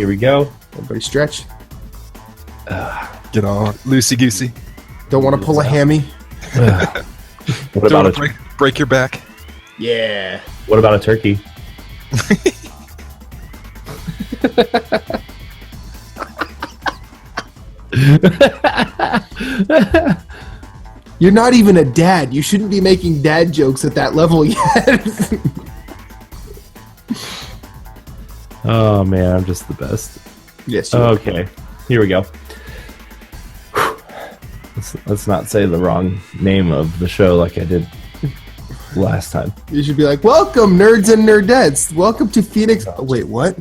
Here we go. Everybody stretch. Get all loosey-goosey. Don't want to pull a hammy. What Don't about want to break your back. Yeah. What about a turkey? You're not even a dad. You shouldn't be making dad jokes at that level yet. Oh man, I'm just the best. Yes. Okay, here we go. Let's not say the wrong name of the show like I did last time. You should be like, welcome, nerds and nerdettes. Welcome to Phoenix. Oh, wait, what?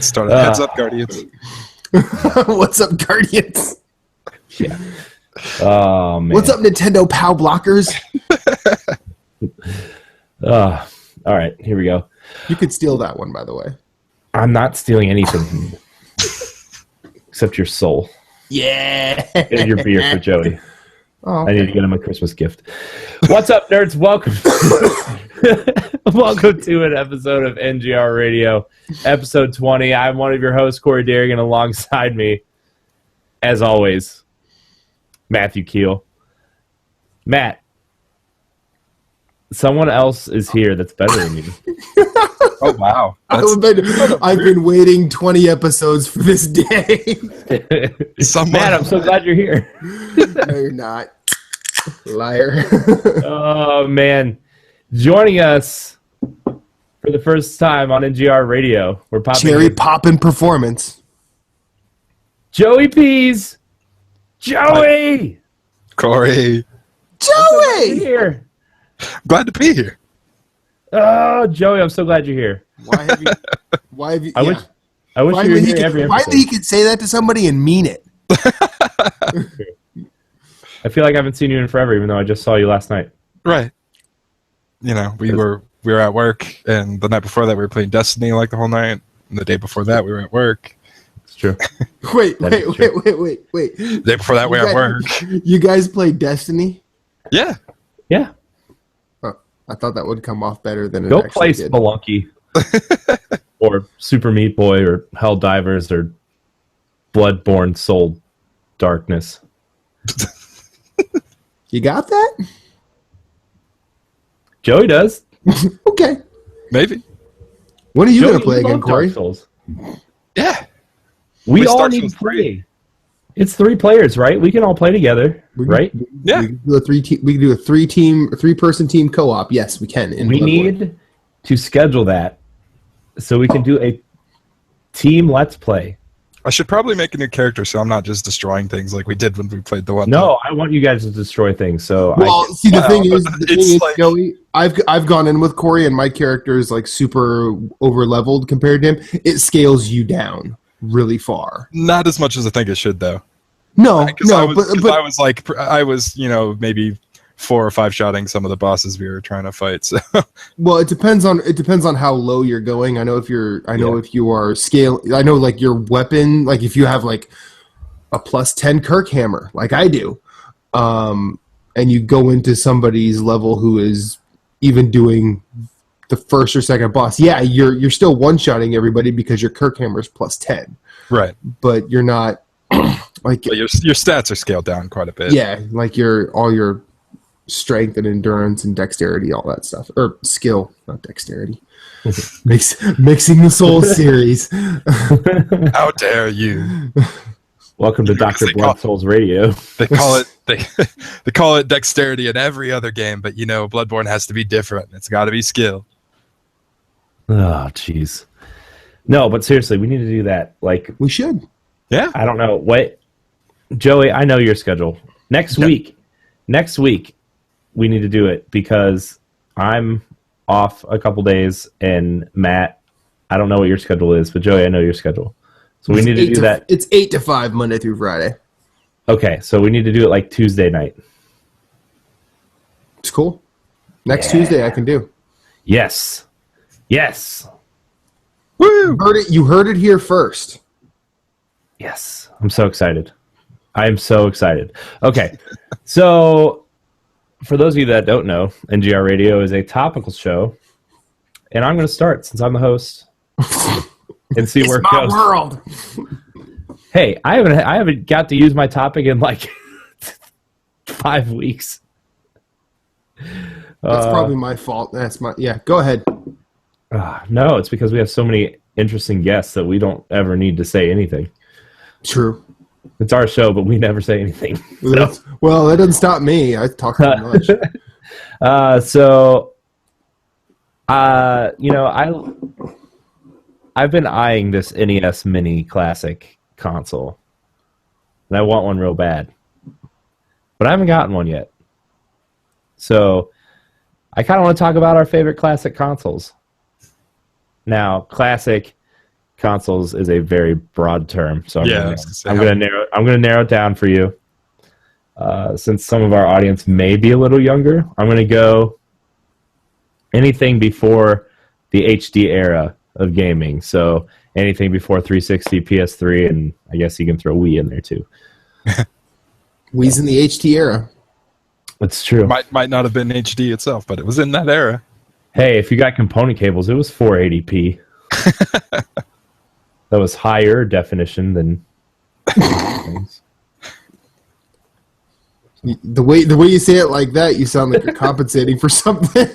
Start a Heads Up, Guardians. What's up, Guardians? Yeah. Oh man. What's up, Nintendo POW blockers? All right, here we go. You could steal that one, by the way. I'm not stealing anything except your soul. Yeah. And your beer for Joey. Oh, I need to get him a Christmas gift. What's up, nerds? Welcome. Welcome to an episode of NGR Radio, episode 20. I'm one of your hosts, Corey Derrigan, alongside me, as always, Matthew Keel. Matt, someone else is here that's better than you. Oh, wow. I've been waiting 20 episodes for this day. Matt, I'm so glad you're here. No, you're not. Liar. Oh, man. Joining us for the first time on NGR Radio. We're popping Cherry poppin' performance. Joey Pease. Joey! Corey. Joey! Here. Glad to be here. Oh, Joey, I'm so glad you're here. Why have you? I wish you were here every episode. Finally, you could say that to somebody and mean it. I feel like I haven't seen you in forever, even though I just saw you last night. Right. You know, we were at work, and the night before that we were playing Destiny like the whole night. And the day before that we were at work. It's true. Wait. The day before that we were at work. You guys play Destiny? Yeah. Yeah. I thought that would come off better than it Go actually play did. Spelunky. Or Super Meat Boy or Helldivers or Bloodborne Soul Darkness. You got that? Joey does. Okay. Maybe. When are you Joey, going to play you again, love Dark Corey? Souls. Yeah. We all start need from to play. It's 3 players, right? We can all play together, right? Yeah. We can do a three-person team co-op. Yes, we can. We need to schedule that so we can do a team let's play. I should probably make a new character so I'm not just destroying things like we did when we played the one. No, I want you guys to destroy things. So the thing is, like, Joey, I've gone in with Corey and my character is like super over leveled compared to him. It scales you down really far. Not as much as I think it should, though. No, but I was, maybe 4 or 5 shotting some of the bosses we were trying to fight. So, well, it depends on how low you're going. I know if you are scale. I know like your weapon, like if you have like a +10 Kirk hammer, like I do, and you go into somebody's level who is even doing the first or second boss. Yeah, you're still one-shotting everybody because your Kirk hammer is +10. right. But you're not like But your stats are scaled down quite a bit. yeah, like all your strength and endurance and dexterity, all that stuff, or skill, not dexterity. Mixing the Soul series. How dare you? welcome to Dr. Blood Souls Radio. They call it they call it dexterity in every other game, but Bloodborne has to be different. It's got to be skill. Oh, jeez. No, but seriously, we need to do that. Like, We should. Yeah. I don't know. Wait, Joey, I know your schedule. Next week, we need to do it because I'm off a couple days, and Matt, I don't know what your schedule is, but Joey, I know your schedule. So we need to do that. It's 8 to 5 Monday through Friday. Okay, so we need to do it like Tuesday night. It's cool. Next Tuesday I can do. Yes. Woo! You heard it here first. Yes. I'm so excited. I am so excited. Okay, so for those of you that don't know, NGR Radio is a topical show, and I'm going to start since I'm the host. and see where it my goes. world. Hey, I haven't got to use my topic in like 5 weeks. That's probably my fault. Go ahead. No, it's because we have so many interesting guests that we don't ever need to say anything. True. It's our show, but we never say anything. So. Well, that doesn't stop me. I talk too much. I've been eyeing this NES Mini Classic console, and I want one real bad, but I haven't gotten one yet. So I kind of want to talk about our favorite classic consoles. Now, classic consoles is a very broad term, so I'm going to narrow it down for you. Since some of our audience may be a little younger, I'm going to go anything before the HD era of gaming. So anything before 360, PS3, and I guess you can throw Wii in there too. Wii's in the HD era. That's true. Might not have been HD itself, but it was in that era. Hey, if you got component cables, it was 480p. That was higher definition than things. The way you say it like that, you sound like you're compensating for something.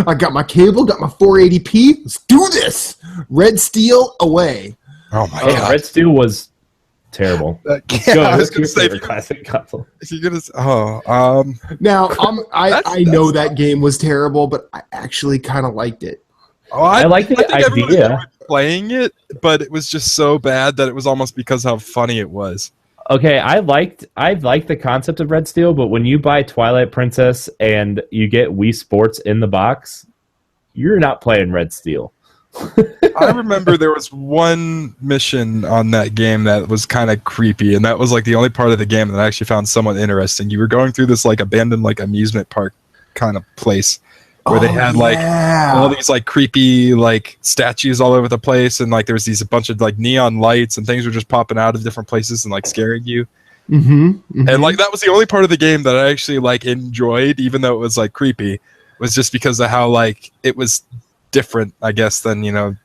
I got my cable, got my 480p. Let's do this. Red Steel away. Oh my god, Red Steel was terrible. I was going to say classic console. Now I know that game was terrible, but I actually kind of liked it. Oh, I like the idea playing it, but it was just so bad that it was almost because how funny it was. Okay, I liked the concept of Red Steel, but when you buy Twilight Princess and you get Wii Sports in the box, you're not playing Red Steel. I remember there was one mission on that game that was kind of creepy, and that was like the only part of the game that I actually found somewhat interesting. You were going through this like abandoned like amusement park kind of place where they had like all these like creepy like statues all over the place, and like there was a bunch of like neon lights and things were just popping out of different places and like scaring you. And like that was the only part of the game that I actually like enjoyed, even though it was like creepy, was just because of how like it was different, I guess, than than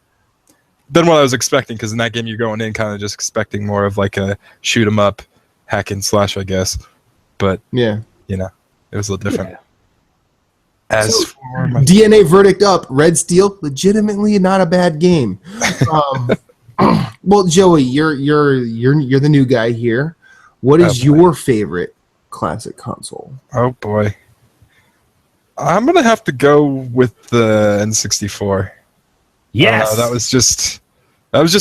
what I was expecting. Because in that game you're going in kind of just expecting more of like a shoot 'em up hack and slash, I guess. But it was a little different. Yeah. As for my DNA verdict up, Red Steel, legitimately not a bad game. Well, Joey, you're the new guy here. What is your favorite classic console? Oh boy, I'm gonna have to go with the N64. Yes, that was just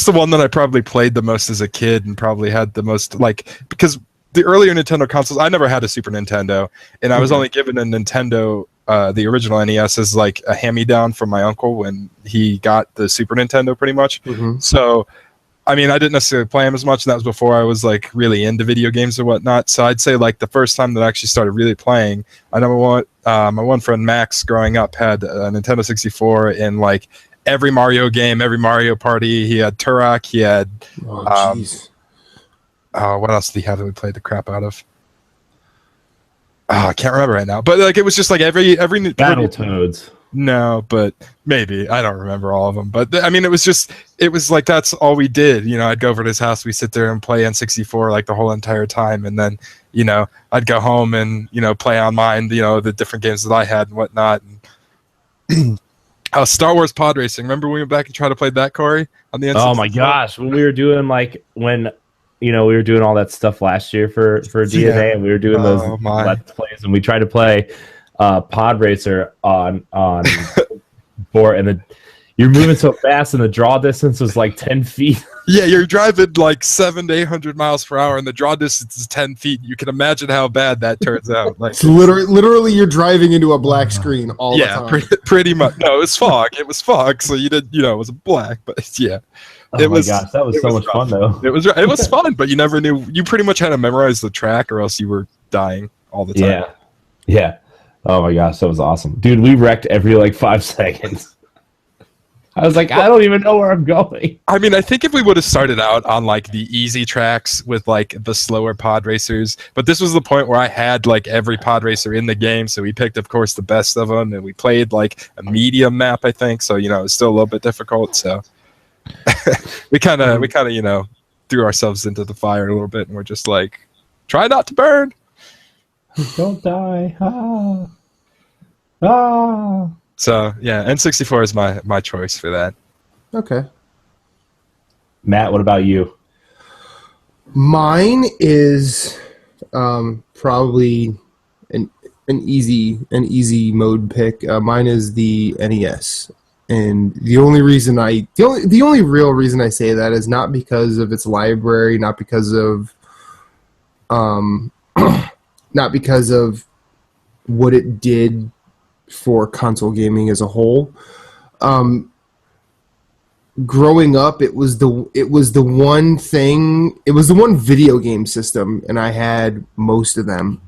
the one that I probably played the most as a kid and probably had the most because the earlier Nintendo consoles, I never had a Super Nintendo, and I was only given a Nintendo. The original NES is like a hand-me-down from my uncle when he got the Super Nintendo pretty much. So, I mean, I didn't necessarily play them as much, and that was before I was like really into video games and whatnot. So I'd say like the first time that I actually started really playing, I know my one friend Max growing up had a Nintendo 64 and like every Mario game, every Mario Party. He had Turok, he had what else did he have that we played the crap out of? I can't remember right now, but like it was just like every Battletoads. No, but maybe I don't remember all of them. But I mean, it was like that's all we did. I'd go over to his house, we sit there and play N64 like the whole entire time, and then I'd go home and play on mine, the different games that I had and whatnot. And Star Wars Pod Racing. Remember when we went back and tried to play that, Corey, on the N64? Oh my gosh, when we were doing we were doing all that stuff last year for DNA, and we were doing those Let's Plays, and we tried to play Pod Racer on board, and you're moving so fast, and the draw distance was like 10 feet. Yeah, you're driving like 700 to 800 miles per hour, and the draw distance is 10 feet. You can imagine how bad that turns out. Like literally, you're driving into a black screen all the time. Yeah, pretty much. No, it was fog. It was fog, so you did, it was black, but yeah. Oh my gosh, that was so much fun though. It was fun, but you never knew. You pretty much had to memorize the track, or else you were dying all the time. Yeah. Oh my gosh, that was awesome, dude. We wrecked every like 5 seconds. I was like, I don't even know where I'm going. I mean, I think if we would have started out on like the easy tracks with like the slower pod racers, but this was the point where I had like every pod racer in the game, so we picked, of course, the best of them, and we played like a medium map, I think. So it's still a little bit difficult. So we kind of threw ourselves into the fire a little bit, and we're just like, try not to burn. Don't die. Ah. So yeah, N64 is my choice for that. Okay. Matt, what about you? Mine is probably an easy mode pick. Mine is the NES, and the only real reason I say that is not because of its library, not because of what it did for console gaming as a whole. Growing up, it was the one video game system, and I had most of them,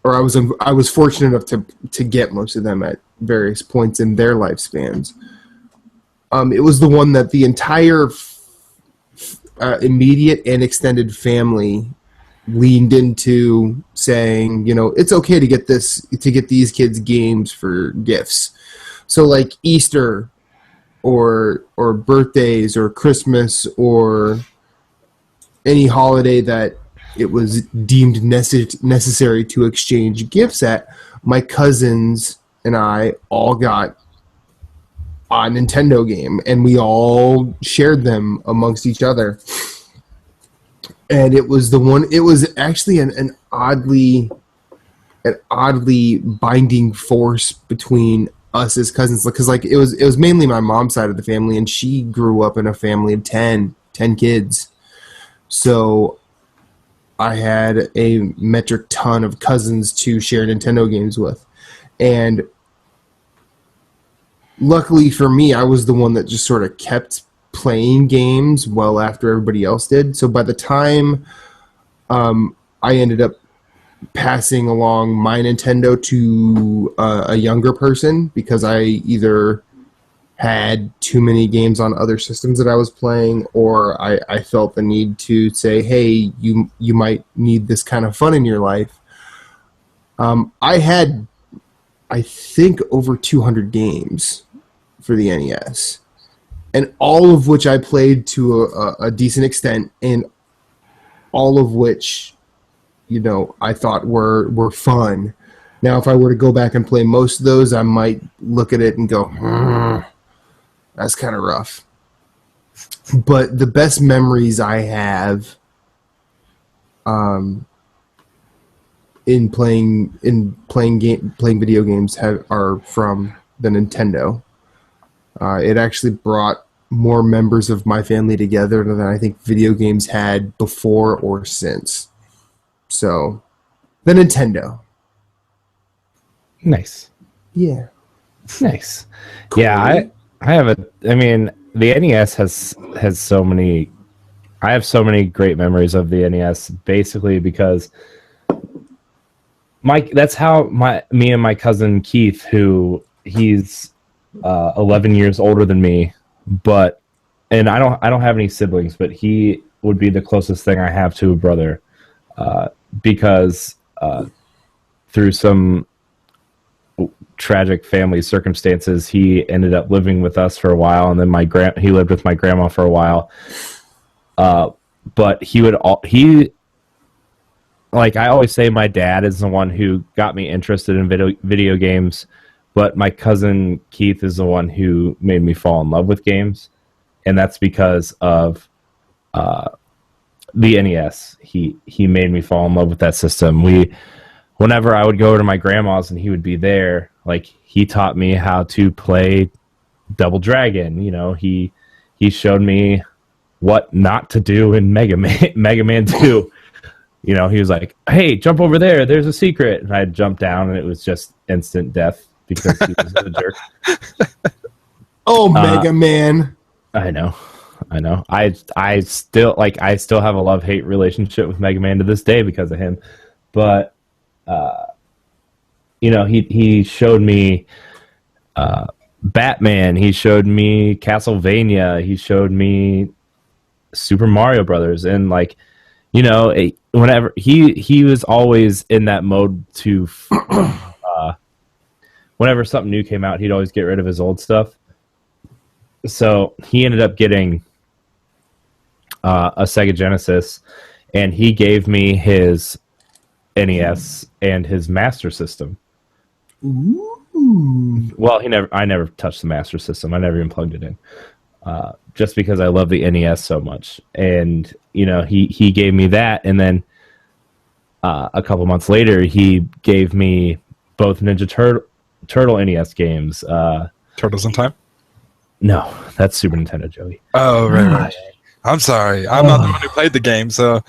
or I was fortunate enough to get most of them at various points in their lifespans. It was the one that the entire immediate and extended family leaned into, saying, it's okay to get these kids games for gifts. So like Easter or birthdays or Christmas or any holiday that it was deemed necessary to exchange gifts at, my cousins and I all got a Nintendo game, and we all shared them amongst each other. And it was actually an oddly binding force between us as cousins, because like it was mainly my mom's side of the family, and she grew up in a family of 10 kids. So I had a metric ton of cousins to share Nintendo games with. And luckily for me, I was the one that just sort of kept playing games well after everybody else did. So by the time I ended up passing along my Nintendo to a younger person, because I either had too many games on other systems that I was playing, or I felt the need to say, hey, you might need this kind of fun in your life. I had, I think, over 200 games for the NES, and all of which I played to a decent extent, and all of which, I thought were fun. Now, if I were to go back and play most of those, I might look at it and go, that's kind of rough. But the best memories I have in playing video games are from the Nintendo. It actually brought more members of my family together than I think video games had before or since. So, the Nintendo. Nice. Yeah. Nice. Cool. Yeah, I have the NES has so many. I have so many great memories of the NES, basically because that's how me and my cousin Keith, who he's 11 years older than me, and I don't have any siblings, but he would be the closest thing I have to a brother, because through some tragic family circumstances, he ended up living with us for a while, and then he lived with my grandma for a while. But like I always say, my dad is the one who got me interested in video games, but my cousin Keith is the one who made me fall in love with games, and that's because of the NES. He made me fall in love with that system. Whenever I would go to my grandma's and he would be there, like he taught me how to play Double Dragon. He showed me what not to do in Mega Man 2. He was like, "Hey, jump over there. There's a secret." And I'd jump down, and it was just instant death because he was a jerk. Oh, Mega Man! I know. I still have a love-hate relationship with Mega Man to this day because of him. But he showed me Batman. He showed me Castlevania. He showed me Super Mario Brothers, and like, you know, whenever he was always in that mode to, whenever something new came out, he'd always get rid of his old stuff. So he ended up getting a Sega Genesis, and he gave me his NES and his Master System. Ooh. Well, I never touched the Master System. I never even plugged it in, just because I love the NES so much. And you know, he gave me that, and then a couple months later, he gave me both Ninja Turtle NES games. Turtles in Time? No, that's Super Nintendo, Joey. Oh, right. I'm sorry. I'm not the one who played the game, so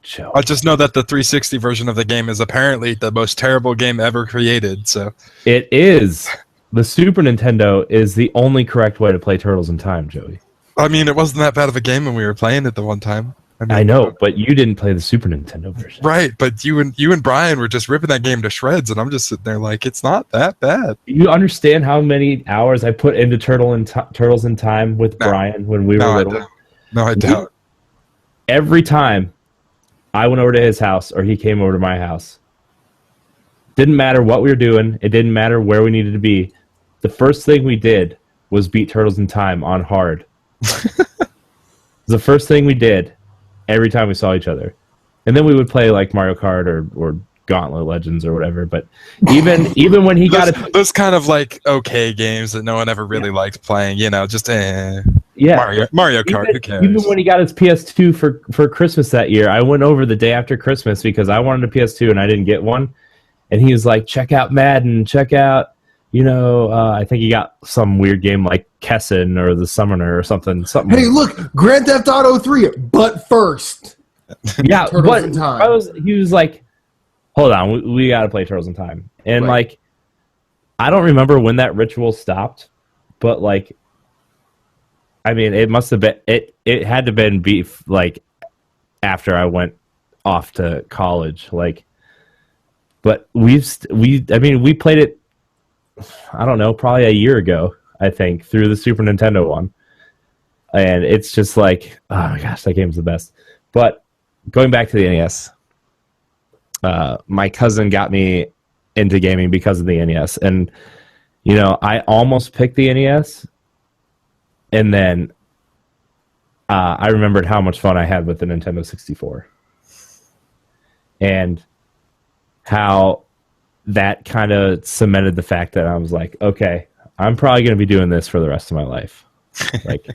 Joey. I just know that the 360 version of the game is apparently the most terrible game ever created. So It is. The Super Nintendo is the only correct way to play Turtles in Time, Joey. I mean, it wasn't that bad of a game when we were playing it the one time. I know, but you didn't play the Super Nintendo version. Right, but you and Brian were just ripping that game to shreds, and I'm just sitting there like, it's not that bad. You understand how many hours I put into Turtles in Time with Brian when we were little? I don't. Every time I went over to his house or he came over to my house, didn't matter what we were doing, it didn't matter where we needed to be, the first thing we did was beat Turtles in Time on hard. The first thing we did every time we saw each other. And then we would play like Mario Kart or Gauntlet Legends or whatever. But even when he got it, those kind of like okay games that no one ever really liked playing, you know, just yeah, Mario Kart. Who cares? Even when he got his PS2 for Christmas that year, I went over the day after Christmas because I wanted a PS2 and I didn't get one. And he was like, check out Madden, check out, you know, I think he got some weird game like Kessin or the Summoner or something. Hey, look, Grand Theft Auto 3, but first. Yeah, Turtles in Time. He was like, hold on, we got to play Turtles in Time. And like, I don't remember when that ritual stopped, but like, I mean, it must have been, it had to have been beef like after I went off to college. Like, but we played it, I don't know, probably a year ago, I think, through the Super Nintendo one. And it's just like, oh my gosh, that game's the best. But going back to the NES, my cousin got me into gaming because of the NES. And, you know, I almost picked the NES. And then I remembered how much fun I had with the Nintendo 64. And how that kind of cemented the fact that I was like, okay, I'm probably going to be doing this for the rest of my life. Like,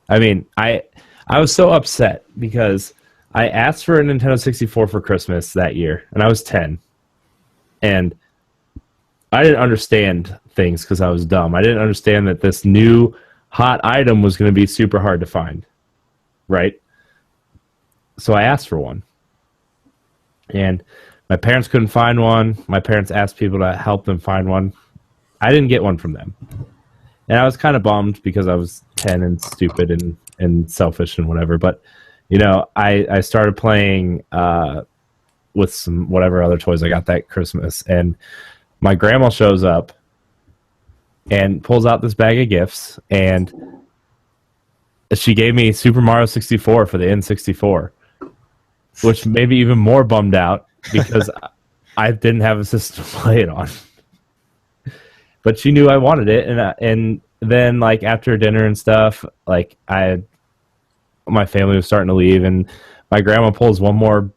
I mean, I was so upset because I asked for a Nintendo 64 for Christmas that year, and I was 10. And I didn't understand things because I was dumb. I didn't understand that this new hot item was going to be super hard to find, right? So I asked for one. And my parents couldn't find one. My parents asked people to help them find one. I didn't get one from them. And I was kind of bummed because I was 10 and stupid and selfish and whatever. But, you know, I started playing with some whatever other toys I got that Christmas. And my grandma shows up and pulls out this bag of gifts. And she gave me Super Mario 64 for the N64, which made me even more bummed out because I didn't have a system to play it on. But she knew I wanted it, and then like after dinner and stuff, like my family was starting to leave, and my grandma pulls one more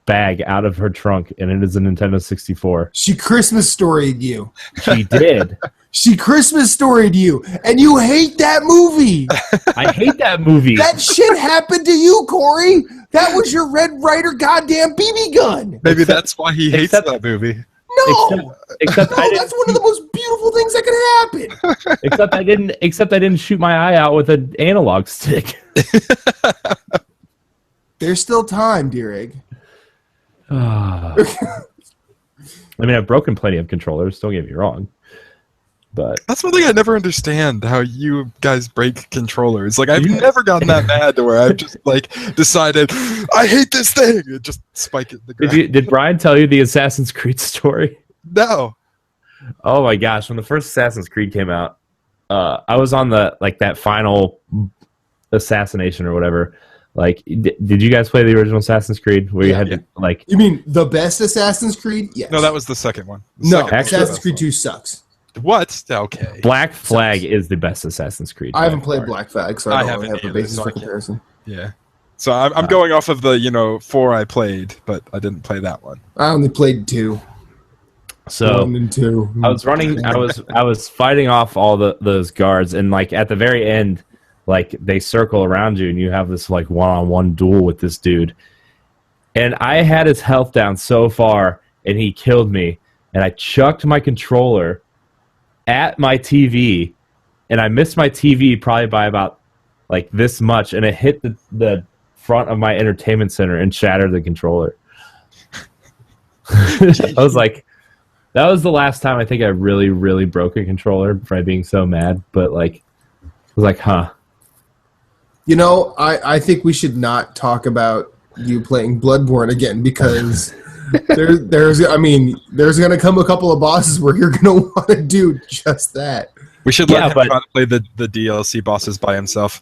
bag out of her trunk, and it is a Nintendo 64. She Christmas storied you. She did. She Christmas storied you, and you hate that movie. I hate that movie. That shit happened to you, Corey. That was your Red Ryder goddamn BB gun. Maybe that's why he hates that movie. No, except no, that's one of the most beautiful things that could happen. Except I didn't shoot my eye out with an analog stick. There's still time, dear egg. I mean, I've broken plenty of controllers. Don't get me wrong, but that's one thing I never understand, how you guys break controllers. Like, I've never gotten that mad to where I've just like decided I hate this thing and just spike it in the ground. Did Brian tell you the Assassin's Creed story? No. Oh my gosh, when the first Assassin's Creed came out, I was on that final assassination or whatever. Like, did you guys play the original Assassin's Creed where you had to like? You mean the best Assassin's Creed? Yes. No, that was the second one. Assassin's Creed 2 sucks. What? Okay. Black Flag is the best Assassin's Creed. I haven't played Black Flag, so I don't really have a basis for so comparison. Yeah. So I'm going off of the 4 I played, but I didn't play that one. I only played 2. So 1 and 2. I was running. I was fighting off all those guards, and like at the very end, like they circle around you, and you have this like one-on-one duel with this dude. And I had his health down so far, and he killed me. And I chucked my controller at my TV, and I missed my TV probably by about like this much, and it hit the front of my entertainment center and shattered the controller. I was like, that was the last time I think I really, really broke a controller by being so mad. But like, I was like, huh. You know, I think we should not talk about you playing Bloodborne again, because there's going to come a couple of bosses where you're going to want to do just that. We should let him try to play the DLC bosses by himself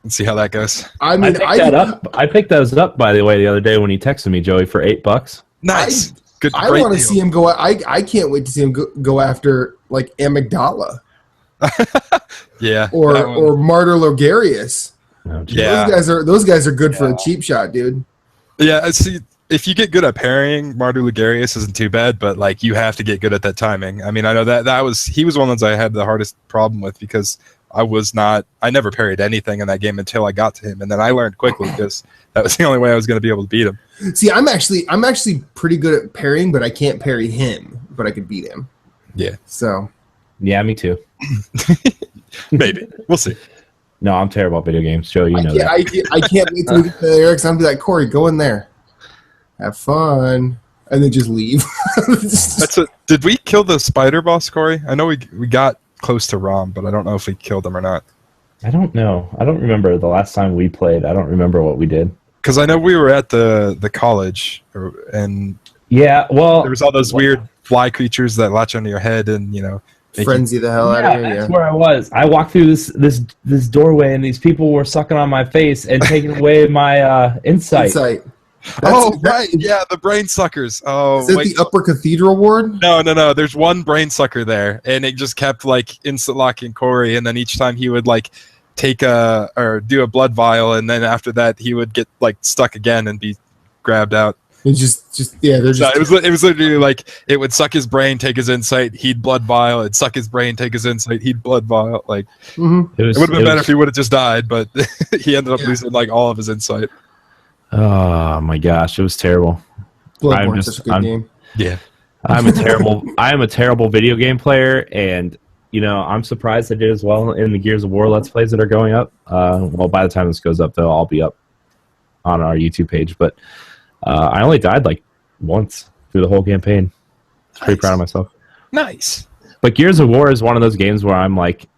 and see how that goes. I mean, I picked those up, by the way, the other day when he texted me, Joey, for $8. Nice. I want to see him go. I can't wait to see him go after like Amygdala. Yeah. Or Martyr Logarius. Oh, yeah. Those guys are good for a cheap shot, dude. Yeah. See, if you get good at parrying, Martyr Logarius isn't too bad, but like you have to get good at that timing. I mean, I know he was one of the ones I had the hardest problem with, because I never parried anything in that game until I got to him, and then I learned quickly because that was the only way I was going to be able to beat him. See, I'm actually pretty good at parrying, but I can't parry him, but I could beat him. Yeah. So. Yeah, me too. Maybe. We'll see. No, I'm terrible at video games, Joe. You know that. I can't wait to get to Eric's. I'm be like, Corey, go in there, have fun, and then just leave. Did we kill the spider boss, Corey? I know we got close to Rom, but I don't know if we killed him or not. I don't know. I don't remember the last time we played. I don't remember what we did. Because I know we were at the college, and yeah, well, there was all those weird fly creatures that latch onto your head, and frenzy the hell out of you. That's where I was. I walked through this doorway, and these people were sucking on my face and taking away my insight. Right. Yeah, the brain suckers. Oh, is it the Upper Cathedral Ward? No. There's one brain sucker there, and it just kept like instant locking Corey, and then each time he would like take do a blood vial, and then after that he would get like stuck again and be grabbed out. It's just yeah. It was literally like it would suck his brain, take his insight, he'd blood vial. It'd suck his brain, take his insight, he'd blood vial. Like it would have been better if he would have just died, but he ended up losing like all of his insight. Oh my gosh, it was terrible. Bloodborne's such a good game. Yeah, I am a terrible video game player, and I'm surprised I did as well in the Gears of War Let's Plays that are going up. Well, by the time this goes up, they'll all be up on our YouTube page, but. I only died like once through the whole campaign. Pretty proud of myself. Nice. But Gears of War is one of those games where I'm like,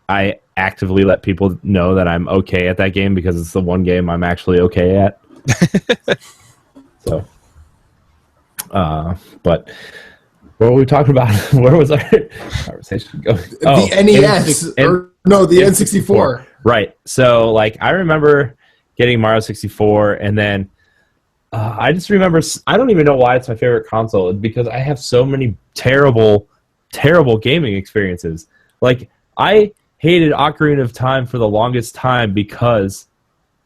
I actively let people know that I'm okay at that game because it's the one game I'm actually okay at. So, but what were we talking about? Where was our conversation going? The NES. The N64. Right. So, like, I remember getting Mario 64, and then I just remember, I don't even know why it's my favorite console, because I have so many terrible, terrible gaming experiences. Like, I hated Ocarina of Time for the longest time because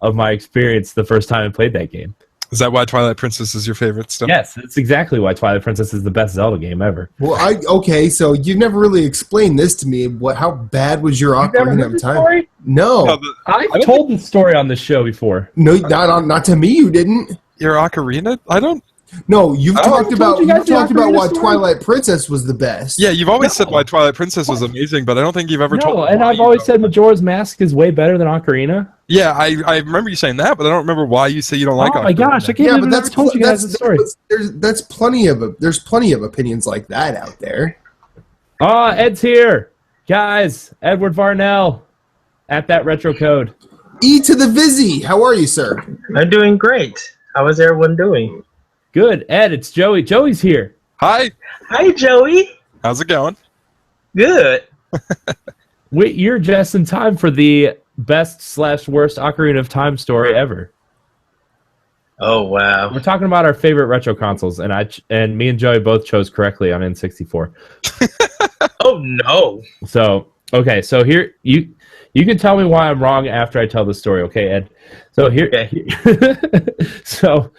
of my experience the first time I played that game. Is that why Twilight Princess is your favorite still? Yes, that's exactly why Twilight Princess is the best Zelda game ever. Well, okay, so you've never really explained this to me. How bad was your Ocarina of Time? Story? No. I told the story on this show before. No, not to me you didn't. Your Ocarina? I don't... No, you've talked about why story? Twilight Princess was the best. Yeah, you've always said why Twilight Princess was amazing, but I don't think you've ever told me. And I've always said Majora's Mask is way better than Ocarina. Yeah, I remember you saying that, but I don't remember why you say you don't like Ocarina. Oh my gosh, I can't believe I never told you guys the story. There's plenty of opinions like that out there. Ed's here. Guys, Edward Varnell at that retro code. E to the Vizzy. How are you, sir? I'm doing great. How is everyone doing? Good. Ed, it's Joey. Joey's here. Hi. Hi, Joey. How's it going? Good. Wait, you're just in time for the best/worst Ocarina of Time story ever. Oh, wow. We're talking about our favorite retro consoles, and me and Joey both chose correctly on N64. Oh, no. So, okay, so here you can tell me why I'm wrong after I tell the story, okay, Ed? So here, so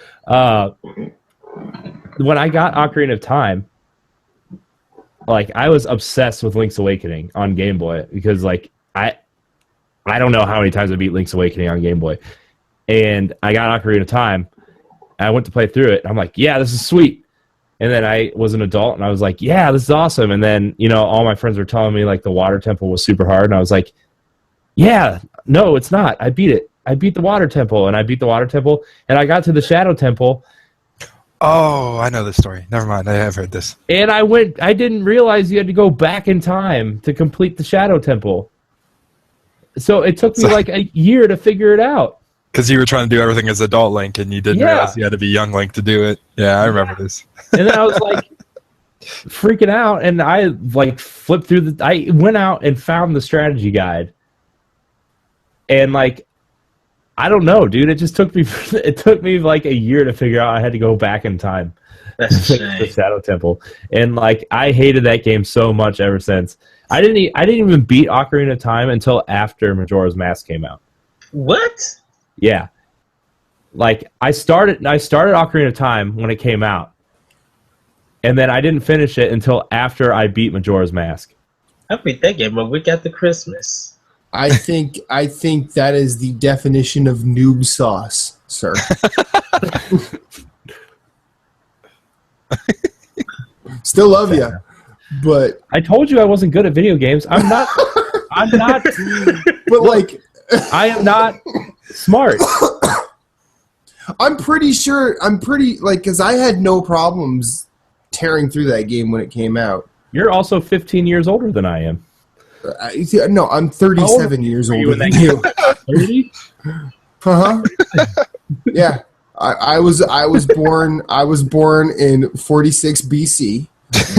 when I got Ocarina of Time, like I was obsessed with Link's Awakening on Game Boy because like I don't know how many times I beat Link's Awakening on Game Boy. And I got Ocarina of Time, and I went to play through it, and I'm like, yeah, this is sweet. And then I was an adult, and I was like, yeah, this is awesome. And then, you know, all my friends were telling me, like, the Water Temple was super hard, and I was like, yeah, no, it's not. I beat it. I beat the Water Temple, and I beat the Water Temple, and I got to the Shadow Temple. Oh, I know this story. Never mind, I have heard this. And I didn't realize you had to go back in time to complete the Shadow Temple. So it took me, like, a year to figure it out. Because you were trying to do everything as adult Link, and you didn't realize you had to be young Link to do it. Yeah, I remember this. And then I was like freaking out, and I like flipped through I went out and found the strategy guide, and like I don't know, dude. It just took me like a year to figure out I had to go back in time. That's to the Shadow Temple, and like I hated that game so much ever since. I didn't even beat Ocarina of Time until after Majora's Mask came out. What? Yeah, like I started Ocarina of Time when it came out, and then I didn't finish it until after I beat Majora's Mask. I beat that game a week after Christmas. I think that is the definition of noob sauce, sir. Still love you, but I told you I wasn't good at video games. I'm not. But like, I am not smart. I'm pretty like, because I had no problems tearing through that game when it came out. You're also 15 years older than I am. No, I'm 37 years older than you. 30? Uh-huh. Yeah. I was born in 46 BC.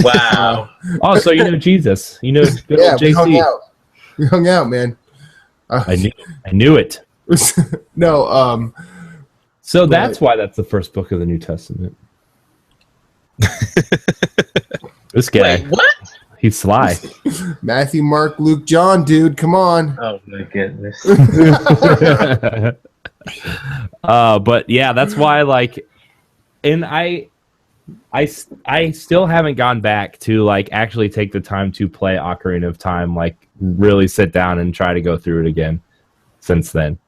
Wow. Oh, so you know Jesus. You know good old JC. We hung out, man. I knew it. No, so that's why that's the first book of the New Testament. This guy. Wait, what? He's sly. Matthew, Mark, Luke, John, dude, come on. Oh my goodness. But yeah, that's why, like, and I still haven't gone back to like actually take the time to play Ocarina of Time, like really sit down and try to go through it again since then.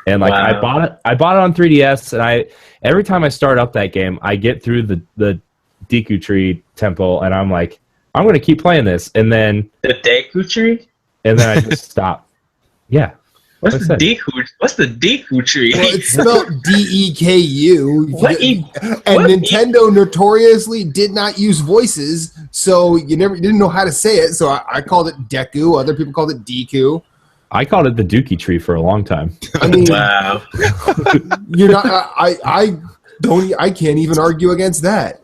And like Wow. I bought it on 3DS, and every time I start up that game, I get through the Deku Tree Temple, and I'm like, I'm going to keep playing this, and then The Deku Tree? and then I just stop. Yeah. What's What's the Deku Tree? Well, it's spelled DEKU. What Nintendo notoriously did not use voices, so you didn't know how to say it. So I called it Deku. Other people called it Deku. I called it the Dookie Tree for a long time. I mean, Wow. you're not. I can't even argue against that.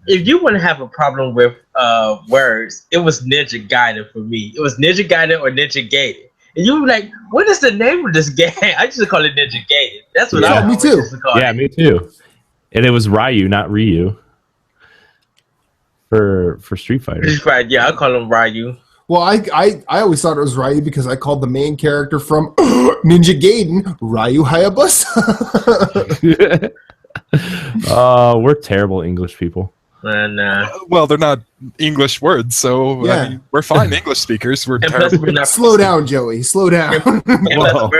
If you want to have a problem with words, it was Ninja Gaiden for me. It was Ninja Gaiden or Ninja Gaiden. And you were like, what is the name of this game? I used to call it Ninja Gaiden. That's what I me too. used to call Yeah, it. me too. And it was Ryu, not Ryu. For Street Fighter. That's right. Yeah, I call him Ryu. Well, I always thought it was Ryu because I called the main character from Ninja Gaiden Ryu Hayabusa. We're terrible English people. And Well, they're not English words, so Yeah. I mean, we're fine English speakers. We're and plus terrible. we're not Slow down, Joey. Slow down. and plus Whoa.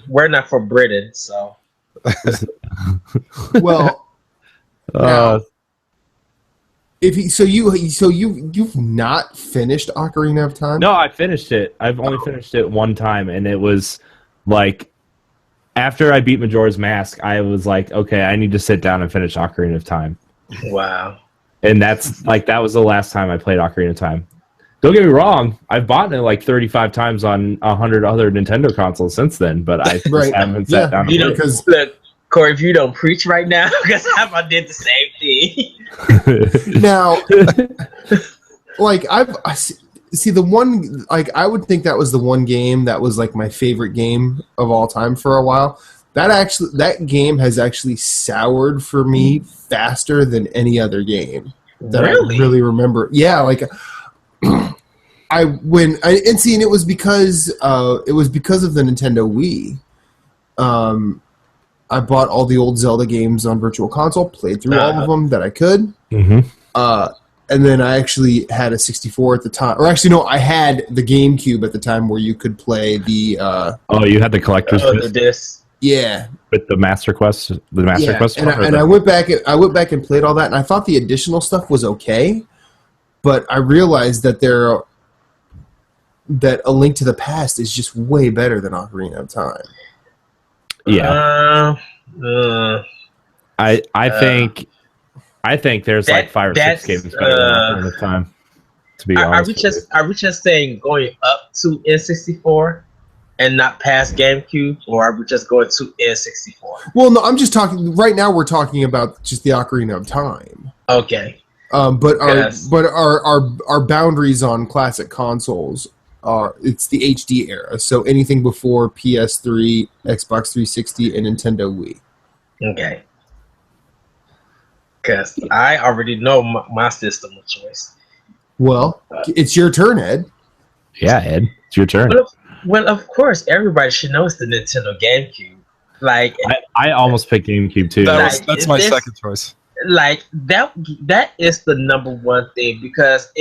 we're not from Britain, so Well, Uh, you've not finished Ocarina of Time? no, I finished it. I've only finished it one time, and it was like after I beat Majora's Mask, I was like, okay, I need to sit down and finish Ocarina of Time. wow. And that was the last time I played Ocarina of Time. Don't get me wrong, I've bought it like 35 times on 100 other Nintendo consoles since then, but I just haven't sat down. You know, Because- look, Corey, if you don't preach right now, because I did the same thing. Now, like I see the one, like I would think that was the one game that was like my favorite game of all time for a while. That game has actually soured for me faster than any other game that I really remember. Yeah, like and it was because of the Nintendo Wii. I bought all the old Zelda games on Virtual Console, played through all of them that I could. Mm-hmm. And then I actually had a 64 at the time. Or actually, no, I had the GameCube at the time where you could play the... you had the collector's disc? Yeah. With the Master Quest? Quest and I went back and played all that, and I thought the additional stuff was okay, but I realized that that A Link to the Past is just way better than Ocarina of Time. Yeah. I think there's like 5 or 6 games better than Ocarina of Time. To be honest, are we just saying going up to N64 and not past GameCube, or are we just going to N64? Well, no, I'm just talking. Right now, we're talking about just the Ocarina of Time. Okay. But our boundaries on classic consoles it's the HD era, so anything before PS3, Xbox 360, and Nintendo Wii. Okay. Because I already know my system of choice. Well, it's your turn, Ed. Yeah, Ed, it's your turn. Well, of course, everybody should know it's the Nintendo GameCube. Like, I almost picked GameCube too. That's my second choice. Like that is the number one thing, because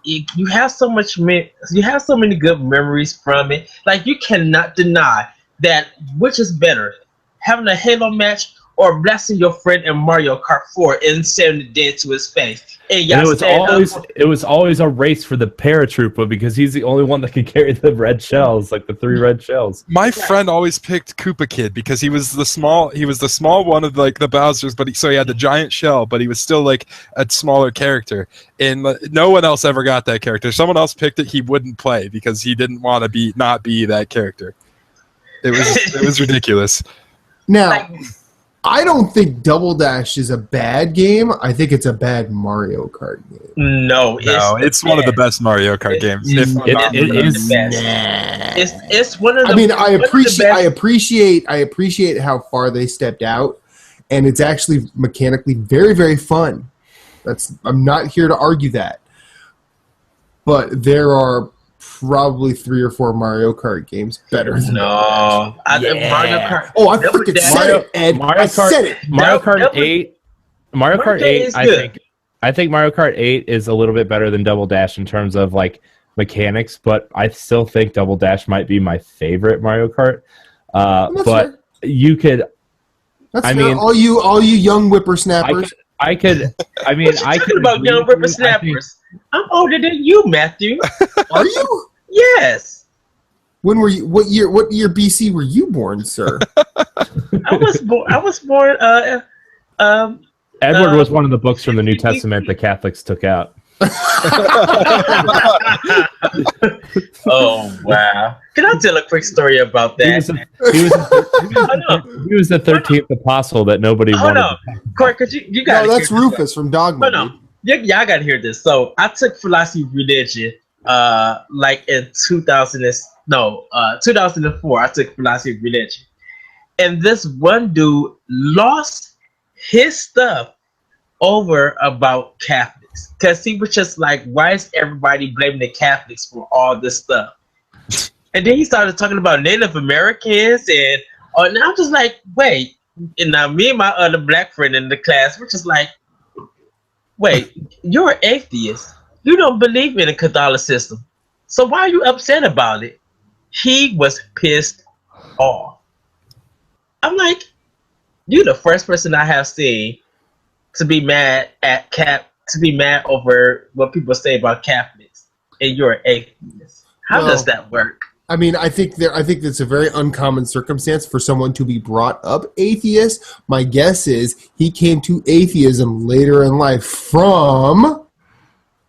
you have so many good memories from it. Like, you cannot deny that which is better, having a Halo match or blasting your friend in Mario Kart 4 and sending it dead to his face. And it was always a race for the paratrooper, because he's the only one that can carry the red shells, like the 3 red shells. My friend always picked Koopa Kid because he was the small one of like the Bowsers, but he had the giant shell, but he was still like a smaller character. And no one else ever got that character. Someone else picked it, he wouldn't play because he didn't want to not be that character. It was ridiculous. Now, I don't think Double Dash is a bad game. I think it's a bad Mario Kart game. No, it's one of the best Mario Kart games. It's one of the. I mean, I appreciate how far they stepped out, and it's actually mechanically very, very fun. I'm not here to argue that, but there are probably 3 or 4 Mario Kart games better than Mario Kart. Oh, I freaking said it, Ed. Mario Kart 8. Mario Kart 8. I think Mario Kart 8 is a little bit better than Double Dash in terms of like mechanics, but I still think Double Dash might be my favorite Mario Kart. But fair. You could. That's fair. Mean, all you young whippersnappers. I could about young whippersnappers. I'm older than you, Matthew. Are you? Yes. When were you? What year BC were you born, sir? I was born. Edward was one of the books from the New Testament the Catholics took out. Oh wow! Can I tell a quick story about that? He was the 13th apostle that nobody wanted. Corey, because you got. No, that's Rufus from Dogma. No. Y'all gotta hear this. So I took philosophy of religion, like in 2004. I took philosophy of religion, and this one dude lost his stuff over about Catholics, because he was just like, "Why is everybody blaming the Catholics for all this stuff?" And then he started talking about Native Americans, and I'm just like, wait. And now me and my other black friend in the class, we're just like, wait, you're an atheist. You don't believe in a Catholicism. So why are you upset about it? He was pissed off. I'm like, you're the first person I have seen to be mad over what people say about Catholics, and you're an atheist. How does that work? I mean, I think that's a very uncommon circumstance for someone to be brought up atheist. My guess is he came to atheism later in life from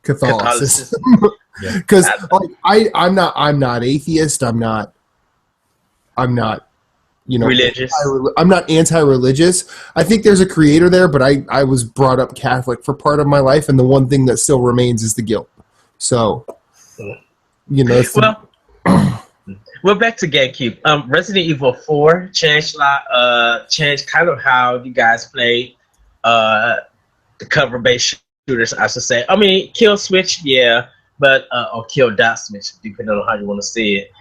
Catholicism. Because I'm not atheist. I'm not religious. I'm not anti-religious. I think there's a creator there, but I was brought up Catholic for part of my life, and the one thing that still remains is the guilt. So, well, back to GameCube. Resident Evil 4 changed kind of how you guys played the cover-based shooters, I should say. I mean, kill switch, yeah, but or kill dot switch, depending on how you want to see it.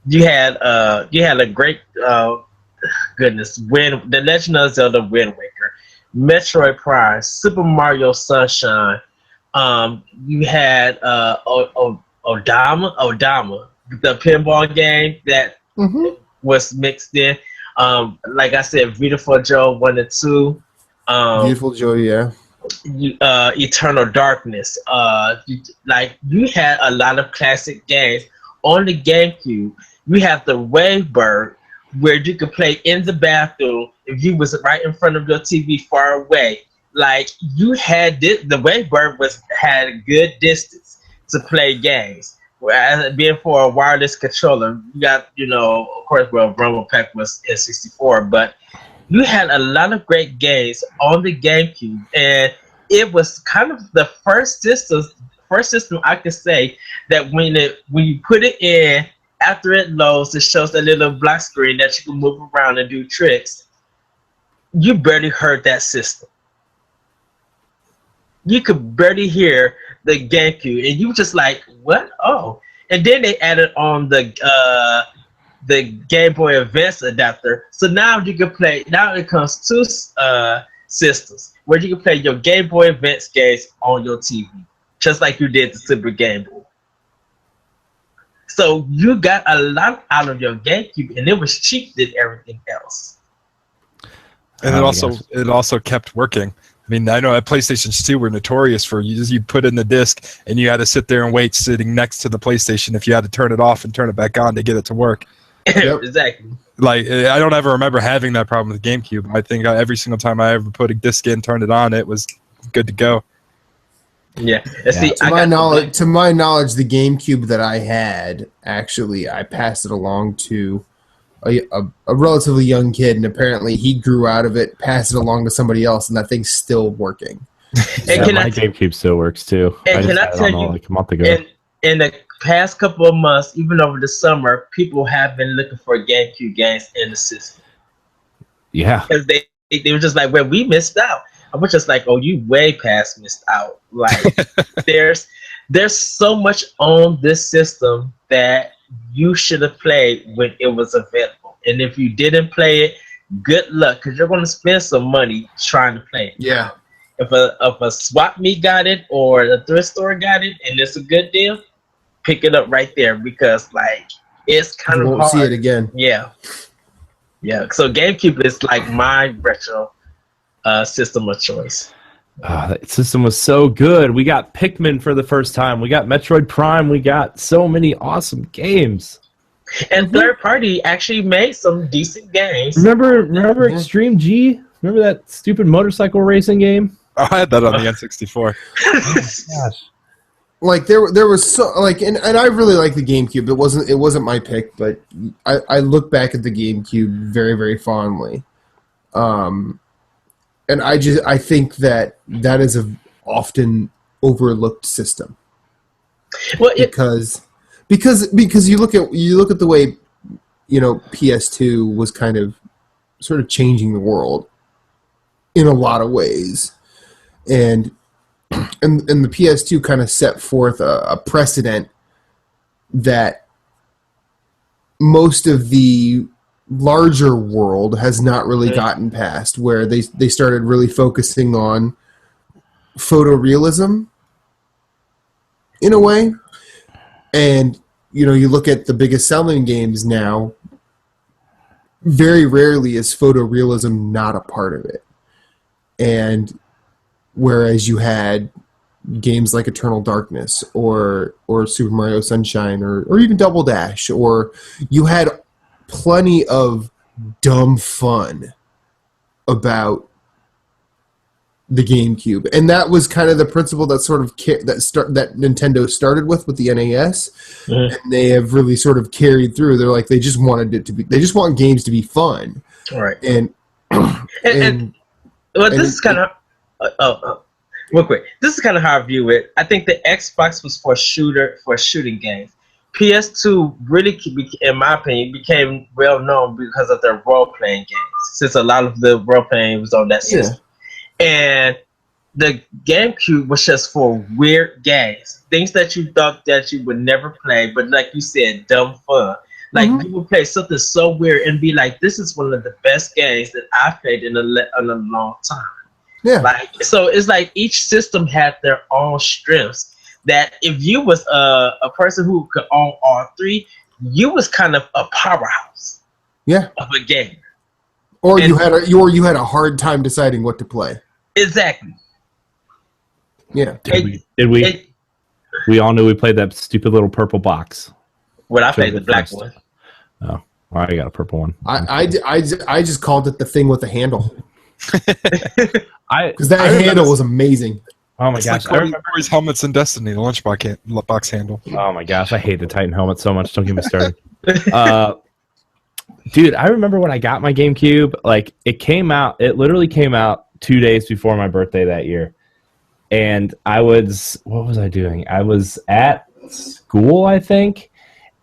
You had a great goodness, The Legend of Zelda: Wind Waker, Metroid Prime, Super Mario Sunshine. You had Odama, the pinball game that was mixed in. Like I said, Beautiful Joe 1 and 2. Beautiful Joe, yeah. Eternal Darkness. You had a lot of classic games on the GameCube. You have the Wavebird, where you could play in the bathroom if you was right in front of your TV far away. Like, you had the Wavebird had a good distance to play games. Whereas being for a wireless controller, you got, of course, Rumble Pack was N64, but you had a lot of great games on the GameCube, and it was kind of the first system I could say that when you put it in, after it loads, it shows a little black screen that you can move around and do tricks. You barely heard that system. You could barely hear the GameCube, and you were just like, "What? Oh!" And then they added on the Game Boy Advance adapter, so now you can play. Now it comes two systems where you can play your Game Boy Advance games on your TV, just like you did the Super Game Boy. So you got a lot out of your GameCube, and it was cheap than everything else. And it also kept working. I mean, I know at PlayStation 2 were notorious for you put in the disc and you had to sit there and wait sitting next to the PlayStation if you had to turn it off and turn it back on to get it to work. Yep. Exactly. Like, I don't ever remember having that problem with GameCube. I think every single time I ever put a disc in, turned it on, it was good to go. Yeah. See, to my knowledge, the GameCube that I had, actually, I passed it along to a relatively young kid, and apparently he grew out of it, passed it along to somebody else, and that thing's still working. And my GameCube still works too. And can I tell you, like a month ago. In the past couple of months, even over the summer, people have been looking for GameCube games in the system. Yeah, because they were just like, "Well, we missed out." I was just like, "Oh, you way past missed out." Like, there's so much on this system that you should have played when it was available. And if you didn't play it, good luck, because you're going to spend some money trying to play it. Yeah. If a swap meet got it or a thrift store got it and it's a good deal, pick it up right there, because like it's kind of hard. Won't see it again. Yeah. So GameCube is like my retro system of choice. That system was so good. We got Pikmin for the first time. We got Metroid Prime. We got so many awesome games. And third party actually made some decent games. Remember Extreme G? Remember that stupid motorcycle racing game? Oh, I had that on the N64. Oh my gosh. Like there was so like, and I really like the GameCube. It wasn't my pick, but I look back at the GameCube very, very fondly. And I think that is a often overlooked system. Well, because you look at the way, PS2 was kind of sort of changing the world in a lot of ways, and the PS2 kind of set forth a precedent that most of the larger world has not really gotten past, where they started really focusing on photorealism in a way. And you look at the biggest selling games now, very rarely is photorealism not a part of it. And whereas you had games like Eternal Darkness or Super Mario Sunshine or even Double Dash, or you had plenty of dumb fun about the GameCube, and that was kind of the principle that sort of that Nintendo started with the NES, and they have really sort of carried through. They're like they just want games to be fun, right? And this is kind of real quick. This is kind of how I view it. I think the Xbox was for shooting games. PS2 really, in my opinion, became well known because of their role playing games, since a lot of the role playing was on that system. And the GameCube was just for weird games, things that you thought that you would never play, but like you said, dumb fun. Like you would play something so weird and be like, "This is one of the best games that I've played in a long time." Yeah. Like, so it's like each system had their own strengths. That if you was a person who could own all three, you was kind of a powerhouse. Yeah. Of a game. Or you had a hard time deciding what to play. Exactly. Yeah. Did we? We all knew we played that stupid little purple box. Well, I played the black one. Oh, well, I got a purple one. I just called it the thing with the handle. Because that handle was amazing. Oh my gosh! Like I remember his helmets in Destiny, the lunchbox handle. Oh my gosh, I hate the Titan helmet so much. Don't get me started. Dude, I remember when I got my GameCube. Like it literally came out 2 days before my birthday that year, and what was I doing? I was at school, I think,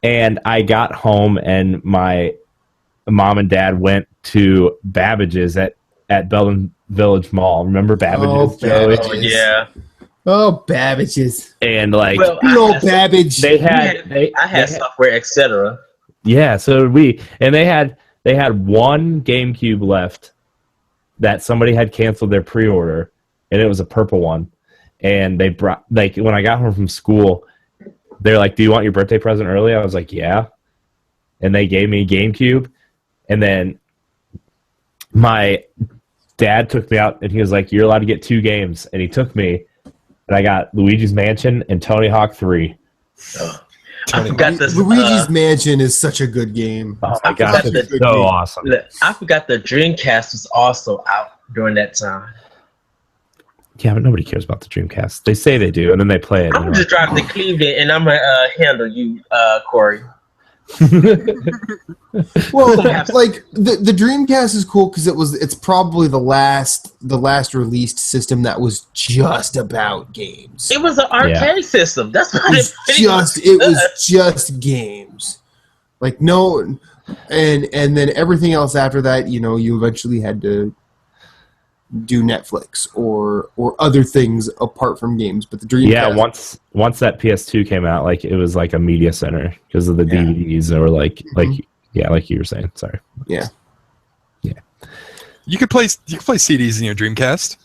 and I got home, and my mom and dad went to Babbage's at Belden Village Mall. Remember Babbage's? Babbage's. Oh, yeah. Oh, Babbage's. And like, Babbage. I had software, etc. Yeah, so did we. And they had one GameCube left that somebody had canceled their pre-order, and it was a purple one. And they brought, like, when I got home from school, they're like, "Do you want your birthday present early?" I was like, "Yeah." And they gave me a GameCube, and then my dad took me out, and he was like, "You're allowed to get 2 games." And he took me, and I got Luigi's Mansion and Tony Hawk 3. I forgot this. Luigi's Mansion is such a good game. Oh my gosh, it's so awesome. I forgot the Dreamcast was also out during that time. Yeah, but nobody cares about the Dreamcast. They say they do, and then they play it. I'm just driving to Cleveland, and I'm going to handle you, Corey. Well, like the Dreamcast is cool because it's probably the last released system that was just about games. It was an arcade system. That's what it was just games. Like no, and then everything else after that, you eventually had to do Netflix or other things apart from games. But the Dreamcast, yeah, once that PS2 came out, like it was like a media center because of the DVDs, or like you were saying. Sorry. Yeah. You could play CDs in your Dreamcast.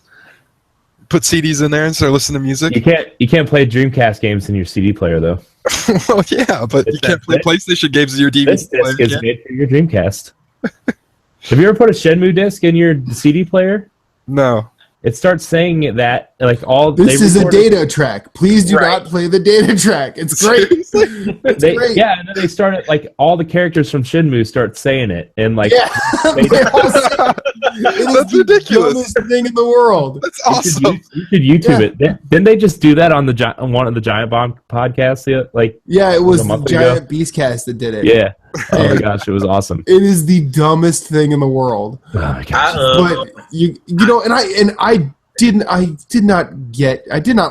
Put CDs in there and start listening to music. You can't play Dreamcast games in your CD player though. Well, yeah, but you can't play PlayStation games in your DVD This disc is made for your Dreamcast. Have you ever put a Shenmue disc in your CD player? No. It starts saying that like all. This is a data track. Please do not play the data track. It's great. It's great. Yeah, and then they started like all the characters from Shenmue start saying it, and like That's ridiculous. Dumbest thing in the world. That's awesome. You should YouTube it. Didn't they just do that on one of the Giant Bomb podcasts? It was the Giant Beastcast that did it. Yeah. Oh my gosh, it was awesome. It is the dumbest thing in the world. Oh my gosh. But I did not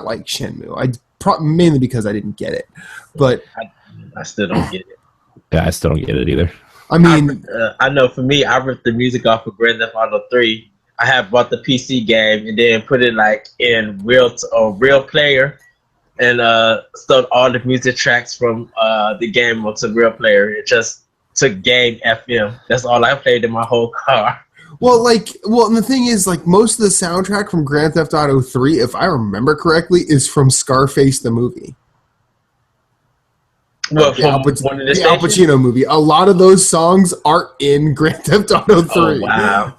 like Shenmue. Mainly because I didn't get it. But I still don't get it. Yeah, I still don't get it either. I mean, I know for me, I ripped the music off of Grand Theft Auto 3. I had bought the PC game and then put it like in real player, and stole all the music tracks from the game onto Real Player. It just took Game FM. That's all I played in my whole car. Well, and the thing is, like, most of the soundtrack from Grand Theft Auto 3, if I remember correctly, is from Scarface the movie. Well, the Al Pacino movie. A lot of those songs aren't in Grand Theft Auto 3. Oh, wow.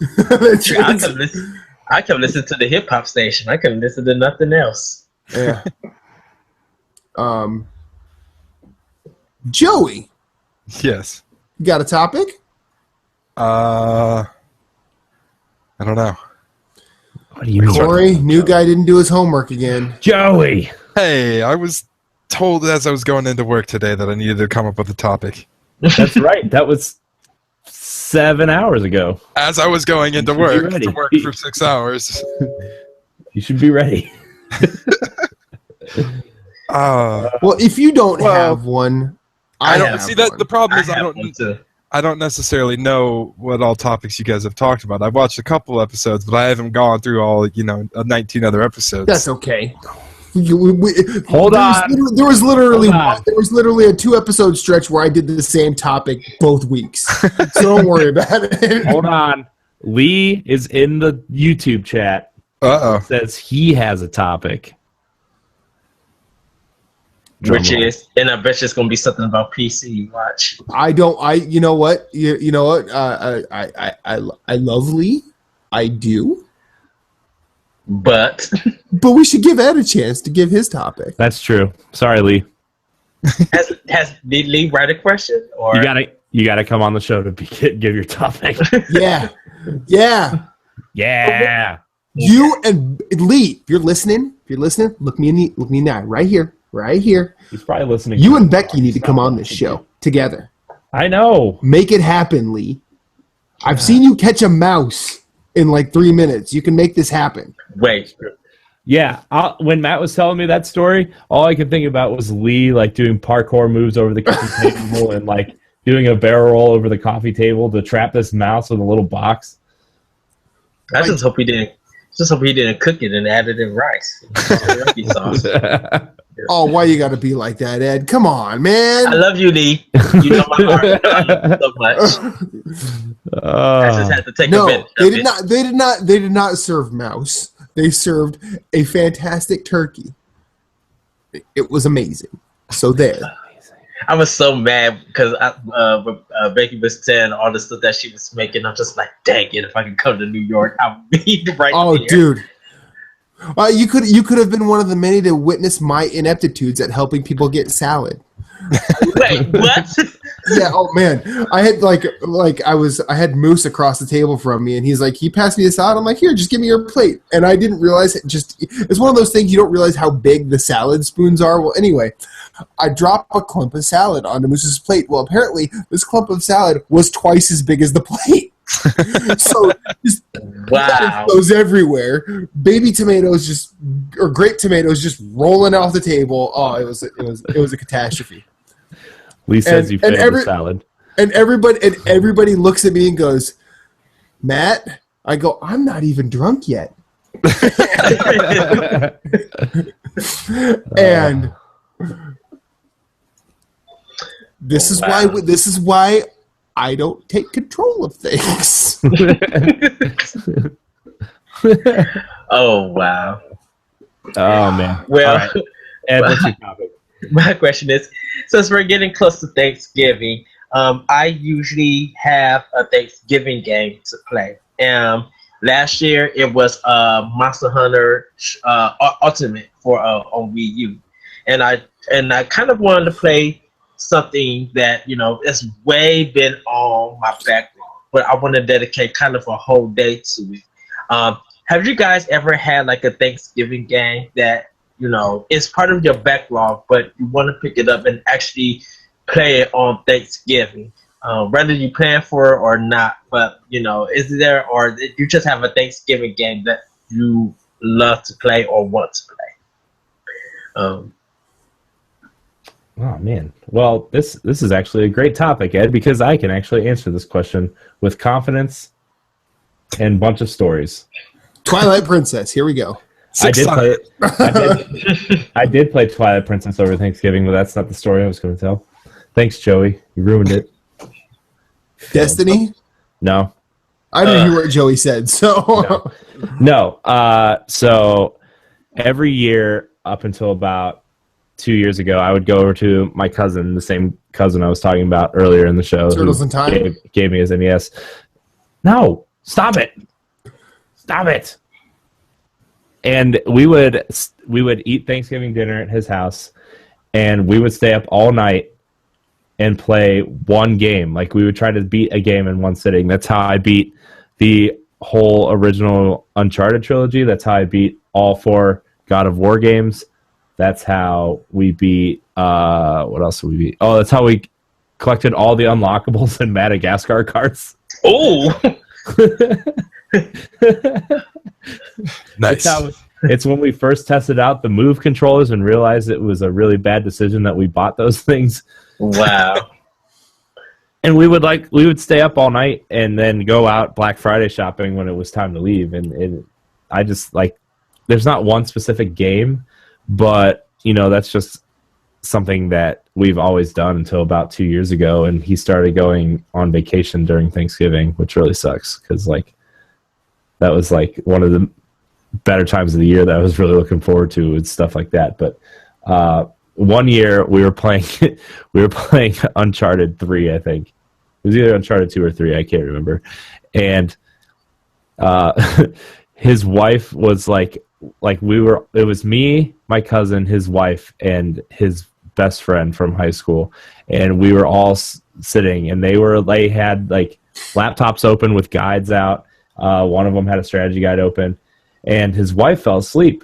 I can listen to the hip hop station. I can listen to nothing else. Yeah. Joey. Yes. You got a topic? I don't know. What do you mean? Corey, new guy didn't do his homework again. Joey! Hey, I was told as I was going into work today that I needed to come up with a topic. That's right. That was 7 hours ago. As I was going into work to work for 6 hours. You should be ready. Well, if you don't have one, I don't have see that. one. The problem is I don't necessarily know what all topics you guys have talked about. I've watched a couple episodes, but I haven't gone through all 19 other episodes. That's okay. Hold on. There was literally a 2-episode stretch where I did the same topic both weeks. So don't worry about it. Hold on. Lee is in the YouTube chat. Says he has a topic. Which is, and I bet it's gonna be something about PC. Watch. You know what? I love Lee. I do. But we should give Ed a chance to give his topic. That's true. Sorry, Lee. Did Lee write a question? Or You gotta come on the show to give your topic. Yeah. You and Lee, if you're listening, look me in the eye, right here. He's probably listening. You and Becky need to come on this show together. I know. Make it happen, Lee. I've seen you catch a mouse in like 3 minutes. You can make this happen. Wait. Yeah, when Matt was telling me that story, all I could think about was Lee like doing parkour moves over the kitchen table and like doing a barrel roll over the coffee table to trap this mouse with a little box. I just hope he didn't cook it and add it in rice. Sauce. Oh, why you gotta be like that, Ed? Come on, man. I love you, Lee. You know my heart. I love you so much. I just had to take a bit. They did not serve mouse. They served a fantastic turkey. It was amazing. So there. I was so mad because Becky was saying all the stuff that she was making. I'm just like, dang it! If I could come to New York, I would be right Oh, here. dude. You could have been one of the many to witness my ineptitudes at helping people get salad. Wait, what? Yeah. Oh man, I had I had Moose across the table from me, and he's like, he passed me the salad. I'm like, here, just give me your plate. And I didn't realize it's one of those things you don't realize how big the salad spoons are. Well, anyway, I dropped a clump of salad onto Moose's plate. Well, apparently this clump of salad was twice as big as the plate. So just wow, goes everywhere. Baby tomatoes or grape tomatoes just rolling off the table. Oh, it was a catastrophe. Lee says you failed the salad. And everybody looks at me and goes, Matt, I go, I'm not even drunk yet. And this is why I don't take control of things. Oh wow. Oh man. Well, right. Ed, what's your topic? My question is, since we're getting close to Thanksgiving, I usually have a Thanksgiving game to play. Last year it was Monster Hunter Ultimate for on Wii U, and I kind of wanted to play something that it's way been on my backlog, but I want to dedicate kind of a whole day to it. Have you guys ever had like a Thanksgiving game that it's part of your backlog, but you want to pick it up and actually play it on Thanksgiving, whether you plan for it or not? But is there, or you just have a Thanksgiving game that you love to play or want to play? Oh man. Well, this is actually a great topic, Ed, because I can actually answer this question with confidence and a bunch of stories. Twilight Princess, here we go. I did play Twilight Princess over Thanksgiving, but that's not the story I was going to tell. Thanks, Joey. You ruined it. Destiny? No. I didn't hear what Joey said, so... No. So every year up until about 2 years ago, I would go over to my cousin, the same cousin I was talking about earlier in the show. Turtles in Time? Gave me his NES. No. Stop it. Stop it. And we would eat Thanksgiving dinner at his house, and we would stay up all night and play one game. Like, we would try to beat a game in one sitting. That's how I beat the whole original Uncharted trilogy. That's how I beat all 4 God of War games. That's how we beat. What else did we beat? Oh, that's how we collected all the unlockables in Madagascar cards. Oh, Nice. It's when we first tested out the Move controllers and realized it was a really bad decision that we bought those things. wow. And we would stay up all night and then go out Black Friday shopping when it was time to leave. And I just there's not one specific game, but that's just something that we've always done until about 2 years ago. And he started going on vacation during Thanksgiving, which really sucks because that was one of the better times of the year that I was really looking forward to and stuff like that. But one year we were playing Uncharted 3, I think. It was either Uncharted 2 or 3, I can't remember. And his wife was it was me, my cousin, his wife, and his best friend from high school, and we were all sitting, and they had laptops open with guides out. One of them had a strategy guide open, and his wife fell asleep.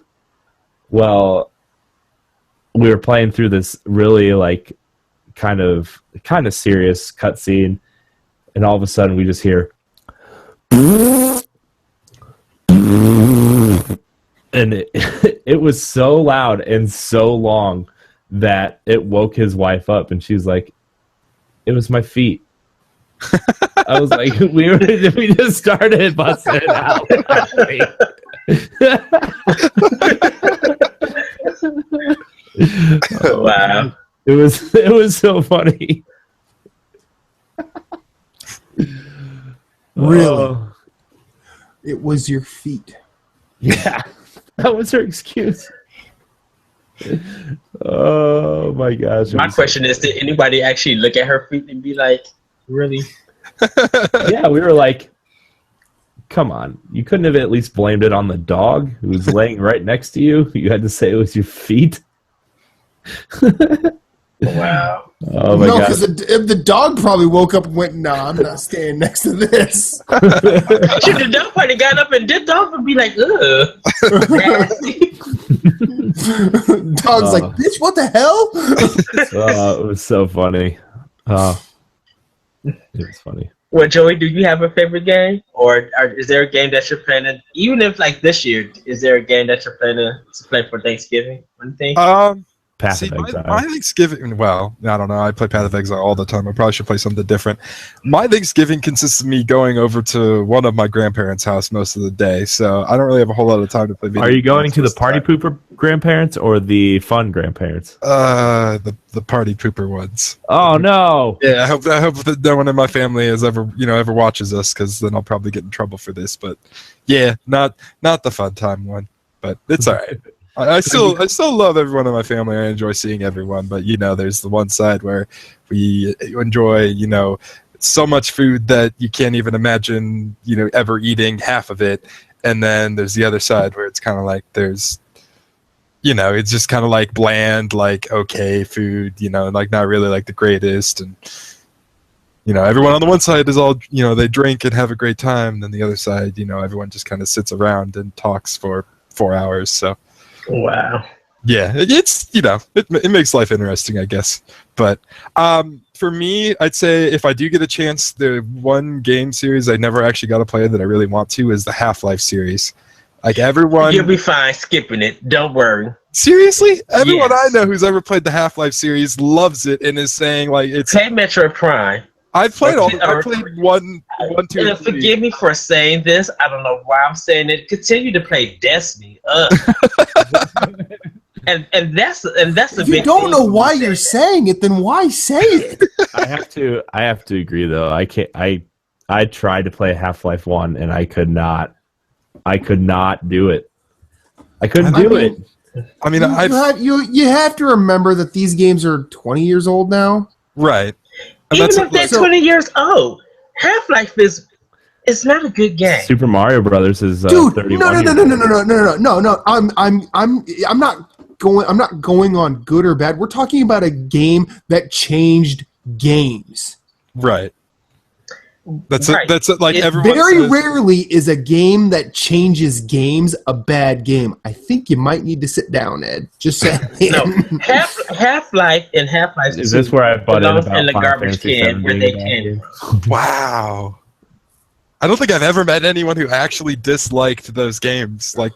Well, we were playing through this really kind of serious cutscene, and all of a sudden we just hear, and it was so loud and so long that it woke his wife up, and she's like, "It was my feet." I was like, we just started busting it out. Wow. It was so funny. Really? It was your feet. Yeah. That was her excuse. Oh my gosh. My question is, did anybody actually look at her feet and be like, really? Yeah, we were like, come on. You couldn't have at least blamed it on the dog who was laying right next to you. You had to say it was your feet. Wow. Oh my No, god. because the dog probably woke up and went, "Nah, I'm not staying next to this." Should the dog probably got up and dipped off and be like, ugh. Nasty. Dog's like, "Bitch, what the hell?" Oh, it was so funny. Oh, it was funny. Well, Joey, do you have a favorite game? Or is there a game that you're planning, even if this year, is there a game that you're planning to play for Thanksgiving? One thing? Path See, of Exile. my Thanksgiving, well, I don't know. I play Path of Exile all the time. I probably should play something different. My Thanksgiving consists of me going over to one of my grandparents' house most of the day, so I don't really have a whole lot of time to play video Are you going games to the most of party the time. pooper grandparents or the fun grandparents? The party pooper ones. Oh no! Yeah, I hope that no one in my family has ever watches us, because then I'll probably get in trouble for this. But yeah, not the fun time one, but it's all right. I still love everyone in my family. I enjoy seeing everyone, but there's the one side where we enjoy so much food that you can't even imagine ever eating half of it, and then there's the other side where it's kind of like there's it's just kind of like bland, like okay food, like not really like the greatest, and everyone on the one side is all they drink and have a great time, and then the other side everyone just kind of sits around and talks for 4 hours. So Wow. yeah, it's it makes life interesting, I guess. But for me, I'd say if I do get a chance, the one game series I never actually got to play that I really want to is the Half-Life series. Like everyone, You'll be fine skipping it. Don't worry. seriously, everyone Yes. I know who's ever played the Half-Life series loves it and is saying like it's. Play Metroid Prime. I played Okay, I played one, 2, And and 3. forgive me for saying this. I don't know why I'm saying it. Continue to play Destiny. and that's a If big you don't thing know for me why saying you're that. saying it, then why say it? I have to agree though. I can't. I tried to play Half-Life 1 and I could not do it. I couldn't do it. I mean, You have to remember that these games are 20 years old now. right. And Even that's if they're so- 20 years old, Half-Life it's not a good game. Super Mario Brothers is Dude, 31 no. years old. I'm not going on good or bad. We're talking about a game that changed games. right. That's Right. That's like It's everyone Very says, rarely is a game that changes games a bad game. I think you might need to sit down, Ed. Just saying. No, Half-Life and Half-Life 2 Is this where I butt in belongs about in the Final garbage Fantasy can VII where being they a bad came game? from. wow. I don't think I've ever met anyone who actually disliked those games. Like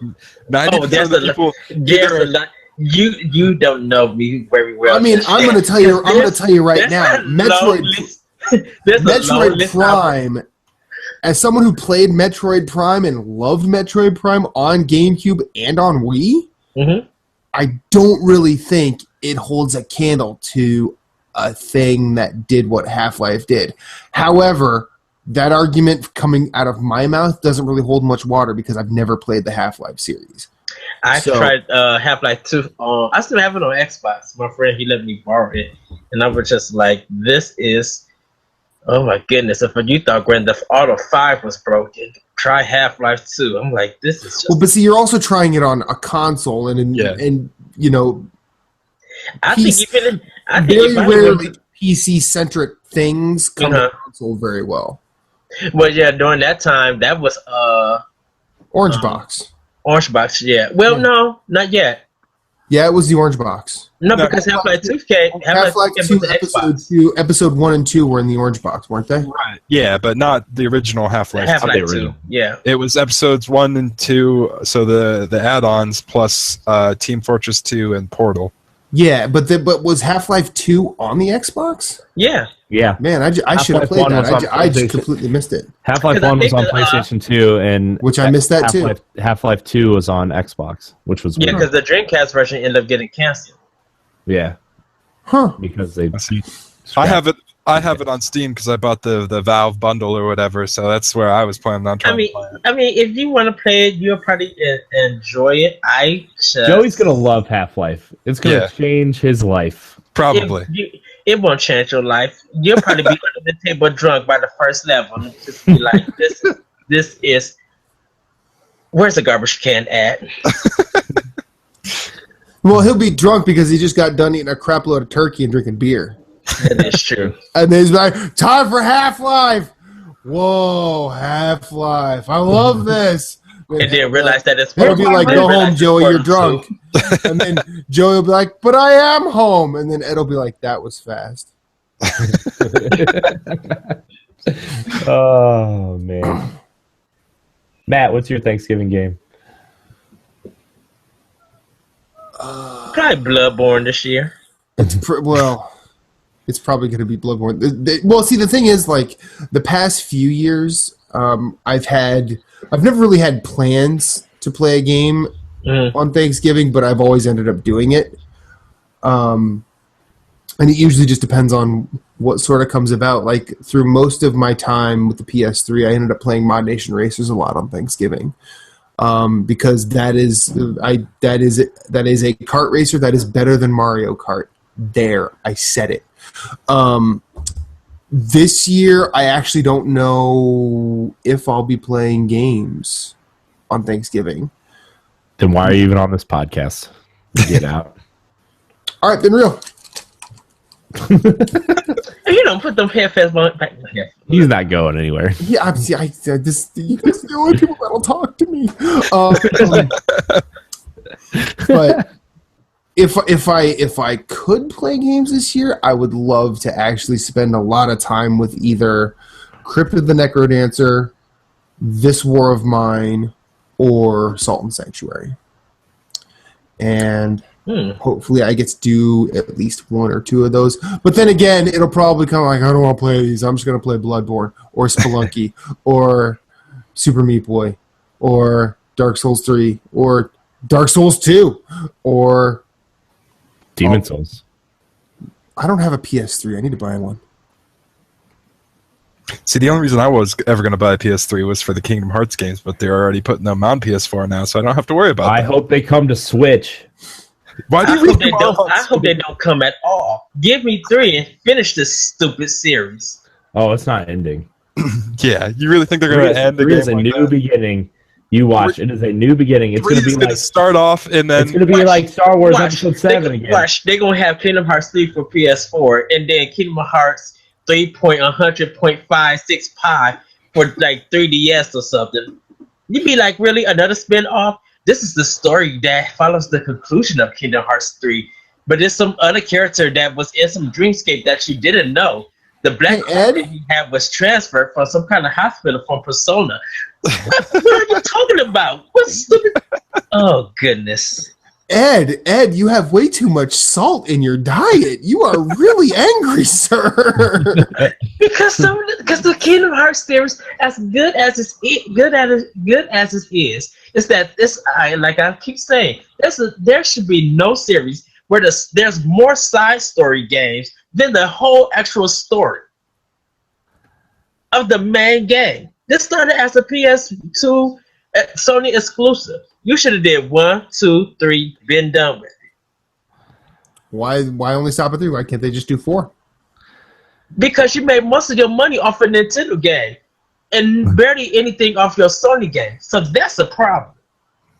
90% of the people. There's a lot. You don't know me very well. I mean, I'm going to tell you. I'm going to tell you right There's now. a long list. There's a long Metroid list Prime. As someone who played Metroid Prime and loved Metroid Prime on GameCube and on Wii, I don't really think it holds a candle to a thing that did what Half-Life did. However, that argument coming out of my mouth doesn't really hold much water because I've never played the Half-Life series. I tried Half-Life 2. I still have it on Xbox. My friend, he let me borrow it. And I was just like, this is... Oh my goodness, if you thought Grand Theft Auto 5 was broken, try Half-Life 2. I'm like, this is just... Well, but see, you're also trying it on a console and you know... I think very rarely PC-centric things come to console very well. Well, yeah, during that time, that was... Orange Box. Orange Box, yeah. Well, no, not yet. Yeah, it was the Orange Box. No, because Half-Life 2 came. Half-Life 2 episode 1 and 2 were in the Orange Box, weren't they? Right. Yeah, but not the original Half-Life. Half-Life 2, yeah. It was episodes 1 and 2, so the add-ons plus Team Fortress 2 and Portal. Yeah, but was Half-Life 2 on the Xbox? Yeah. Yeah. Man, I should have played that. I just completely missed it. Half-Life 1 was on PlayStation 2, and which I missed that too. Half-Life 2 was on Xbox, which was weird. Because the Dreamcast version ended up getting canceled. Yeah. Huh. Because they... I have it on Steam because I bought the Valve bundle or whatever, so that's where I was planning on trying to play it. I mean, if you want to play it, you'll probably enjoy it. Joey's going to love Half-Life. It's going to change his life. Probably. It won't change your life. You'll probably be under the table drunk by the first level and just be like, this is... Where's the garbage can at? Well, he'll be drunk because he just got done eating a crap load of turkey and drinking beer. That is true. And then he's like, time for Half-Life! Whoa, Half-Life. I love this. And then realize that it's... He'll be like, go home, Joey, you're drunk. And then Joey will be like, but I am home. And then Ed will be like, that was fast. Oh, man. Matt, what's your Thanksgiving game? Probably Bloodborne this year. It's probably going to be Bloodborne. Well, see, the thing is, like, the past few years, I've never really had plans to play a game on Thanksgiving, but I've always ended up doing it. And it usually just depends on what sort of comes about. Like, through most of my time with the PS3, I ended up playing Mod Nation Racers a lot on Thanksgiving. Because that is a kart racer that is better than Mario Kart. There, I said it. This year, I actually don't know if I'll be playing games on Thanksgiving. Then why are you even on this podcast? Get out. All right, been real. You don't put them headphones back in here. He's not going anywhere. Yeah, you guys are the only people that'll talk to me. But if I could play games this year, I would love to actually spend a lot of time with either Crypt of the Necrodancer, This War of Mine, or Salt and Sanctuary. And hopefully I get to do at least one or two of those. But then again, it'll probably come like, I don't want to play these. I'm just going to play Bloodborne or Spelunky or Super Meat Boy or Dark Souls 3 or Dark Souls 2 or Demon Souls. I don't have a PS3. I need to buy one. See, the only reason I was ever going to buy a PS3 was for the Kingdom Hearts games, but they're already putting them on PS4 now, so I don't have to worry about that. I hope they come to Switch. Why do I hope they don't come at all. Give me 3 and finish this stupid series. Oh, it's not ending. Yeah, you really think they're going to end the game? It is a new beginning. You watch. It is a new beginning. It's going to be like start off and then it's going to be like Star Wars Episode 7 again. Watch, they're going to have Kingdom Hearts 3 for PS4, and then Kingdom Hearts 3.100.56 pi for like 3DS or something. You'd be like, really? Another spin-off? This is the story that follows the conclusion of Kingdom Hearts 3. But there's some other character that was in some dreamscape that you didn't know. The black Ed? that he had was transferred from some kind of hospital from Persona. What are you talking about? What's stupid? Oh, goodness. Ed, you have way too much salt in your diet. You are really angry, sir. Because the Kingdom Hearts series, as good as it is that this, like I keep saying, there should be no series where there's more side story games than the whole actual story of the main game. This started as a PS2 Sony exclusive. You should have did 1, 2, 3, been done with it. Why only stop at 3? Why can't they just do 4? Because you made most of your money off a Nintendo game and barely anything off your Sony game. So that's a problem.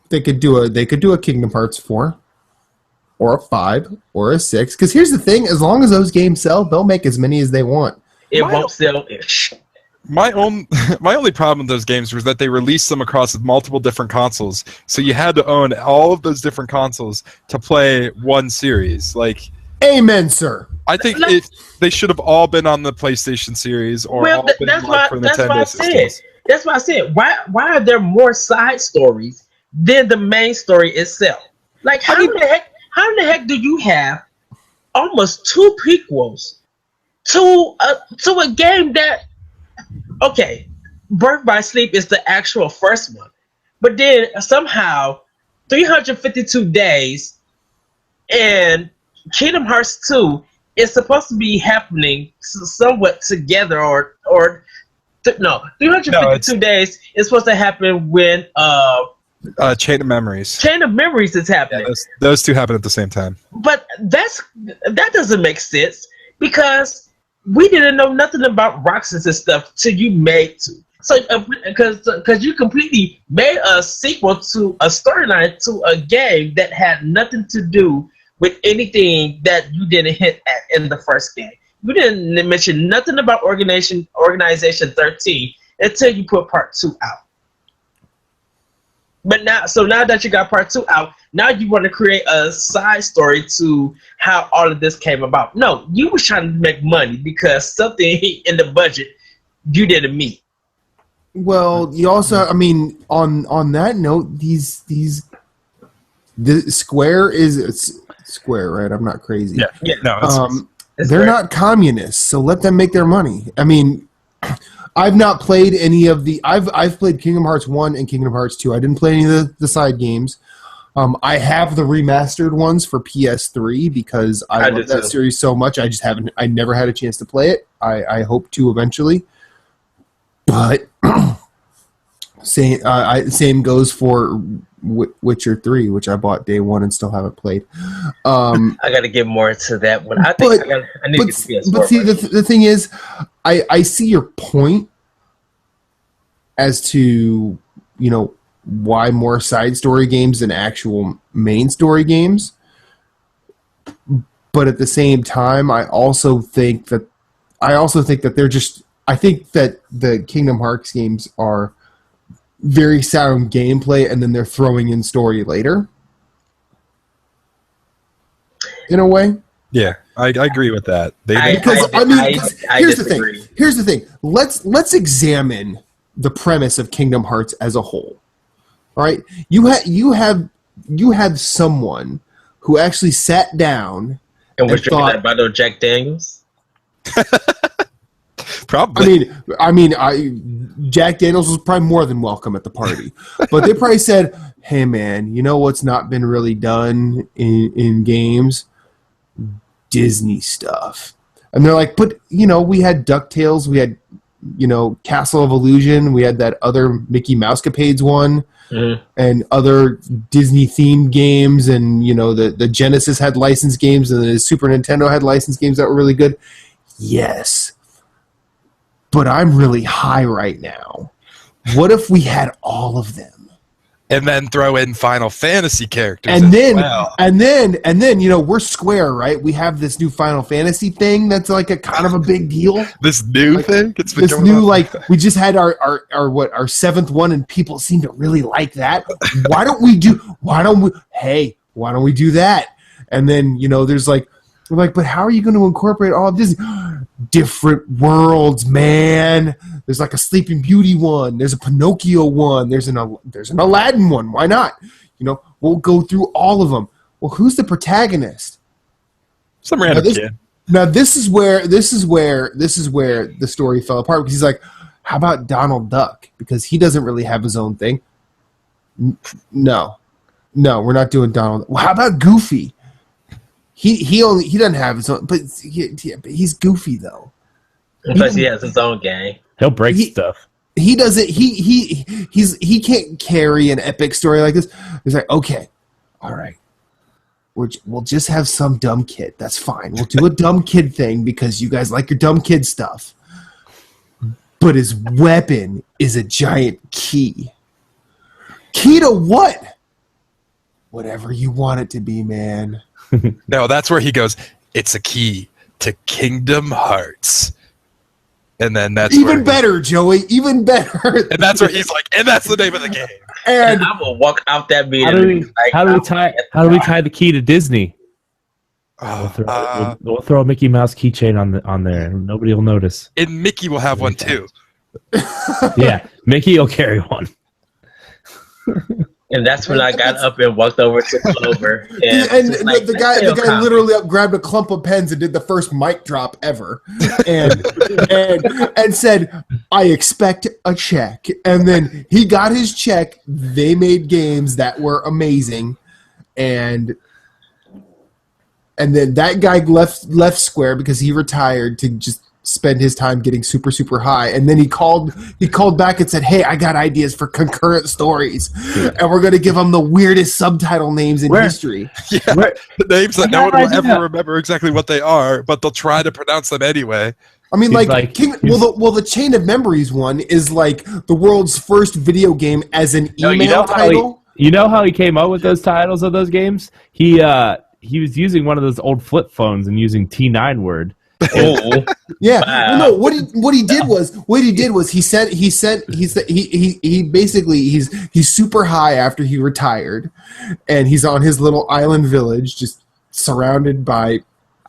They could do a Kingdom Hearts 4 or a 5 or a 6. Because here's the thing, as long as those games sell, they'll make as many as they want. It won't sell. My only problem with those games was that they released them across multiple different consoles, so you had to own all of those different consoles to play one series. Like, amen, sir. I think they should have all been on the PlayStation series, or all been that's for Nintendo systems. That's why I said. Why are there more side stories than the main story itself? Like, how in the heck do you have almost 2 prequels to a game that? Okay, Birth by Sleep is the actual first one. But then somehow 352 days and Kingdom Hearts 2 is supposed to be happening somewhat together 352 days is supposed to happen when Chain of Memories. Chain of Memories is happening. Yeah, those two happen at the same time. But that doesn't make sense because we didn't know nothing about Roxas and stuff till you made so because you completely made a sequel to a storyline to a game that had nothing to do with anything that you didn't hint at in the first game. You didn't mention nothing about Organization 13 until you put Part 2 out. But now that you got Part 2 out, now you want to create a side story to how all of this came about. No, you was trying to make money because something in the budget you didn't meet. Well, you also, I mean, on that note, the Square is Square, right? I'm not crazy. Yeah. No, they're not communists, so let them make their money. I mean, I've not played any of the. I've played Kingdom Hearts 1 and Kingdom Hearts 2. I didn't play any of the side games. I have the remastered ones for PS3 because I love that series so much. I just haven't. I never had a chance to play it. I hope to eventually. But same goes for Witcher 3, which I bought day one and still haven't played. I got to get more into that one. I need to get the PS4. But see, the thing is, I see your point as to, why more side story games than actual main story games. But at the same time, I also think that they're just. I think that the Kingdom Hearts games are very sound gameplay, and then they're throwing in story later. In a way. Yeah, I agree with that. Here's the thing. Let's examine the premise of Kingdom Hearts as a whole. All right, you have someone who actually sat down and was drinking that bottle of Jack Daniels. Probably. I mean, Jack Daniels was probably more than welcome at the party, but they probably said, "Hey, man, you know what's not been really done in games? Disney stuff." And they're like, "But we had DuckTales, we had Castle of Illusion, we had that other Mickey Mousecapades one." Mm-hmm. And other Disney themed games, and the Genesis had licensed games, and the Super Nintendo had licensed games that were really good. Yes, but I'm really high right now. What if we had all of them, And then throw in Final Fantasy characters. And then, you know, we're Square, right? We have this new Final Fantasy thing that's like a kind of a big deal. This new thing? It's been this new, on. Like, we just had our 7th one, and people seem to really like that. Why don't we do that? And then, you know, we're like, but how are you going to incorporate all of this? Different worlds, man. There's like a Sleeping Beauty one. There's a Pinocchio one. There's an Aladdin one. Why not? You know, we'll go through all of them. Well, who's the protagonist? Some random kid. Now this is where the story fell apart, because he's like, how about Donald Duck? Because he doesn't really have his own thing. No, we're not doing Donald. Well, how about Goofy? He doesn't have his own, but he's Goofy though. Plus, he has his own gang. He'll break stuff. He doesn't. He can't carry an epic story like this. He's like, okay, all right, we'll just have some dumb kid. That's fine. We'll do a dumb kid thing because you guys like your dumb kid stuff. But his weapon is a giant key. Key to what? Whatever you want it to be, man. No, that's where he goes, it's a key to Kingdom Hearts. And then that's even better, Joey. Even better. And that's where he's like, and that's the name of the game. And I will walk out that meeting. How do we tie the key to Disney? We'll throw a Mickey Mouse keychain on there, and nobody will notice. And Mickey will have one too. Yeah, Mickey will carry one. And that's when I got up and walked over to Clover. And the guy literally grabbed a clump of pens and did the first mic drop ever, and said, "I expect a check." And then he got his check. They made games that were amazing, and then that guy left Square because he retired to just spend his time getting super, super high. And then he called back and said, hey, I got ideas for concurrent stories. And we're going to give them the weirdest subtitle names in history. Yeah, the names that no one will ever remember exactly what they are, but they'll try to pronounce them anyway. I mean, the Chain of Memories one is like the world's first video game as an email title. You know how he came up with those titles of those games? He was using one of those old flip phones and using T9 word. Oh yeah. Wow. Well, no. What he did was he's super high after he retired, and he's on his little island village, just surrounded by.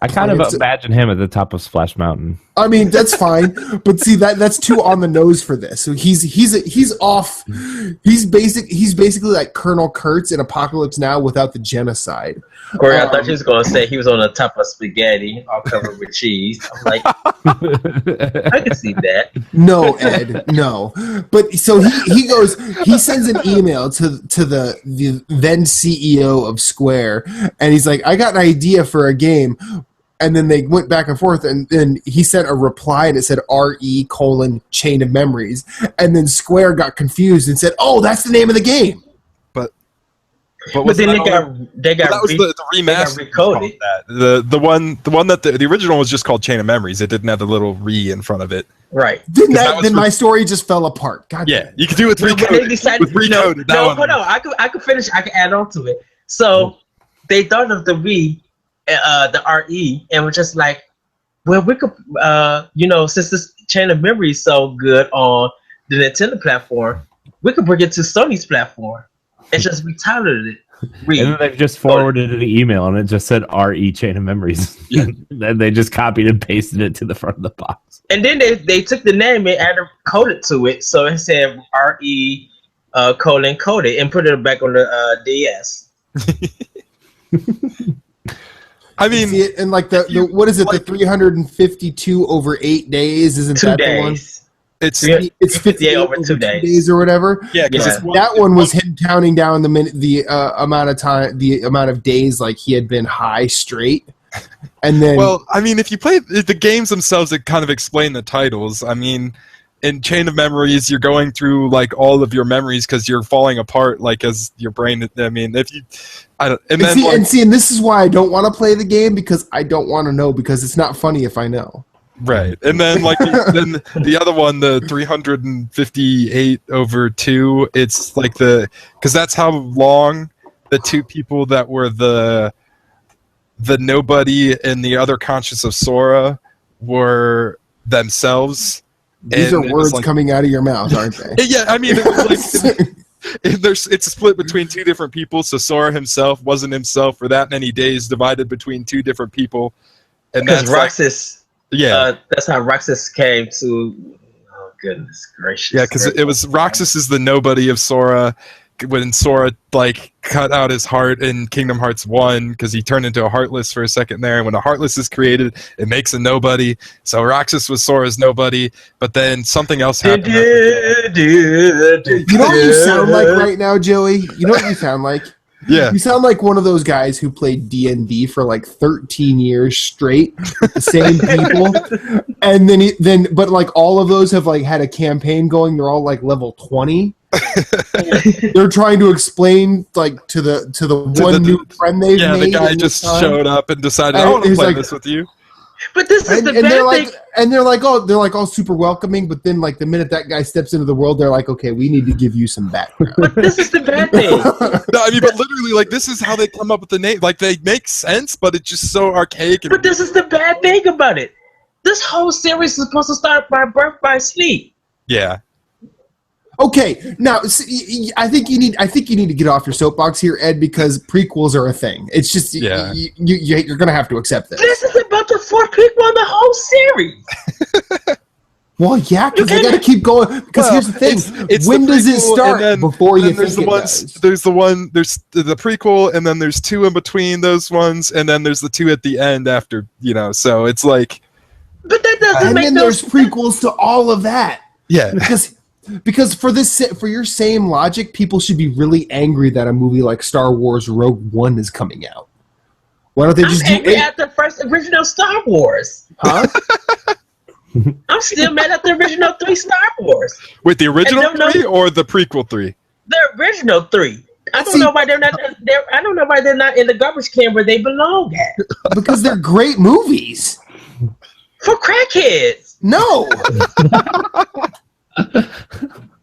I kind of imagine him at the top of Splash Mountain. I mean, that's fine, but see that's too on the nose for this. So he's off. He's basically like Colonel Kurtz in Apocalypse Now without the genocide. Corey, I thought you was gonna say he was on the top of spaghetti, all covered with cheese. I'm like, I can see that. No, Ed, no. But so he sends an email to the then CEO of Square, and he's like, I got an idea for a game. And then they went back and forth, and then he sent a reply, and it said RE: Chain of Memories. And then Square got confused and said, "Oh, that's the name of the game." But then they got that was the remaster. Recoded. The one that the original was just called Chain of Memories. It didn't have the little re in front of it. Right. Then my story just fell apart. God yeah, damn. You could do it with recoded. With recoded. No, hold on. I could finish. I can add on to it. So they thought of the the RE, and we're just like, well, we could, since this Chain of Memory is so good on the Nintendo platform, we could bring it to Sony's platform and just retitled it. And then they just forwarded an email, and it just said RE Chain of Memories. Yeah. Then they just copied and pasted it to the front of the box. And then they took the name and added coded to it, so it said RE coded, and put it back on the DS. I mean, see it in like the what is it? The 352 over 8 days, isn't that the one? It's 58 over 2 days or whatever. Yeah, because that one was him counting down the amount of time, the amount of days like he had been high straight. And then, well, I mean, if you play the games themselves, that kind of explain the titles. I mean, in Chain of Memories, you're going through like all of your memories because you're falling apart, like as your brain. I mean, if you, I don't, and then and this is why I don't want to play the game, because I don't want to know, because it's not funny if I know. Right, and then like then the other one, the 358/2, it's like because that's how long the two people that were the nobody and the other conscious of Sora were themselves. These are words coming out of your mouth, aren't they? Yeah, I mean, it was like it's split between two different people. So Sora himself wasn't himself for that many days, divided between two different people, and that's Roxas. Yeah, that's how Roxas came to. Oh goodness gracious! Yeah, because it was Roxas is the nobody of Sora. When Sora like cut out his heart in Kingdom Hearts 1, because he turned into a Heartless for a second there, and when a Heartless is created, it makes a nobody. So Roxas was Sora's nobody, but then something else happened. You know what you sound like right now, Joey? You know what you sound like? Yeah. You sound like one of those guys who played D&D for like 13 years straight with the same people. And but like all of those have like had a campaign going. They're all like level 20. They're trying to explain like to the new friend they've made. Yeah, the guy just showed up and decided, I want to play this with you. But this is the bad thing. They're like all super welcoming, but then like the minute that guy steps into the world, they're like, okay, we need to give you some background. But this is the bad thing. No, I mean, but literally, like, this is how they come up with the name. Like, they make sense, but it's just so archaic. But this is the bad thing about it. This whole series is supposed to start by Birth by Sleep. Yeah. Okay, now I think you need to get off your soapbox here, Ed, because prequels are a thing. It's just you're gonna have to accept this. This is about the fourth prequel in the whole series. Well, yeah, because they got to keep going. Because here's the thing: when does it start? Before you think it does. There's the prequel, and then there's two in between those ones, and then there's the two at the end after. So it's like. But that doesn't make and then there's prequels to all of that. Yeah, because for your same logic, people should be really angry that a movie like Star Wars Rogue One is coming out. Why don't they just do angry at the first original Star Wars? Huh? I'm still mad at the original 3 Star Wars. Wait, the original 3 or the prequel 3? The original 3. I don't know why they're not. I don't know why they're not in the garbage can where they belong at. Because they're great movies. For crackheads. No.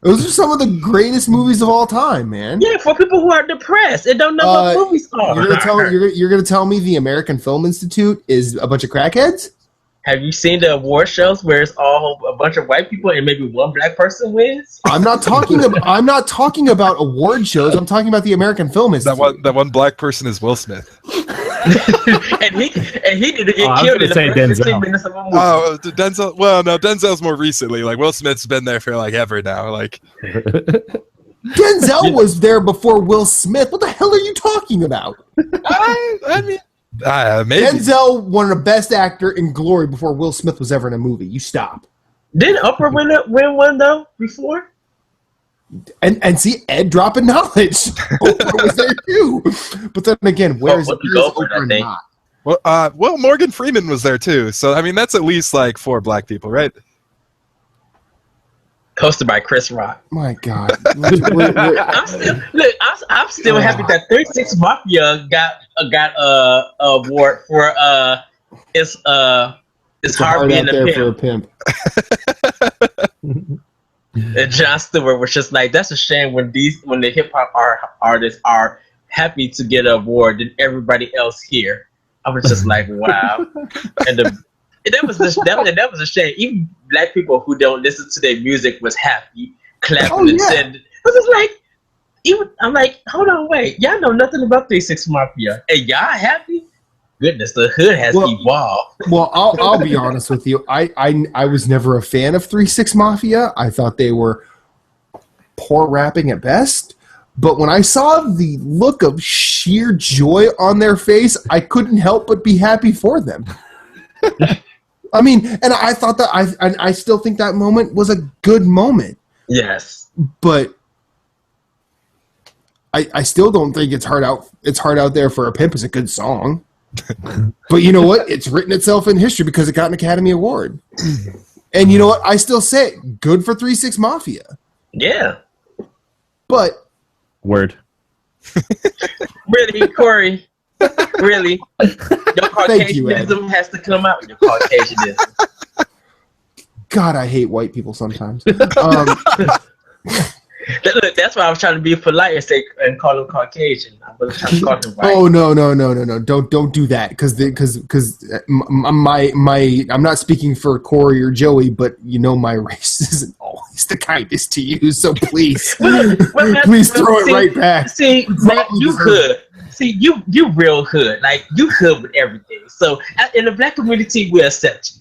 Those are some of the greatest movies of all time, man. Yeah, for people who are depressed and don't know what movies are. You're gonna tell me the American Film Institute is a bunch of crackheads? Have you seen the award shows where it's all a bunch of white people and maybe one black person wins? I'm not talking about award shows. I'm talking about the American Film Institute. That one black person is Will Smith. and he did get killed in the first 15 minutes of a movie. Oh, Denzel. Well, no, Denzel's more recently. Like Will Smith's been there for like ever now. Like Denzel was there before Will Smith. What the hell are you talking about? I mean. Maybe. Denzel won the best actor in Glory before Will Smith was ever in a movie. You stop. Didn't Oprah win one though before? And see Ed dropping knowledge. Oprah was there too. But then again, where's Oprah not? Well, Morgan Freeman was there too. So I mean, that's at least like 4 black people, right? Hosted by Chris Rock. My God. I'm still happy that 36 Mafia got a award for it's hard being a pimp. And Jon Stewart was just like, that's a shame when the hip hop artists are happy to get an award than everybody else here. I was just like, wow. And that was a shame. Even black people who don't listen to their music was happy, clapping and said, "It was like." I'm like, hold on, wait. Y'all know nothing about 36 Mafia, and y'all happy? Goodness, the hood has evolved. Well, I'll be honest with you. I was never a fan of 36 Mafia. I thought they were poor rapping at best. But when I saw the look of sheer joy on their face, I couldn't help but be happy for them. I mean, and I thought that I still think that moment was a good moment. Yes, but I still don't think it's hard out there for a pimp is a good song. But you know what? It's written itself in history because it got an Academy Award. And you know what? I still say it. Good for 36 Mafia. Yeah. Word. Really, Corey? Really? Your Caucasianism has to come out. Your Caucasianism. God, I hate white people sometimes. Look, that's why I was trying to be polite and call him Caucasian. I was trying to call him white. Oh no! Don't do that because I'm not speaking for Corey or Joey, but my race isn't always the kindest to you. So please, please throw it right back. See, Matt, you hood. See, you real hood. Like you hood with everything. So in the black community, we accept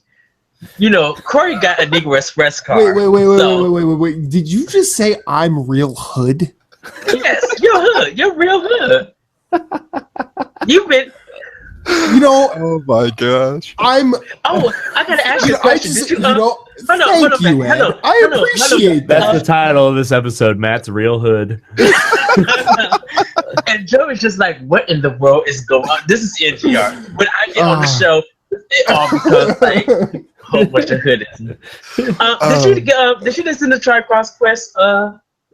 you. Corey got a Negro Express card. Wait. Did you just say I'm real hood? Yes, you're hood. You're real hood. You've been. Oh my gosh. I gotta ask you a question. I appreciate that. That's the title of this episode. Matt's real hood. And Joey's just like, what in the world is going on? This is NGR. When I get on the show, it all becomes like a whole bunch of hood. Did you listen to Tribe Called Quest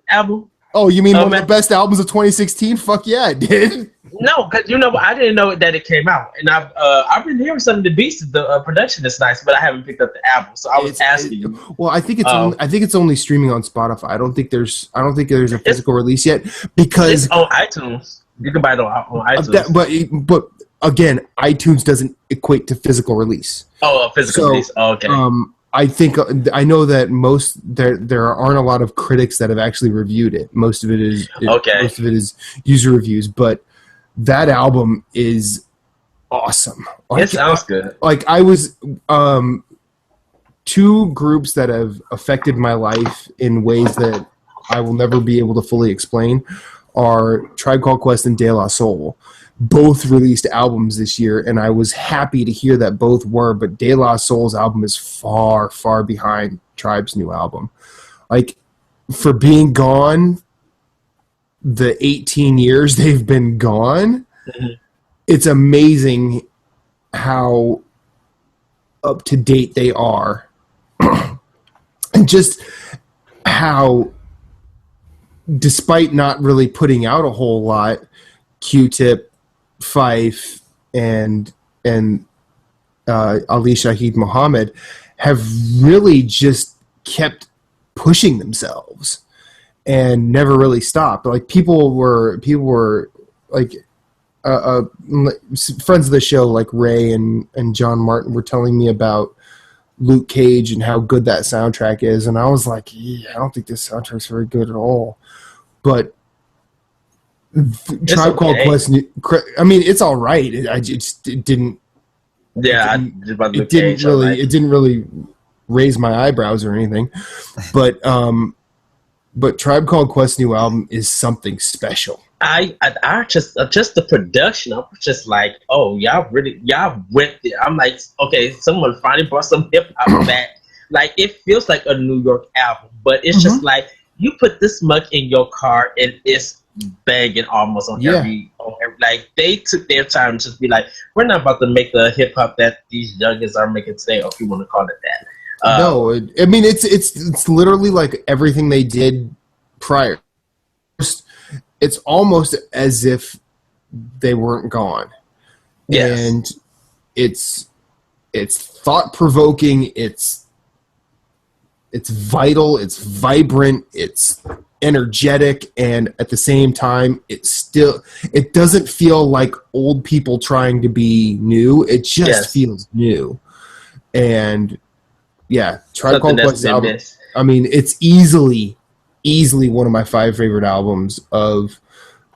album? Oh, you mean one of the best albums of 2016? Fuck yeah, I did. No, because I didn't know that it came out, and I've been hearing some of the beats. The production is nice, but I haven't picked up the album, so I was asking you. Well, I think it's only streaming on Spotify. I don't think there's a physical release yet because it's on iTunes. You can buy it on iTunes. But again, iTunes doesn't equate to physical release. Oh, a physical release. Oh, okay. I know that there aren't a lot of critics that have actually reviewed it. Most of it is user reviews, but that album is awesome. It sounds good. Like I was two groups that have affected my life in ways that I will never be able to fully explain are Tribe Called Quest and De La Soul. Both released albums this year, and I was happy to hear that both were, but De La Soul's album is far, far behind Tribe's new album. Like, for being gone the 18 years they've been gone, it's amazing how up to date they are. And just how, despite not really putting out a whole lot, Q-Tip, Fife, and Ali Shaheed Muhammad have really just kept pushing themselves and never really stopped. Like people were like friends of the show like Ray and John Martin were telling me about Luke Cage and how good that soundtrack is, and I was like, I don't think this soundtrack's very good at all. But Tribe Called Quest, I mean, it's all right. It didn't really raise my eyebrows or anything. But Tribe Called Quest's new album is something special. I just the production. I'm just like, oh, y'all went there. I'm like, okay, someone finally brought some hip hop back. Like it feels like a New York album, but it's just like you put this much in your car and it's banging almost on every. Like they took their time to just be like, we're not about to make the hip hop that these youngins are making today, or if you want to call it that. No, I mean it's literally like everything they did prior. It's almost as if they weren't gone. Yes. And it's thought-provoking, it's vital, it's vibrant, it's energetic, and at the same time it doesn't feel like old people trying to be new. It just feels new. And yeah, Tribe Called Quest album. I mean, it's easily one of my 5 favorite albums of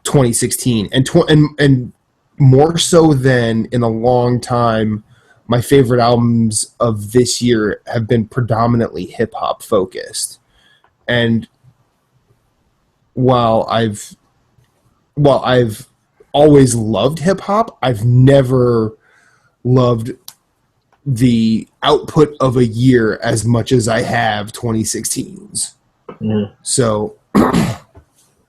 2016, and more so than in a long time. My favorite albums of this year have been predominantly hip hop focused, and while I've always loved hip hop, I've never loved the output of a year as much as I have 2016's. So,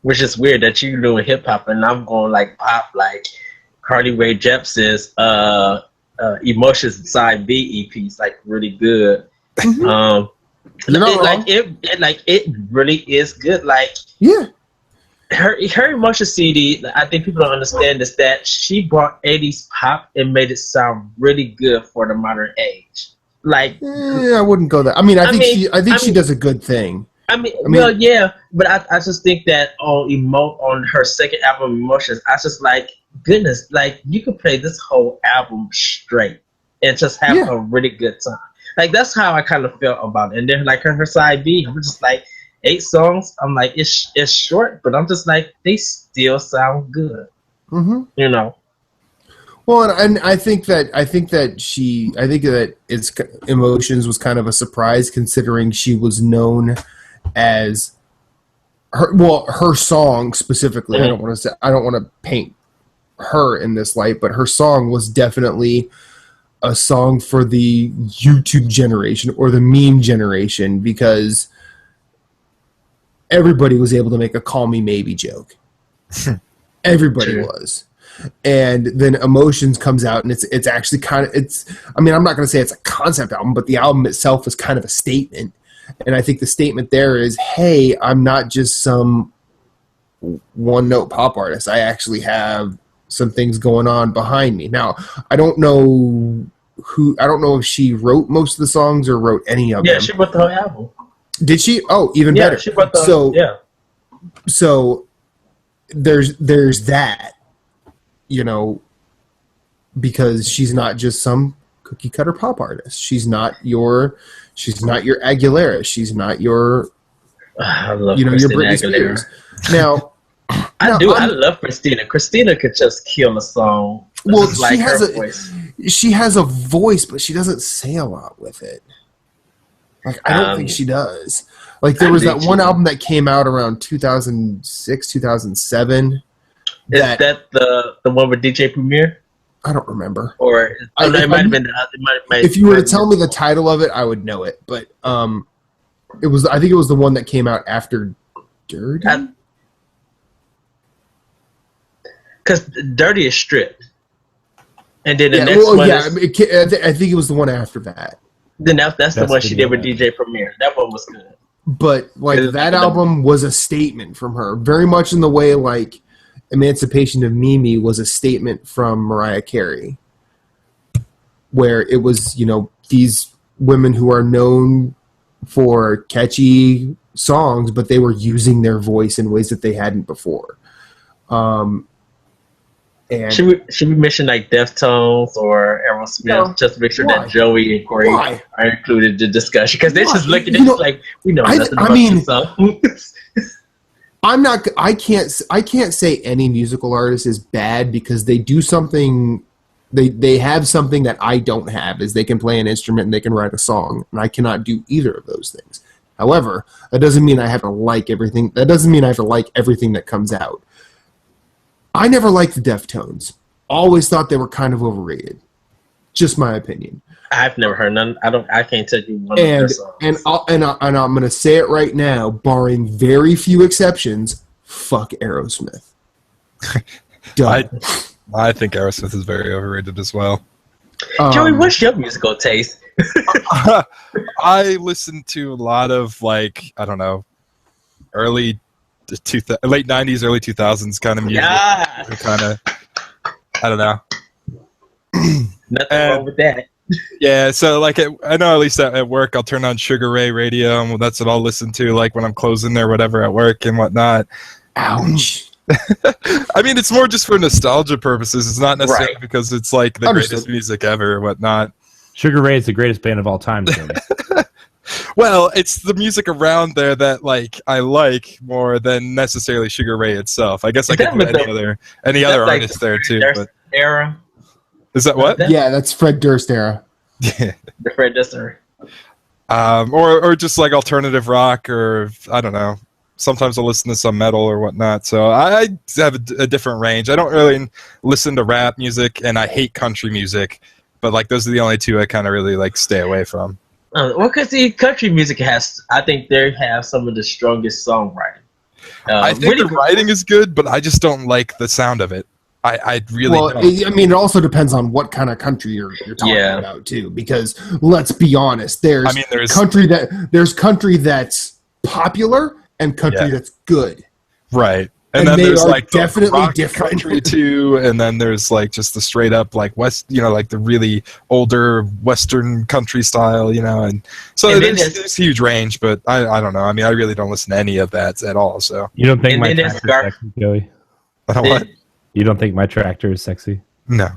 which is weird that you're doing hip hop and I'm going like pop, like Carly Rae Jepsen's Emotions Side B EP's like really good. It really is good. Like her Emotions CD. I think people don't understand is that she brought 80s pop and made it sound really good for the modern age. Like, I wouldn't go there. I mean, I think she does a good thing. Well, yeah, but I just think that on her second album, Emotions, I just like, goodness, like, you could play this whole album straight and just have a really good time. Like, that's how I kind of felt about it. And then, like, her side B, I'm just like, 8 songs. I'm like, it's short, but I'm just like, they still sound good. Mm-hmm. You know. Well, and I think that it's Emotions was kind of a surprise, considering she was known as her song specifically. Mm-hmm. I don't want to paint her in this light, but her song was definitely a song for the YouTube generation or the meme generation, because everybody was able to make a "Call Me Maybe" joke. Everybody was. And then Emotions comes out, and it's actually kind of, I mean, I'm not going to say it's a concept album, but the album itself is kind of a statement. And I think the statement there is, hey, I'm not just some one-note pop artist. I actually have some things going on behind me. Now, I don't know if she wrote most of the songs or wrote any of them. Yeah, she wrote the whole album. Did she? Oh, even better. She wrote So there's that, you know, because she's not just some cookie cutter pop artist. She's not your Aguilera. She's not your, I love your Britney Aguilera. Spears. Now, I love Christina. Christina could just kill a song. Well, voice. She has a voice, but she doesn't say a lot with it. Like, I don't think she does. Like, there was that one album that came out around 2006, 2007. Is that the one with DJ Premier? I don't remember. Or it might have been. If you were to tell me the title of it, I would know it. But it was. I think it was the one that came out after Dirty. Because Dirty is stripped, and then the next one. Yeah, I think it was the one after that. Then that's the one she did with DJ Premier. That one was good. But like that album was a statement from her, very much in the way like Emancipation of Mimi was a statement from Mariah Carey, where it was, these women who are known for catchy songs, but they were using their voice in ways that they hadn't before. And should we mention like Deftones or Aerosmith just to make sure that Joey and Corey are included in the discussion? Because they're just looking at it like we know nothing about this song. I can't say any musical artist is bad because they do something. They have something that I don't have, is they can play an instrument and they can write a song, and I cannot do either of those things. However, that doesn't mean I have to like everything. That doesn't mean I have to like everything that comes out. I never liked the Deftones. Always thought they were kind of overrated. Just my opinion. I've never heard none. I can't tell you one of their songs. And I'm going to say it right now, barring very few exceptions, fuck Aerosmith. Done. I think Aerosmith is very overrated as well. Joey, what's your musical taste? I listen to a lot of late 90s, early 2000s kind of music. Yeah. Kind of, I don't know. Nothing wrong with that. Yeah, so like I know at least at work I'll turn on Sugar Ray Radio, and that's what I'll listen to like when I'm closing or whatever at work and whatnot. Ouch. I mean, it's more just for nostalgia purposes. It's not necessarily because it's like the greatest music ever or whatnot. Sugar Ray is the greatest band of all time, Tony. Well, it's the music around there that like I like more than necessarily Sugar Ray itself. I guess I could put any other artist there too. But era. Is that what? Yeah, that's Fred Durst era. Yeah. The Fred Durst era. Or just like alternative rock, or I don't know. Sometimes I'll listen to some metal or whatnot. So I have a different range. I don't really listen to rap music, and I hate country music. But like those are the only two I kind of really like stay away from. Well, because country music I think they have some of the strongest songwriting. I think the writing is good, but I just don't like the sound of it. I really don't. I mean, it also depends on what kind of country you're talking about too. Because let's be honest, there's country that's popular and country that's good. Right. And then they there's are like the definitely rock different. country too, and then there's like just the straight up like West, like the really older Western country style, and so And there's huge range. But I don't know. I mean, I really don't listen to any of that at all. So You don't think And my then there's tractor is sexy, Joey? what? You don't think my tractor is sexy? No,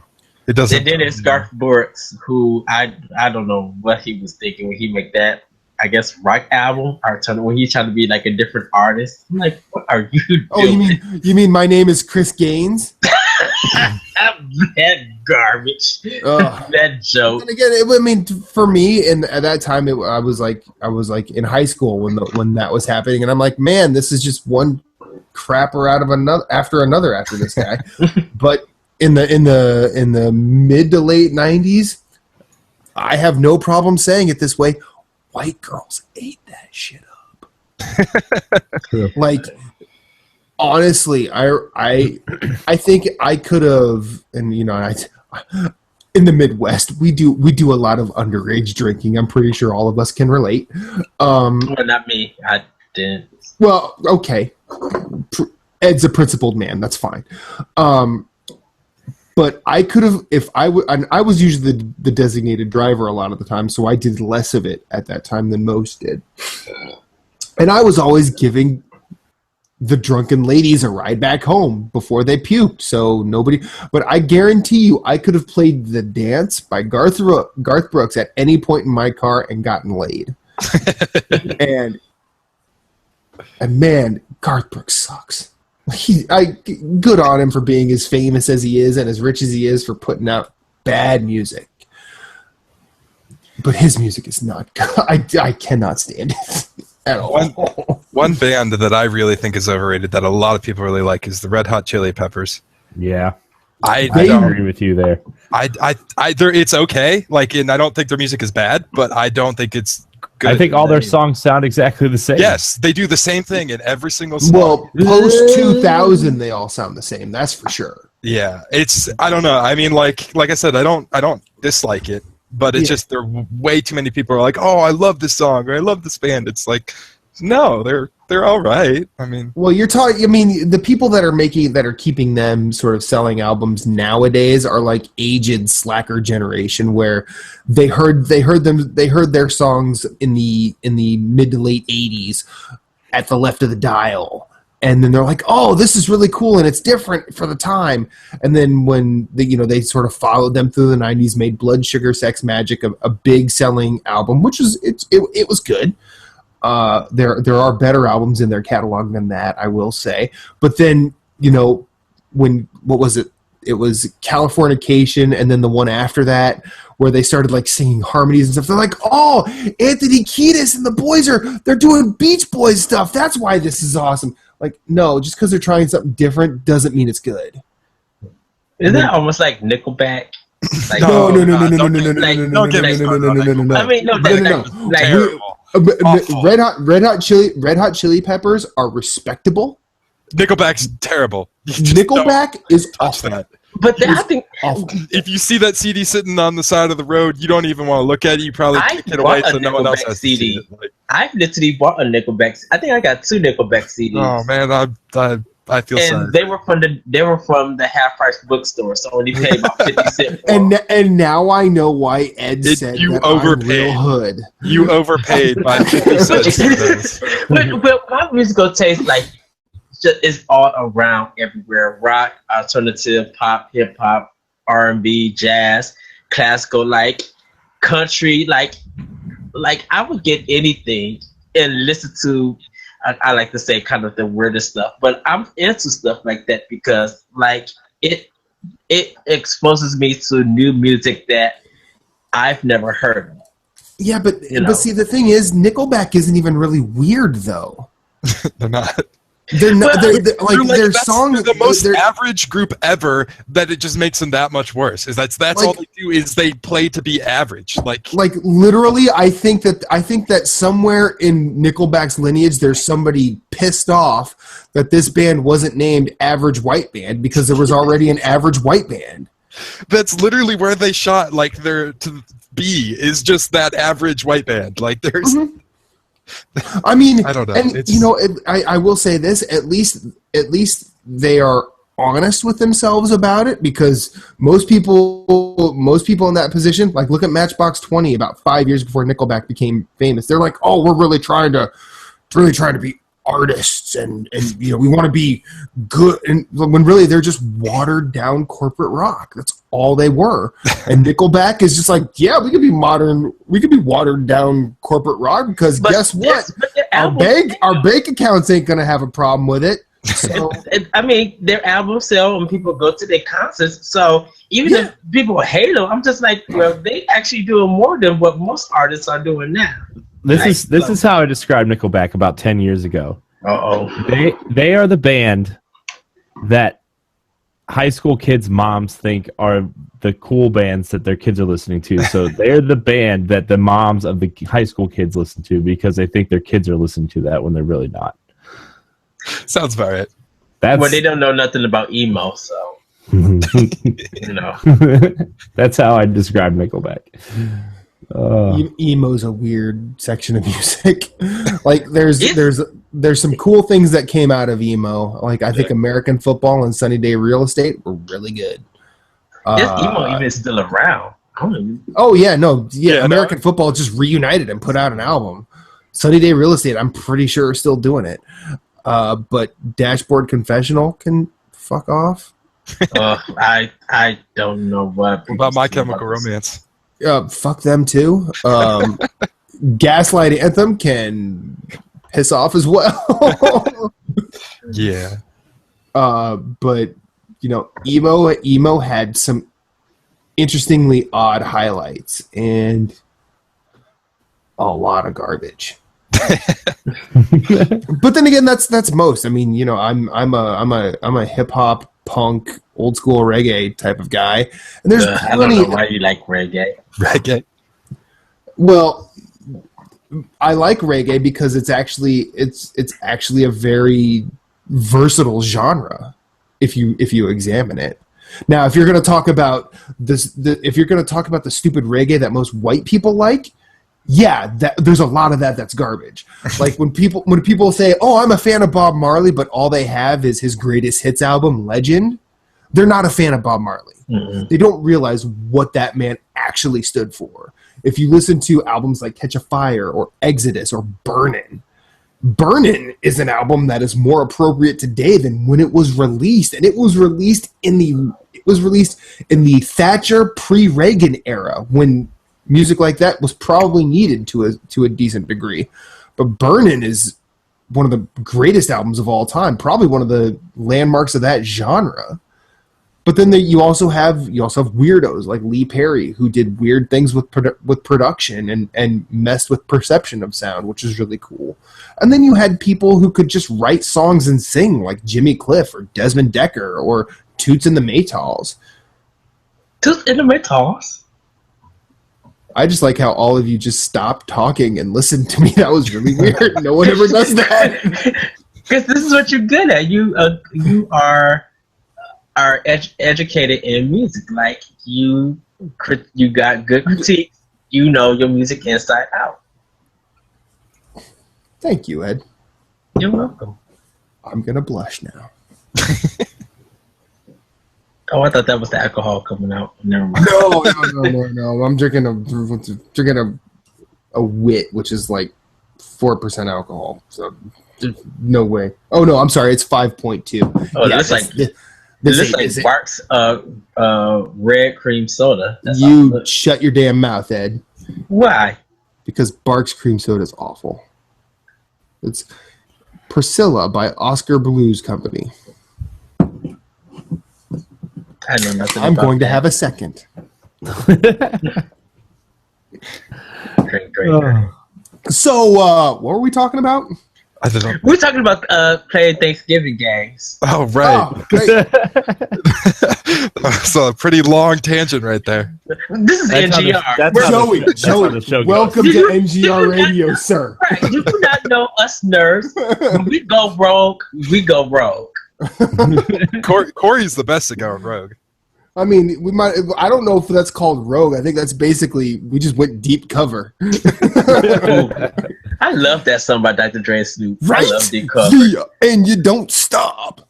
it doesn't. And then there's Garth Brooks, who I don't know what he was thinking when he made that, I guess, rock album, or when he tried to be like a different artist. I'm like, what are you doing? Oh, you mean my name is Chris Gaines? That garbage. Ugh. That joke. And again, for me, and at that time, I was like in high school when that was happening, and I'm like, man, this is just one crapper out of another after this guy. But in the mid to late 90s, I have no problem saying it this way. White girls ate that shit up. Like, honestly, I think I could have, and in the Midwest, we do a lot of underage drinking. I'm pretty sure all of us can relate. Well, not me. I didn't. Well, okay. Ed's a principled man. That's fine. But I could have, I was usually the designated driver a lot of the time, so I did less of it at that time than most did. And I was always giving the drunken ladies a ride back home before they puked, so nobody. But I guarantee you, I could have played "The Dance" by Garth Brooks at any point in my car and gotten laid. and man, Garth Brooks sucks. Good on him for being as famous as he is and as rich as he is for putting out bad music. But his music is not good. I cannot stand it at all. One band that I really think is overrated that a lot of people really like is the Red Hot Chili Peppers. Yeah. I don't agree with you there. It's okay. And I don't think their music is bad, but I don't think it's good. I think all their songs sound exactly the same. Yes, they do the same thing in every single song. Well, post 2000, they all sound the same. That's for sure. Yeah, I don't know. I mean, like I said, I don't dislike it, but it's just there are way too many people are like, oh, I love this song or I love this band. It's like, no, they're all right. I mean, well, you're talking. I mean, the people that are keeping them sort of selling albums nowadays are like aged slacker generation, where they heard their songs in the mid to late 80s at the left of the dial, and then they're like, oh, this is really cool and it's different for the time. And then when they sort of followed them through the 90s, made Blood Sugar Sex Magic a big selling album, which was it was good. There are better albums in their catalog than that, I will say. But then, what was it? It was Californication, and then the one after that, where they started like singing harmonies and stuff. They're like, oh, Anthony Kiedis and the boys they're doing Beach Boys stuff. That's why this is awesome. Like, no, just because they're trying something different doesn't mean it's good. Isn't that almost like Nickelback? Like, No. Don't get me started on Nickelback. I mean, no. Terrible. Red Hot Chili Peppers are respectable. Nickelback's terrible. Nickelback is touch awful. that. But then I think Awful. If you see that CD sitting on the side of the road, you don't even want to look at it. You probably kick it away so no one else has CD. to see it. I've literally bought a Nickelback. I think I got 2 Nickelback CDs. Oh man, I feel sorry. And they were from the half price bookstore, so I only paid about 50 cents. And now I know why Ed said you that overpaid. I'm real hood. You overpaid by 50 cents for those. but my musical taste is all around everywhere: rock, alternative, pop, hip hop, R&B, jazz, classical, country, like I would get anything and listen to. I like to say kind of the weirdest stuff, but I'm into stuff like that because it exposes me to new music that I've never heard of. Yeah, but see, the thing is, Nickelback isn't even really weird though. They're not. They're not. Their songs. They're the most average group ever. That it just makes them that much worse. That's all they do is they play to be average. Like literally, I think that somewhere in Nickelback's lineage, there's somebody pissed off that this band wasn't named Average White Band because there was already an Average White Band. That's literally where they shot their to be is just that average white band. There's. Mm-hmm. I mean, I don't know. And I will say this: at least they are honest with themselves about it, because most people in that position, like look at Matchbox 20 about 5 years before Nickelback became famous. They're like, oh, we're really trying to be artists and we want to be good, and when really they're just watered down corporate rock. That's all they were. And Nickelback is just like, yeah, we could be watered down corporate rock, because guess what? Our bank accounts ain't gonna have a problem with it. So, I mean, their albums sell and people go to their concerts. So even if people hate them, I'm just like, well, they actually doing more than what most artists are doing now. This is how I described Nickelback about 10 years ago. They are the band that high school kids' moms think are the cool bands that their kids are listening to. So they're the band that the moms of the high school kids listen to, because they think their kids are listening to that when they're really not. Sounds about right. Well, they don't know nothing about emo, so That's how I describe Nickelback. Emo's a weird section of music. Like there's some cool things that came out of emo. Like I think American Football and Sunny Day Real Estate were really good. Is emo even still around? American Football just reunited and put out an album. Sunny Day Real Estate, I'm pretty sure, is still doing it. But Dashboard Confessional can fuck off. I don't know what about My Chemical Romance. Fuck them too. Gaslight Anthem can piss off as well. Yeah. But emo had some interestingly odd highlights and a lot of garbage. But then again, that's most. I mean, I'm a hip hop, punk, old school reggae type of guy, and there's I don't know why you like reggae. Reggae. Well, I like reggae because it's actually a very versatile genre if you examine it. Now, if you're going to talk about the stupid reggae that most white people like, there's a lot of that's garbage. Like when people say, "Oh, I'm a fan of Bob Marley," but all they have is his greatest hits album, Legend, they're not a fan of Bob Marley. Mm-hmm. They don't realize what that man actually stood for. If you listen to albums like Catch a Fire or Exodus or Burnin' is an album that is more appropriate today than when it was released, and it was released in the Thatcher pre-Reagan era, when music like that was probably needed to a decent degree. But Burnin' is one of the greatest albums of all time, probably one of the landmarks of that genre. But then you also have weirdos like Lee Perry, who did weird things with production and messed with perception of sound, which is really cool. And then you had people who could just write songs and sing, like Jimmy Cliff or Desmond Decker or Toots and the Maytals. Toots and the Maytals? I just like how all of you just stopped talking and listened to me. That was really weird. No one ever does that. Because this is what you're good at. You are educated in music. Like you got good critiques. You know your music inside out. Thank you, Ed. You're welcome. I'm gonna blush now. Oh, I thought that was the alcohol coming out. Never mind. No. I'm drinking a wit, which is like 4% alcohol. So there's no way. Oh no, I'm sorry. It's 5.2. Oh, yeah, this like Barks red cream soda. You shut your damn mouth, Ed. Why? Because Barks cream soda is awful. It's Priscilla by Oscar Blues Company. I know nothing. I'm going to have a second. Great. So, what were we talking about? I don't know. We're talking about playing Thanksgiving games. Oh, right. Oh, great. So a pretty long tangent right there. This is NGR. Joey, welcome to NGR Radio, sir. Right. You do not know us nerds. When we go rogue, we go rogue. Corey's the best at going rogue. I mean, we might. I don't know if that's called rogue. I think that's basically we just went deep cover. I love that song by Dr. Dre and Snoop. Right? I love deep cover. Yeah, and you don't stop.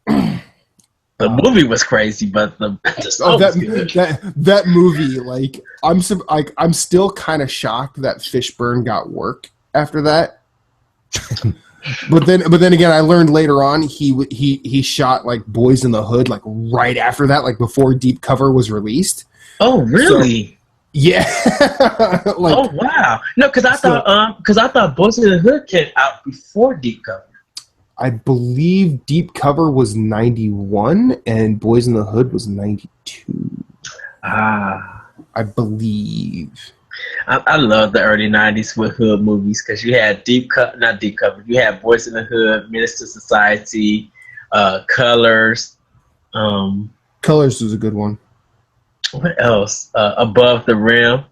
The movie was crazy, but the song was good. that movie, like I'm still kind of shocked that Fishburne got work after that. But then again, I learned later on he shot like Boys in the Hood like right after that, like before Deep Cover was released. Oh, really? So, yeah. Like, oh, wow. No, because I thought Boys in the Hood came out before Deep Cover. I believe Deep Cover was 91 and Boys in the Hood was 92. Ah, I believe. I love the early 90s with hood movies because you had not Deep Cover. You had Boys in the Hood, Menace to Society, Colors. Colors was a good one. What else? Above the Rim,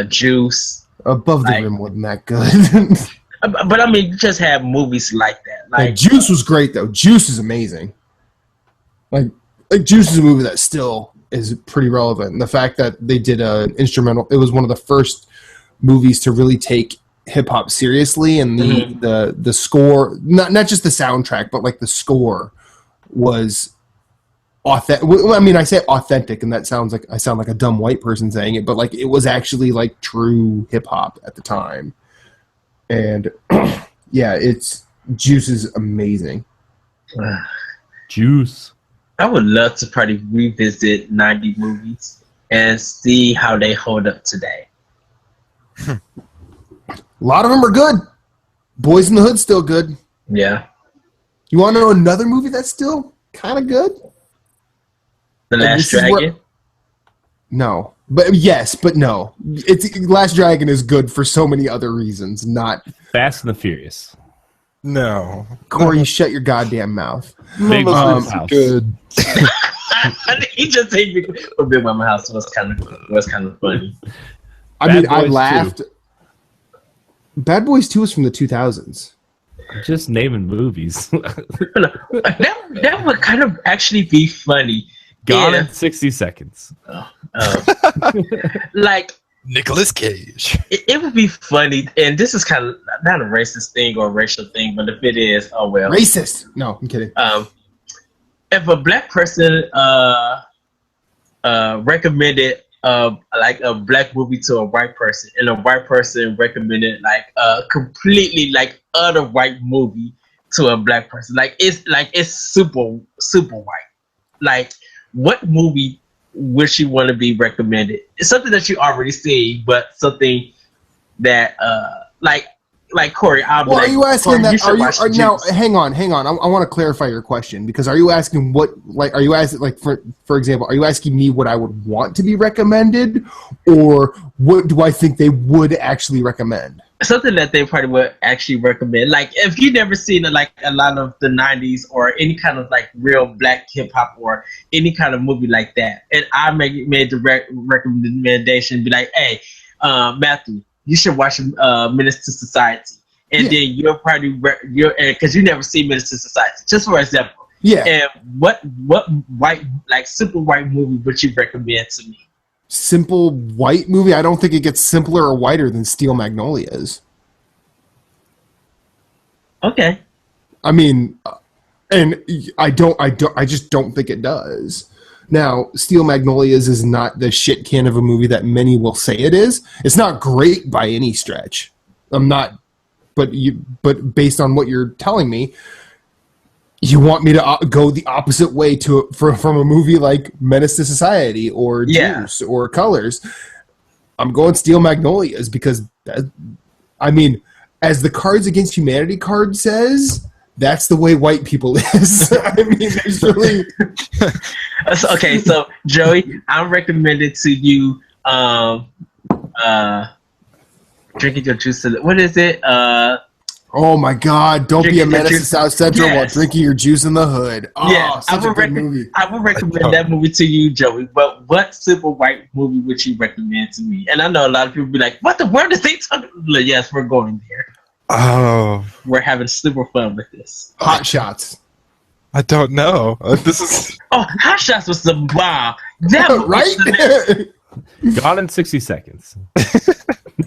Juice. Above the Rim wasn't that good. But I mean, you just have movies like that. Like Juice was great though. Juice is amazing. Like Juice is a movie that still is pretty relevant. And the fact that they did an instrumental, it was one of the first movies to really take hip hop seriously, and the score, not just the soundtrack, but like the score was authentic. I mean, I say authentic, and that sounds like I sound like a dumb white person saying it, but like it was actually like true hip hop at the time. And yeah, Juice is amazing. Juice. I would love to probably revisit 90 movies and see how they hold up today. A lot of them are good. Boys in the Hood's still good. Yeah. You want to know another movie that's still kind of good? The Last Dragon? No. But yes, but no. Last Dragon is good for so many other reasons, not Fast and the Furious. No. Corey, shut your goddamn mouth. Big Mama's House. Good. He just said Big Mama House was kind of funny. I laughed. 2. Bad Boys 2 was from the 2000s. Just naming movies. that would kind of actually be funny. Gone in 60 seconds. Like Nicolas Cage. It would be funny, and this is kind of not a racist thing or a racial thing, but if it is, oh well. Racist? No, I'm kidding. If a black person recommended like a black movie to a white person, and a white person recommended like a completely like other white movie to a black person, it's super white. Like, what movie would you want to be recommended? It's something that you already see, but something that like Corey. Are you asking that? Now, hang on. I want to clarify your question, because are you asking are you asking, like, for example, are you asking me what I would want to be recommended, or what do I think they would actually recommend? Something that they probably would actually recommend. Like, if you've never seen like a lot of the 90s or any kind of like real black hip hop or any kind of movie like that, and I made the recommendation, be like, hey, Matthew, you should watch Menace to Society, and then you'll probably because you never see Menace to Society, just for example. Yeah. And what white, like super white movie would you recommend to me? Simple white movie? I don't think it gets simpler or whiter than Steel Magnolias. Okay. I mean, and I just don't think it does. Now, Steel Magnolias is not the shit can of a movie that many will say it is. It's not great by any stretch. But based on what you're telling me, you want me to go the opposite way from a movie like Menace to Society or Juice or Colors. I'm going Steel Magnolias because as the Cards Against Humanity card says, that's the way white people is. I mean, there's really... Okay, so Joey, I'm recommending to you drinking your juice. What is it? Oh my God! Don't be a menace to South Central while drinking your juice in the hood. Oh, yeah, such a good movie. I would recommend that movie to you, Joey. But what super white movie would you recommend to me? And I know a lot of people be like, "What the world is they talking?" Yes, we're going there. Oh, we're having super fun with this. Hot Shots. I don't know. This is Hot Shots was the bomb. That movie Right? Gone in 60 Seconds.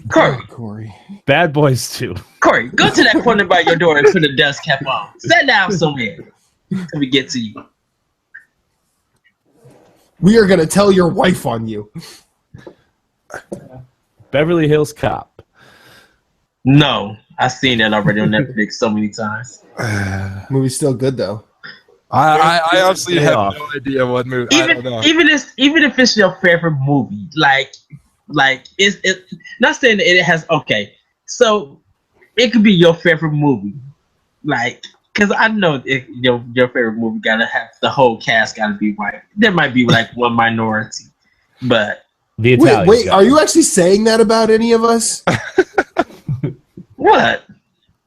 Corey. Bad Boys 2. Corey, go to that corner by your door and put a dust cap on. Sit down somewhere. Let me get to you. We are going to tell your wife on you. Beverly Hills Cop. No, I've seen that already on Netflix so many times. Movie's still good, though. I honestly have off. no idea what movie. I don't know. Even if it's your favorite movie, like it's not saying that it has so it could be your favorite movie, like because I know your favorite movie gotta have the whole cast gotta be white. There might be like one minority, but The Italian. Wait, are you actually saying that about any of us? what?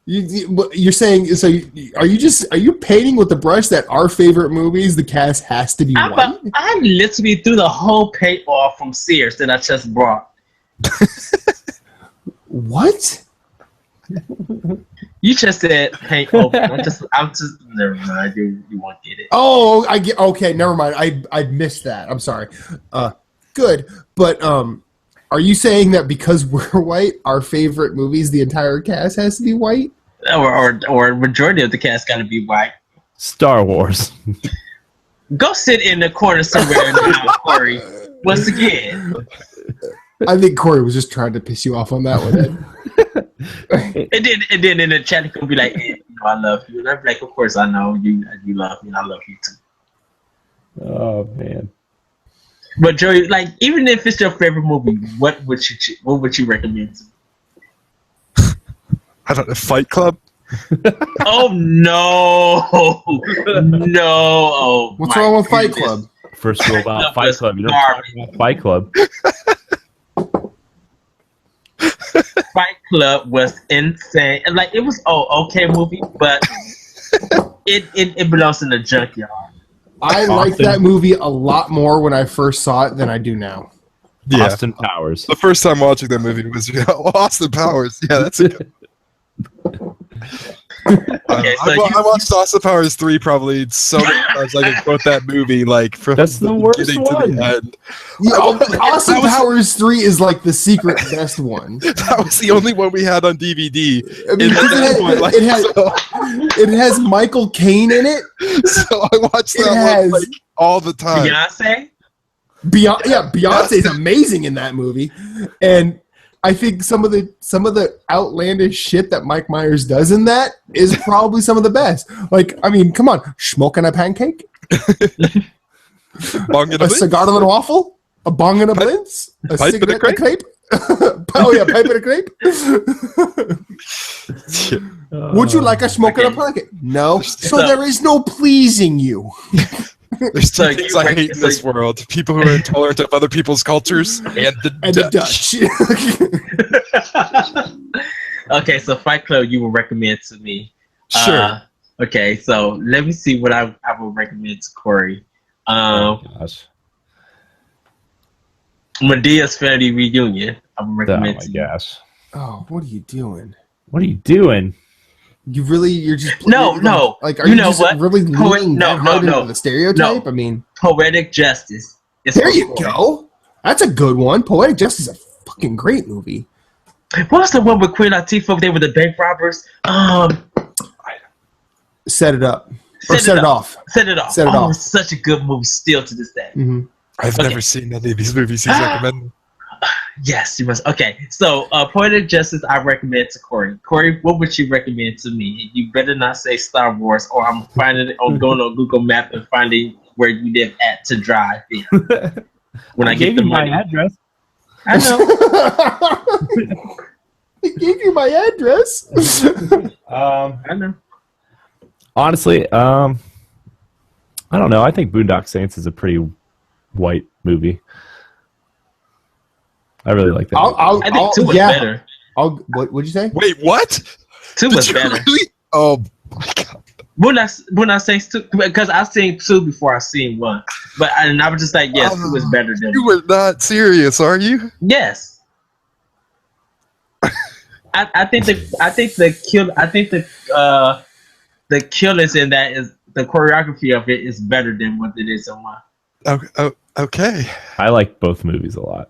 You're saying so? Are you painting with the brush that our favorite movies, the cast has to be white? I literally threw the whole paint off from Sears that I just brought. What? You just said paint over. I'm just never mind. You won't get it. Oh, I get. Okay, never mind. I missed that. I'm sorry. Good, but are you saying that because we're white, our favorite movies, the entire cast has to be white? Or a majority of the cast got to be white. Star Wars. Go sit in the corner somewhere now, Corey. Once again. I think Corey was just trying to piss you off on that one. and then in the chat, he could be like, hey, I love you. And I'm like, of course I know you love me, and I love you too. Oh, man. But Joey, like, even if it's your favorite movie, what would you recommend to me? I don't know. Fight Club. Oh no, no! Oh, what's wrong with Fight Club? First rule about Fight Club. You don't talk about Fight Club. Fight Club was insane. And like, it was okay movie, but it belongs in the junkyard. I liked that movie a lot more when I first saw it than I do now. Yeah. Austin Powers. The first time watching that movie was Austin Powers. Yeah, that's a good. I watched Austin Powers 3 probably so many times. I could quote that movie like from That's the worst beginning one. to the end. Yeah, Austin Powers 3 is like the secret best one. That was the only one we had on DVD. I mean, it has Michael Caine in it. So I watched that one like all the time. Beyonce? Beyonce's amazing in that movie. And I think some of the outlandish shit that Mike Myers does in that is probably some of the best. Like, I mean, come on, smoking a pancake, a cigar and a waffle, a bong and a blintz, a cigarette and a crepe. Oh yeah, pipe and a crepe. Would you like a smoke and a pancake? No. So there is no pleasing you. There's two things I hate in this world: people who are intolerant of other people's cultures and the Dutch. Okay, so Fight Club you would recommend to me. Sure. Okay, so let me see what I would recommend to Corey. Oh, gosh. Medea's Family Reunion. I would recommend to you. Oh, my gosh. Oh, what are you doing? What are you doing? You're just no. Like, are you just what? really leaning that hard into the stereotype? No. I mean, Poetic Justice. There you go. That's a good one. Poetic Justice is a fucking great movie. What was the one with Queen Latifah? They were the bank robbers. Set It Up. Or Set It Off. Set It Off. Set It Off. It's such a good movie still to this day. Mm-hmm. I've never seen any of these movies he's recommending. Yes, you must. Okay, so Poetic Justice I recommend to Corey. Corey, what would you recommend to me? You better not say Star Wars, or I'm finding it on going on Google Maps and finding where you live at to drive in. When I get the money. My address. I know. I gave you my address. I know. Honestly, I don't know. I think Boondock Saints is a pretty white movie. I really like that. I think 2 was better. What'd you say? Wait, what? 2 was better. Really? Oh my god. Boondock Saints 2, because I've seen 2 before I've seen 1. But I was just like, yes, 2 was better than 1. You were not serious, are you? Yes. I think the killers in that is the choreography of it is better than what it is on one. Okay. I like both movies a lot.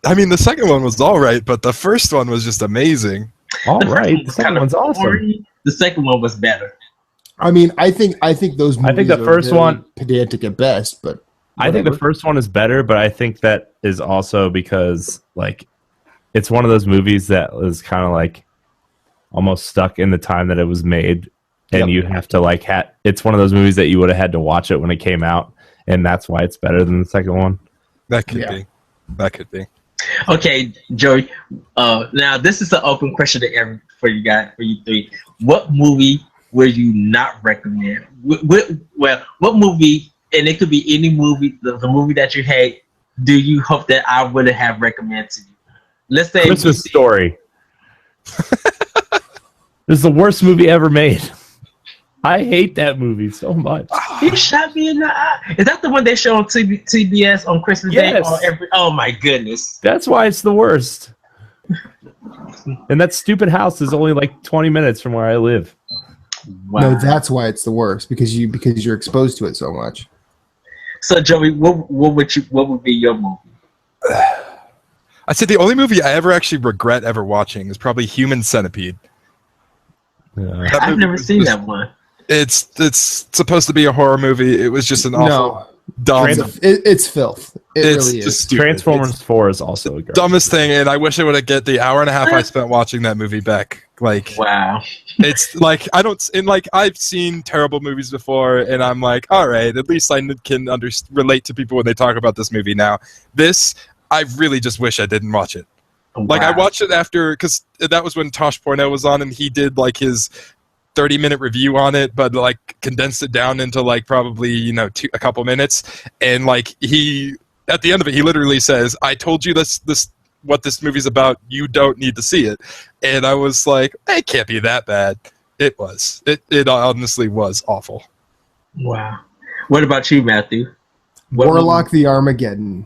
I mean, the second one was all right, but the first one was just amazing. All The first right, one the was second kinda one's awesome. boring. The second one was better. I mean, I think those movies I think the are first very one- pedantic at best, but I think the whatever. first one is better, but I think that is also because like it's one of those movies that was kind of like almost stuck in the time that it was made, and Yep. you have to like it's one of those movies that you would have had to watch it when it came out, and that's why it's better than the second one. That could Yeah. be. That could be. Okay, Joey. Now this is an open question to for you three. What movie will you not recommend? What movie? And it could be any movie. The movie that you hate. Do you hope that I would have recommended to you? Let's say Christmas Story. This is the worst movie ever made. I hate that movie so much. You shot me in the eye. Is that the one they show on TBS on Christmas Day? Yes. Oh my goodness. That's why it's the worst. And that stupid house is only like 20 minutes from where I live. Wow. No, that's why it's the worst because you're exposed to it so much. So Joey, what would be your movie? I'd say the only movie I ever actually regret ever watching is probably Human Centipede. That I've movie never was seen just- that one. It's supposed to be a horror movie. It was just an awful, No, dumb, it's filth. It it's really just is. stupid. Transformers 4 is also a great Dumbest thing, and I wish I would have get the hour and a half I spent watching that movie back. Like, Wow. it's like I've seen terrible movies before, and I'm like, all right, at least I can relate to people when they talk about this movie now. This, I really just wish I didn't watch it. Like, I Wow. watched it after, because that was when Tosh Porno was on, and he did like his 30-minute review on it, but like condensed it down into like probably a couple minutes, and like he at the end of it he literally says, "I told you this what this movie's about. You don't need to see it." And I was like, it can't be that bad. It was. It honestly was awful. Wow. What about you, Matthew? What Warlock the Armageddon.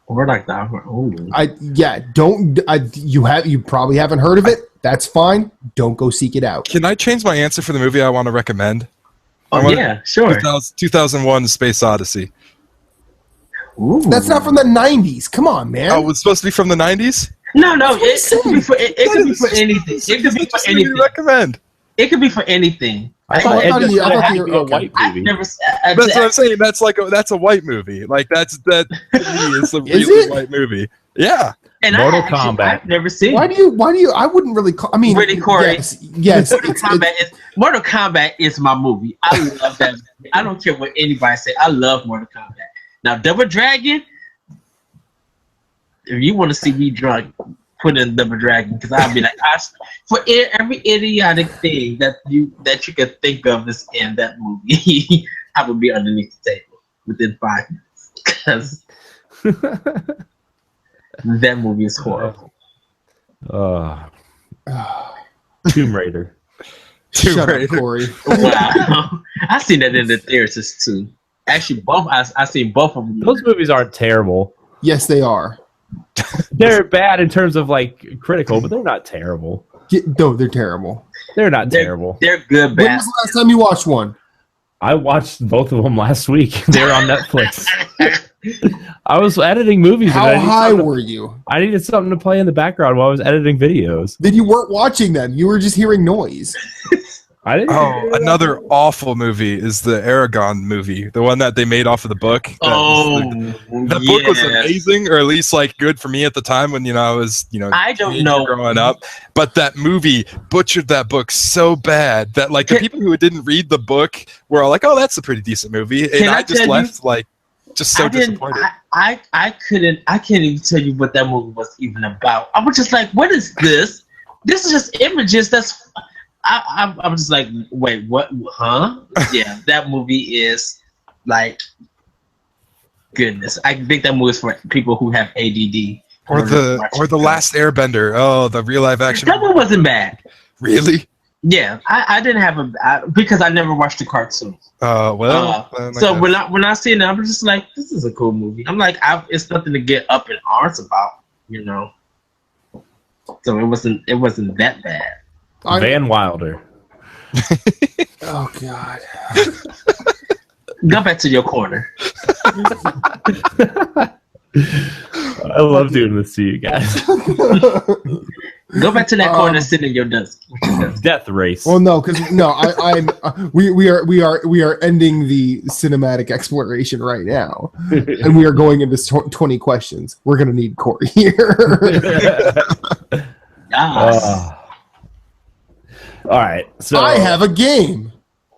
Warlock the Armageddon. You probably haven't heard of it. That's fine. Don't go seek it out. Can I change my answer for the movie I want to recommend? Oh yeah, sure. 2001: Space Odyssey. Ooh. That's not from the 90s. Come on, man. Oh, it was supposed to be from the 90s? No. It could be for anything. It could be for anything. Recommend. It could be for anything. I thought I thought it you- just I thought had you- to be a okay. white I've movie. never. That's what I'm saying. That's a white movie. Like that to me is a Is really it? white movie. Yeah. And Mortal Kombat. I've never seen. Why it. do you? I wouldn't really call. I mean, Really, Corey? Yes. Mortal Kombat is my movie. I love that. I don't care what anybody say. I love Mortal Kombat. Now, Double Dragon. If you want to see me drunk, put in Double Dragon because I'll be like, for every idiotic thing that you could think of is in that movie, I would be underneath the table within 5 minutes because that movie is horrible. Tomb Raider. Tomb Shut Raider. up, Corey. Wow, I seen that in the theaters too. Actually, both I seen both of them. Those movies aren't terrible. Yes, they are. They're bad in terms of like critical, but they're not terrible. No, they're terrible. They're not terrible. They're good, When bad. was the last time you watched one? I watched both of them last week. They're on Netflix. I was editing movies. How and high were you? I needed something to play in the background while I was editing videos. Then you weren't watching them. You were just hearing noise. I didn't. Oh, another awful movie is the Aragon movie, the one that they made off of the book. That book was amazing, or at least like good for me at the time when I was I don't know growing up. But that movie butchered that book so bad that like the people who didn't read the book were all like, "Oh, that's a pretty decent movie," and Can I I just tell you- left like just so disappointed. I can't even tell you what that movie was even about. I was just like, what is this? This is just images. I'm just like, wait, what? Huh? Yeah, that movie is like, goodness. I think that movie is for people who have ADD. Or the Last Airbender. Oh, the real live action. That one wasn't bad. Really? Yeah, I didn't have because I never watched the cartoon. So when I seen it, I'm just like, this is a cool movie. I'm like, it's nothing to get up in arms about, So it wasn't that bad. Van Wilder. Oh God. Go back to your corner. I love doing this to you guys. Go back to that corner, sit in your desk. Death race. Well, no, because we are ending the cinematic exploration right now, and we are going into 20 questions. We're gonna need Corey here. Yes. All right, so I have a game.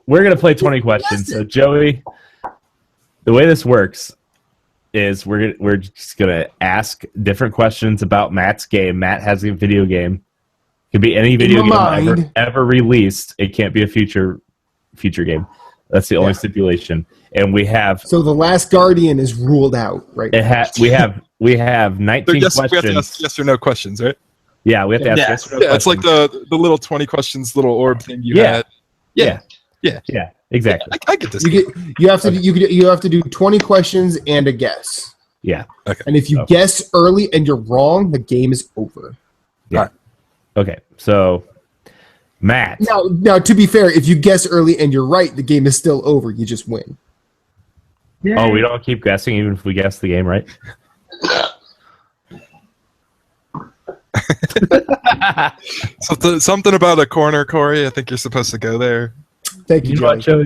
we're gonna play 20 questions. So Joey, the way this works is we're just gonna ask different questions about Matt's game. Matt has a video game. It could be any video game ever released. It can't be a future game. That's the only stipulation. And we have So The Last Guardian is ruled out, right? we have 19 Yes, we have to questions. ask yes or no questions, right? Yeah, we have to ask Yeah. yes or no Yeah, it's like questions. the little 20 questions little orb thing you Yeah. had. Yeah, exactly. I get this. You have to do 20 questions and a guess. Yeah. And if you guess early and you're wrong, the game is over. Yeah. Okay. So, Matt. Now, to be fair, if you guess early and you're right, the game is still over. You just win. Oh, we don't keep guessing even if we guess the game right? Something about a corner, Corey. I think you're supposed to go there. Thank you, You know what, Joey.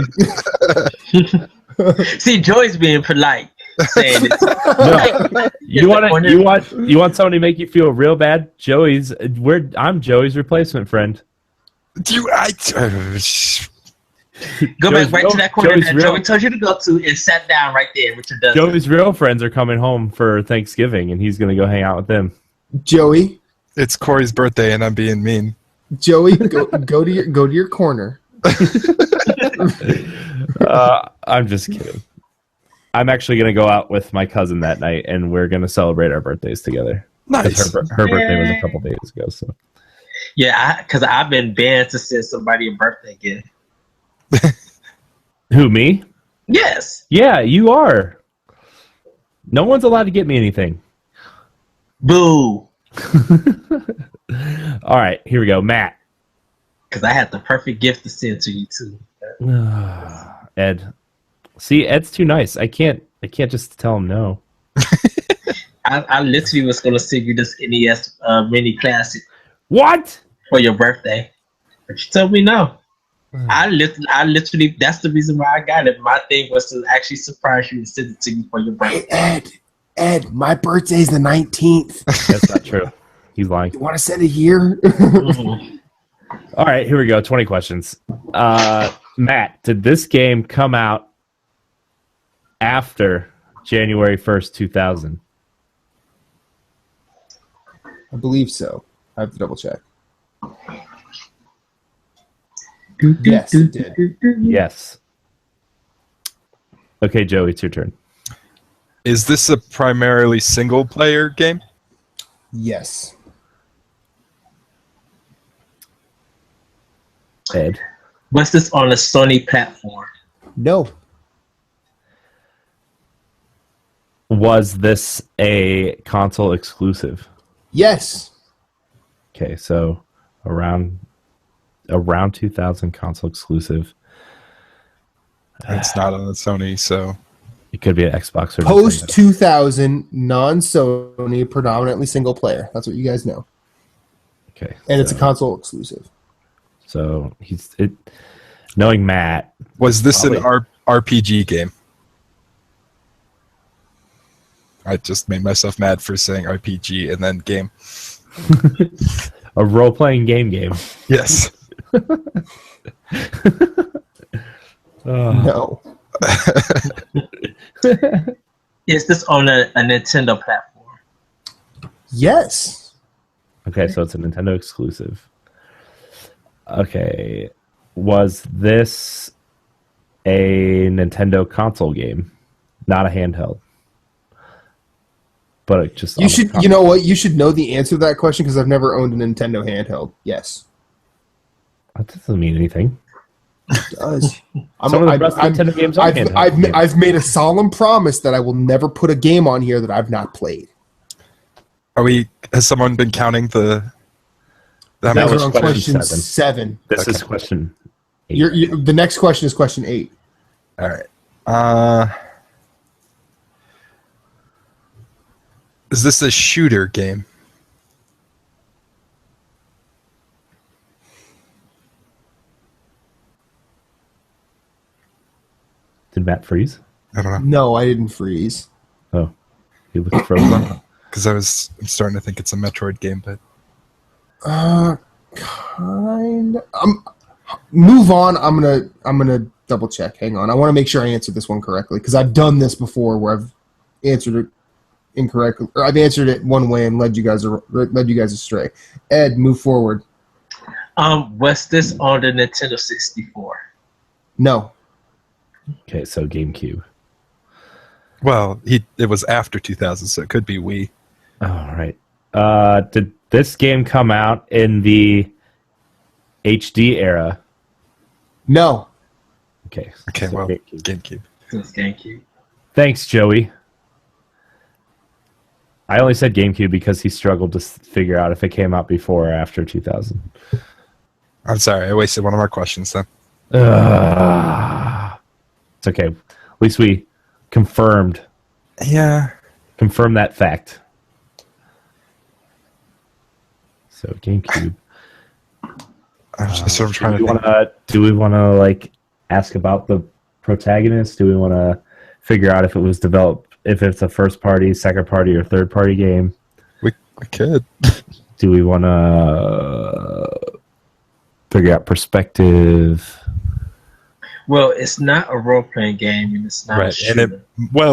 Joey? See, Joey's being polite, saying it. No. You want somebody to make you feel real bad? I'm Joey's replacement friend. Go Joey's back right to that corner Joey's that real- Joey told you to go to and sat down right there with your dust. Joey's real friends are coming home for Thanksgiving, and he's going to go hang out with them. Joey, It's Corey's birthday, and I'm being mean. Joey, go to your corner. I'm just kidding. I'm actually going to go out with my cousin that night, and we're going to celebrate our birthdays together. 'Cause Nice. Her birthday was a couple days ago. So Yeah, because I've been banned to send somebody a birthday gift. Who, me? Yes. Yeah, you are. No one's allowed to get me anything. Boo. All right, here we go. Matt. Because I had the perfect gift to send to you too. Ed. See, Ed's too nice. I can't just tell him no. I literally was gonna send you this NES mini classic What? for your birthday, but you told me no. I literally that's the reason why I got it. My thing was to actually surprise you and send it to you for your birthday. Hey, Ed, my birthday's the 19th. That's not true. He's lying. You want to send it here? All right, here we go. 20 questions. Matt, did this game come out after January 1st, 2000? I believe so. I have to double check. Yes, it did. Yes. Okay, Joey, it's your turn. Is this a primarily single-player game? Yes. Ed. Was this on a Sony platform? No. Was this a console exclusive? Yes. Okay, so around 2000 console exclusive. It's not on Sony, so It could be an Xbox or Post Nintendo. 2000, non-Sony, predominantly single player. That's what you guys know. Okay, And it's a console exclusive. so knowing Matt, was this an Probably. RPG game? I just made myself mad for saying RPG and then game. a role-playing game. Yes. No. Is this on a Nintendo platform? Yes. Okay, so it's a Nintendo exclusive. Okay, was this a Nintendo console game, not a handheld? But it just You should. You know what? You should know the answer to that question because I've never owned a Nintendo handheld. Yes. That doesn't mean anything. It does. Some of the best Nintendo games are handheld. I've made a solemn promise that I will never put a game on here that I've not played. Has someone been counting the That That was was on question question seven. 7. This is Okay. question 8. The next question is question 8. All right. Is this a shooter game? Did Matt freeze? I don't know. No, I didn't freeze. Oh, he looked frozen. Because I'm starting to think it's a Metroid game, but Kind. Move on. I'm gonna double check. Hang on. I want to make sure I answered this one correctly because I've done this before where I've answered it incorrectly, or I've answered it one way and led you guys astray. Ed, move forward. Was this on the Nintendo 64? No. Okay, so GameCube. well, it was after 2000, so it could be Wii. All right. Did this game come out in the HD era? No. Okay. Okay, so well, GameCube. GameCube. Since GameCube. Thanks, Joey. I only said GameCube because he struggled to figure out if it came out before or after 2000. I'm sorry, I wasted one of our questions then. It's okay. At least we confirmed that fact. So GameCube. That's what I'm trying to think. Do we want to like ask about the protagonist? Do we want to figure out if it was developed, if it's a first party, second party, or third party game? We could. Do we want to figure out perspective? Well, it's not a role playing game, and it's not a Right, shooter. and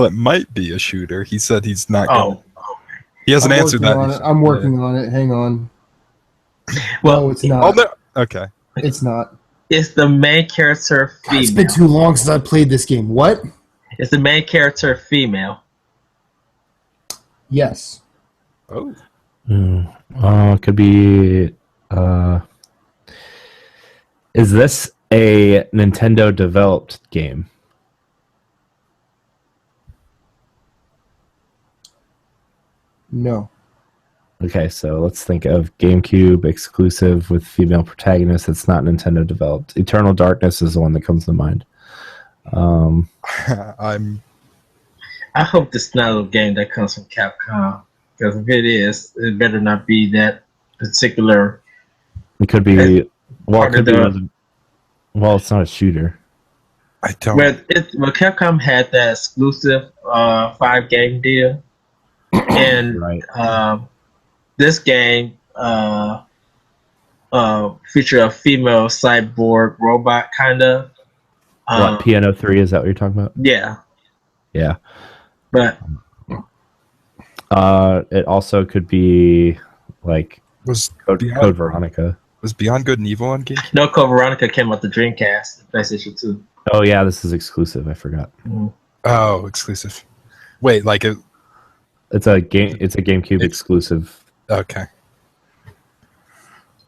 it might be a shooter. He said he's not going to. Oh, He hasn't answered that. I'm working on it. Hang on. well, No, it's not. Oh, no. Okay. It's not. it's the main character God, it's female. been too long since I played this game. What? It's the main character female. Yes. Oh. It could be. Is this a Nintendo developed game? No. Okay, so let's think of GameCube exclusive with female protagonist that's not Nintendo developed. Eternal Darkness is the one that comes to mind. I'm. I hope this is not a game that comes from Capcom. Because if it is, it better not be that particular. It could be. Well, it part could of be. Well, it's not a shooter. I don't. Well, Capcom had that exclusive 5-game deal, and Right. This game featured a female cyborg robot, kind of. What, Piano 3? Is that what you're talking about? Yeah, Yeah. but It also could be like was Code Veronica. Was Beyond Good and Evil on GameCube? No Code Veronica came out the Dreamcast, PlayStation 2. Oh yeah, this is exclusive. I forgot. Oh, exclusive. Wait, like it. It's a game. It's a GameCube exclusive. Okay.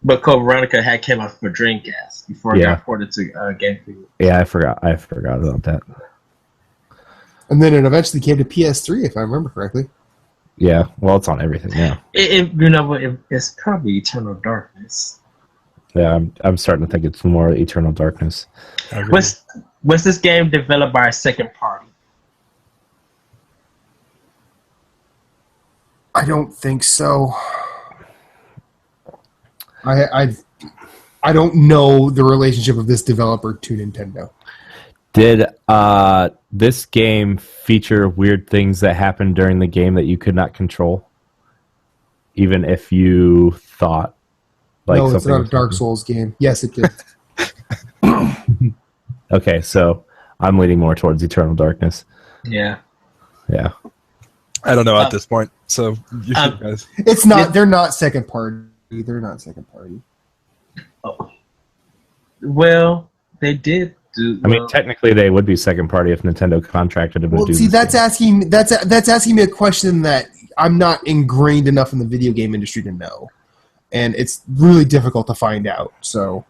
But Code Veronica came out for Dreamcast before it Yeah. got ported to GameCube. Yeah, I forgot about that. And then it eventually came to PS3, if I remember correctly. Yeah, well, it's on everything now. It's probably Eternal Darkness. Yeah, I'm starting to think it's more Eternal Darkness. Was this game developed by a second party? I don't think so. I don't know the relationship of this developer to Nintendo. Did this game feature weird things that happened during the game that you could not control, even if you thought like No, it's something not a was Dark happening? Souls game. Yes, it did. Okay, so I'm leaning more towards Eternal Darkness. Yeah. Yeah. I don't know at this point. So you guys. It's not. They're not second party. They're not second party. Oh. Well, they did do. I mean, technically, they would be second party if Nintendo contracted them to Well, do see, this that's game. asking me a question that I'm not ingrained enough in the video game industry to know, and it's really difficult to find out. So,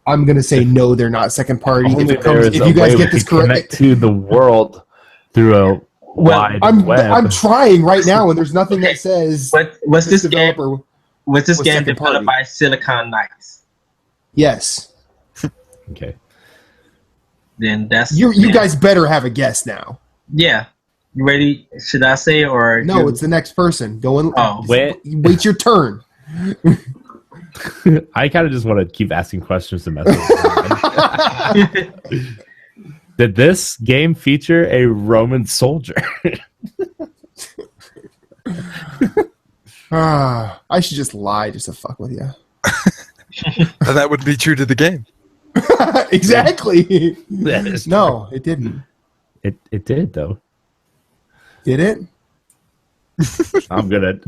I'm gonna say no. They're not second party. Only If there is a you guys way get we this can connect correct, to the world through a wide I'm web. trying right now, and there's nothing that says Was this game? developer. Was this Was game second developed party. by Silicon Knights? Yes. Okay. Then that's You guys better have a guess now. Yeah. You ready? Should I say or No, it's the next person. Go and Oh. wait your turn. I kind of just want to keep asking questions to mess with you. Did this game feature a Roman soldier? I should just lie just to fuck with you. And that would be true to the game. Exactly. That is No, it didn't. It did though. Did it? I'm gonna.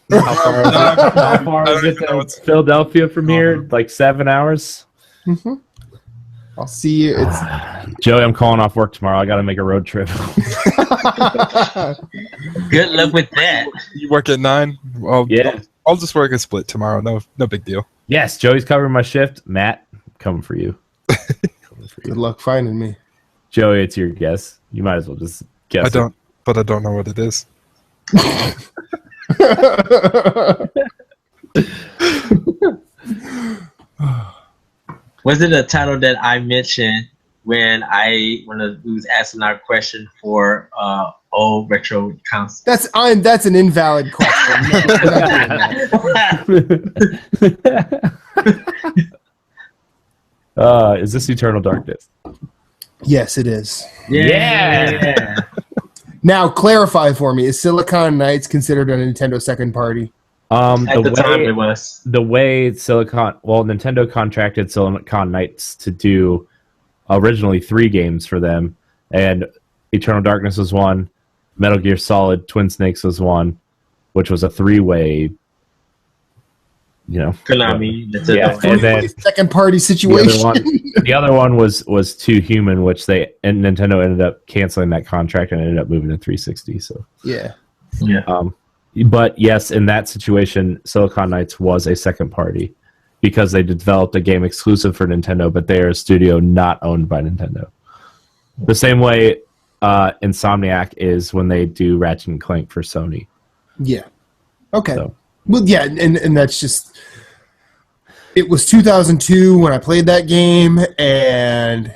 How far is it to Philadelphia from here? Like 7 hours. Mm-hmm. I'll see you. It's Joey, I'm calling off work tomorrow. I got to make a road trip. Good luck with that. You work at 9? Well, Yeah. I'll just work a split tomorrow. No big deal. Yes, Joey's covering my shift. Matt, coming for you. good luck finding me. Joey, it's your guess. You might as well just guess. I don't know what it is. Was it a title that I mentioned when we was asking our question for old retro console? That's an invalid question. No, we're not doing that. Is this Eternal Darkness? Yes, it is. Yeah. Now, clarify for me: is Silicon Knights considered a Nintendo second party? At the time, it was. The way Nintendo contracted Silicon Knights to do originally 3 games for them, and Eternal Darkness was one, Metal Gear Solid Twin Snakes was one, which was a 3-way, Konami. Yeah, and then Second party situation. the other one was Too Human, which Nintendo ended up canceling that contract and ended up moving to 360. So Yeah. but yes, in that situation, Silicon Knights was a second party because they developed a game exclusive for Nintendo, but they are a studio not owned by Nintendo. The same way Insomniac is when they do Ratchet and Clank for Sony. Yeah. Okay. So. Well, yeah, and that's just. It was 2002 when I played that game, and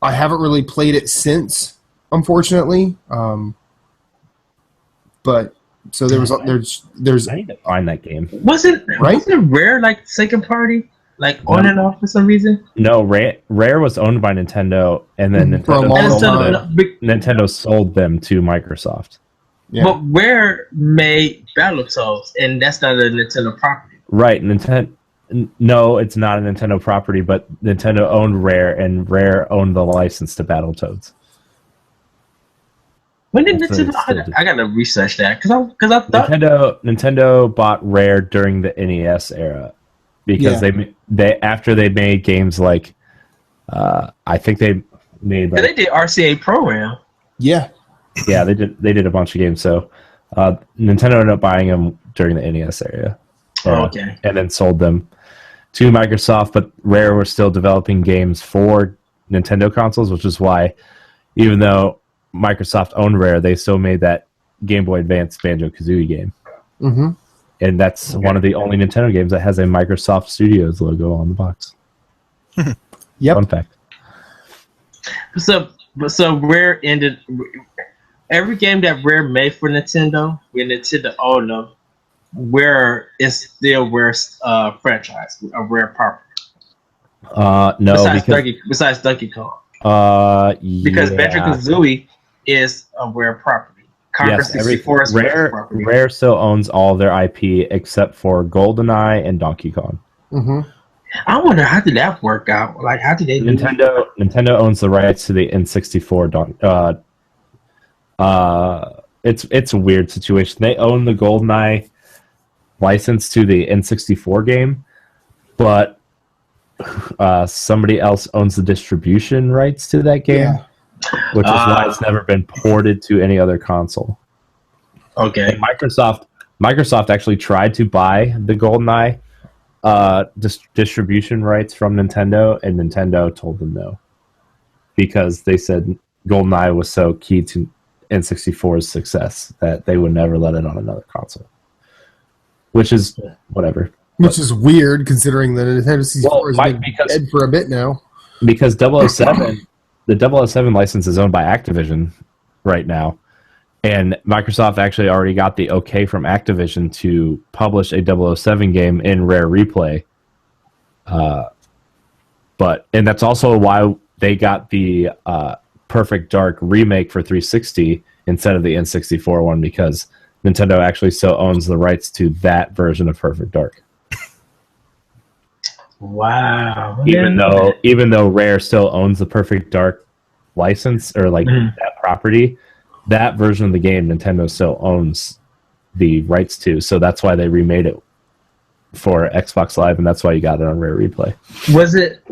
I haven't really played it since, unfortunately. But so there's I need to find that game. Wasn't Rare like second party, like on and off for some reason? No, Rare was owned by Nintendo, and then For a long time. Nintendo sold them to Microsoft. Yeah. But Rare made Battletoads, and that's not a Nintendo property. Right, No, it's not a Nintendo property, but Nintendo owned Rare, and Rare owned the license to Battletoads. When did So Nintendo? I gotta research that because I thought Nintendo bought Rare during the NES era because they after they made games like I think they made they did RCA Program. Yeah. Yeah, they did a bunch of games. So Nintendo ended up buying them during the NES era. Okay. And then sold them to Microsoft, but Rare were still developing games for Nintendo consoles, which is why even though Microsoft owned Rare, they still made that Game Boy Advance Banjo-Kazooie game. Mm-hmm. And that's one of the only Nintendo games that has a Microsoft Studios logo on the box. Yep. Fun fact. So Rare ended every game that Rare made for Nintendo. When Nintendo owned them, Rare is still Rare's franchise, a Rare property. No, Besides Donkey Kong. Because yeah. Banjo-Kazooie is a Rare property. Conquer 64 is Rare property. Rare still owns all their IP except for GoldenEye and Donkey Kong. Mm-hmm. I wonder how did that work out? Like, how did they do that? Nintendo owns the rights to the N64. It's a weird situation. They own the GoldenEye license to the N64 game, but somebody else owns the distribution rights to that game, which is why it's never been ported to any other console. Okay. And Microsoft actually tried to buy the GoldenEye distribution rights from Nintendo, and Nintendo told them no because they said GoldenEye was so key to N64's success that they would never let it on another console. which is whatever. Which is weird considering the Nintendo 64 has been dead for a bit now. Because 007, the 007 license is owned by Activision right now. And Microsoft actually already got the okay from Activision to publish a 007 game in Rare Replay. And that's also why they got the Perfect Dark remake for 360 instead of the N64 one, because Nintendo actually still owns the rights to that version of Perfect Dark. Wow. Even though Rare still owns the Perfect Dark license or like that property, that version of the game Nintendo still owns the rights to, so that's why they remade it for Xbox Live, and that's why you got it on Rare Replay. Was it